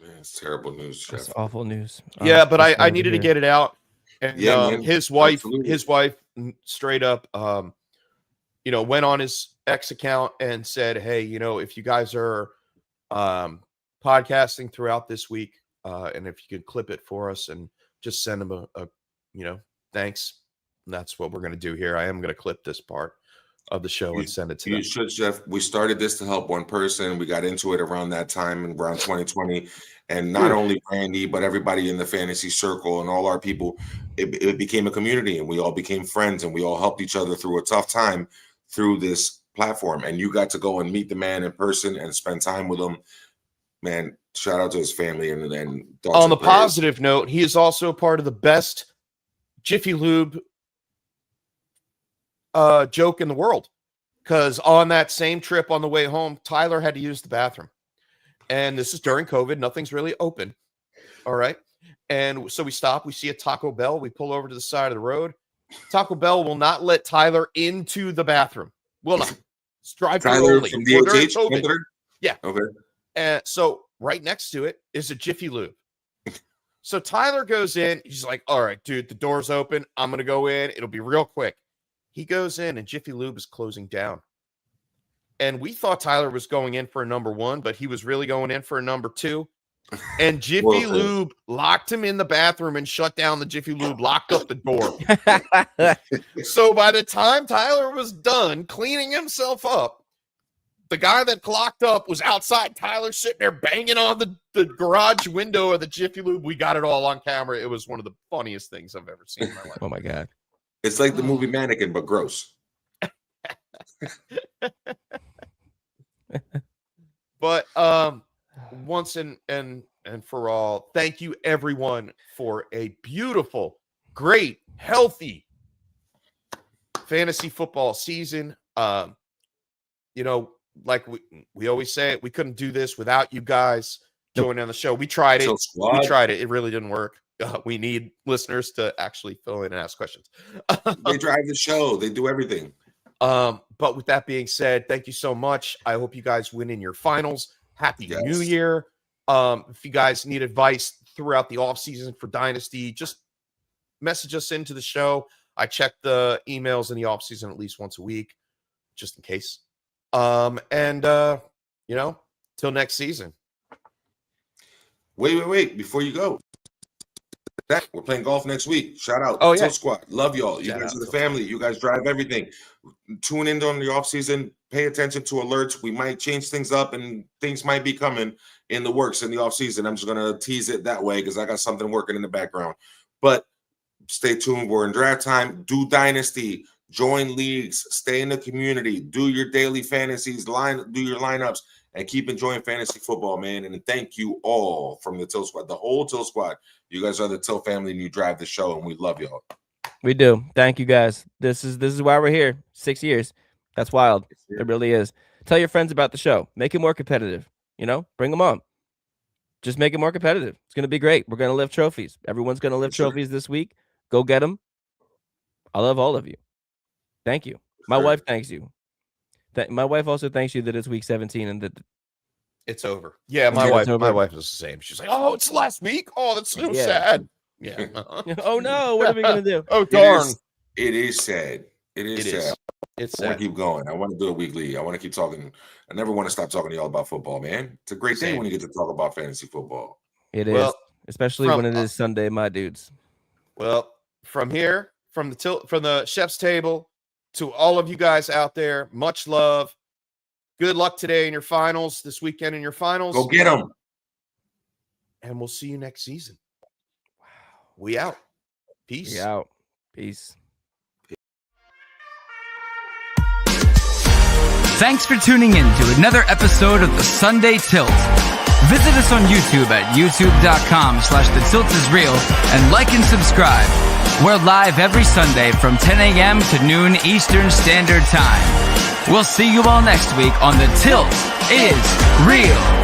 Man, it's terrible news. That's awful news. Yeah, but I needed to get it out. And man, his wife absolutely. straight up, went on his X account and said, hey, if you guys are podcasting throughout this week, and if you could clip it for us and just send him a thanks. And that's what we're going to do here. I am going to clip this part of the show and send it to them. You should, Jeff. We started this to help one person. We got into it around that time, around 2020. And not only Randy, but everybody in the fantasy circle and all our people, it became a community, and we all became friends, and we all helped each other through a tough time through this platform. And you got to go and meet the man in person and spend time with him. Man, shout out to his family. And on the positive note, he is also part of the best Jiffy Lube joke in the world. because on that same trip on the way home, Tyler had to use the bathroom. And this is during COVID. Nothing's really open. All right. And so we stop. We see a Taco Bell. We pull over to the side of the road. Taco Bell will not let Tyler into the bathroom. Will not. It's drive-through Tyler only. from Well, during DHH? COVID. Yeah. Okay. And so right next to it is a Jiffy Lube. So Tyler goes in. He's like, all right, dude, the door's open. I'm going to go in. It'll be real quick. He goes in and Jiffy Lube is closing down. And we thought Tyler was going in for a number 1, but he was really going in for a number 2. And Jiffy Lube locked him in the bathroom and shut down the Jiffy Lube, locked up the door. So by the time Tyler was done cleaning himself up, the guy that clocked up was outside. Tyler sitting there banging on the garage window of the Jiffy Lube. We got it all on camera. It was one of the funniest things I've ever seen in my life. Oh, my God. It's like the movie Mannequin, but gross. But once and for all, thank you everyone for a beautiful, great, healthy fantasy football season. You know, like we always say it, we couldn't do this without you guys joining on the show. We tried it. We tried it. It really didn't work. We need listeners to actually fill in and ask questions. They drive the show. They do everything. But with that being said, thank you so much. I hope you guys win in your finals. Happy New Year. If you guys need advice throughout the off season for Dynasty, just message us into the show. I check the emails in the off season at least once a week, just in case. You know, till next season. Wait. Before you go, we're playing golf next week. Shout out. Oh, yeah. Tilt Squad. Love y'all. You Shout guys out. are the family. You guys drive everything. Tune in during the off season. Pay attention to alerts. We might change things up and things might be coming in the works in the off season. I'm just going to tease it that way because I got something working in the background. But stay tuned. We're in draft time. Do Dynasty. Join leagues. Stay in the community. Do your daily fantasies. Do your lineups. And keep enjoying fantasy football, man. And thank you all from the Tilt Squad, the whole Tilt Squad. You guys are the Tilt family, and you drive the show, and we love y'all. We do. Thank you, guys. This is why we're here. 6 years. That's wild. It really is. Tell your friends about the show. Make it more competitive. You know, bring them on. Just make it more competitive. It's going to be great. We're going to lift trophies. Everyone's going to lift trophies this week. Go get them. I love all of you. Thank you. My wife thanks you. My wife also thanks you that it's week 17 and that it's over. Yeah, my wife was the same. She's like, "Oh, it's last week. Oh, that's so sad." Yeah. Oh no, what are we gonna do? Oh darn! It is sad. It is sad. It's sad. I want to keep going. I want to do it weekly. I want to keep talking. I never want to stop talking to y'all about football, man. It's a great day when you get to talk about fantasy football. It is, especially when it is Sunday, my dudes. Well, from here, from the chef's table to all of you guys out there, much love. Good luck today in your finals, this weekend in your finals. Go get them. And we'll see you next season. Wow. We out. Peace. We out. Peace. Thanks for tuning in to another episode of the Sunday Tilt. Visit us on YouTube at youtube.com/thetiltisreal and like and subscribe. We're live every Sunday from 10 a.m. to noon Eastern Standard Time. We'll see you all next week on The Tilt is Real.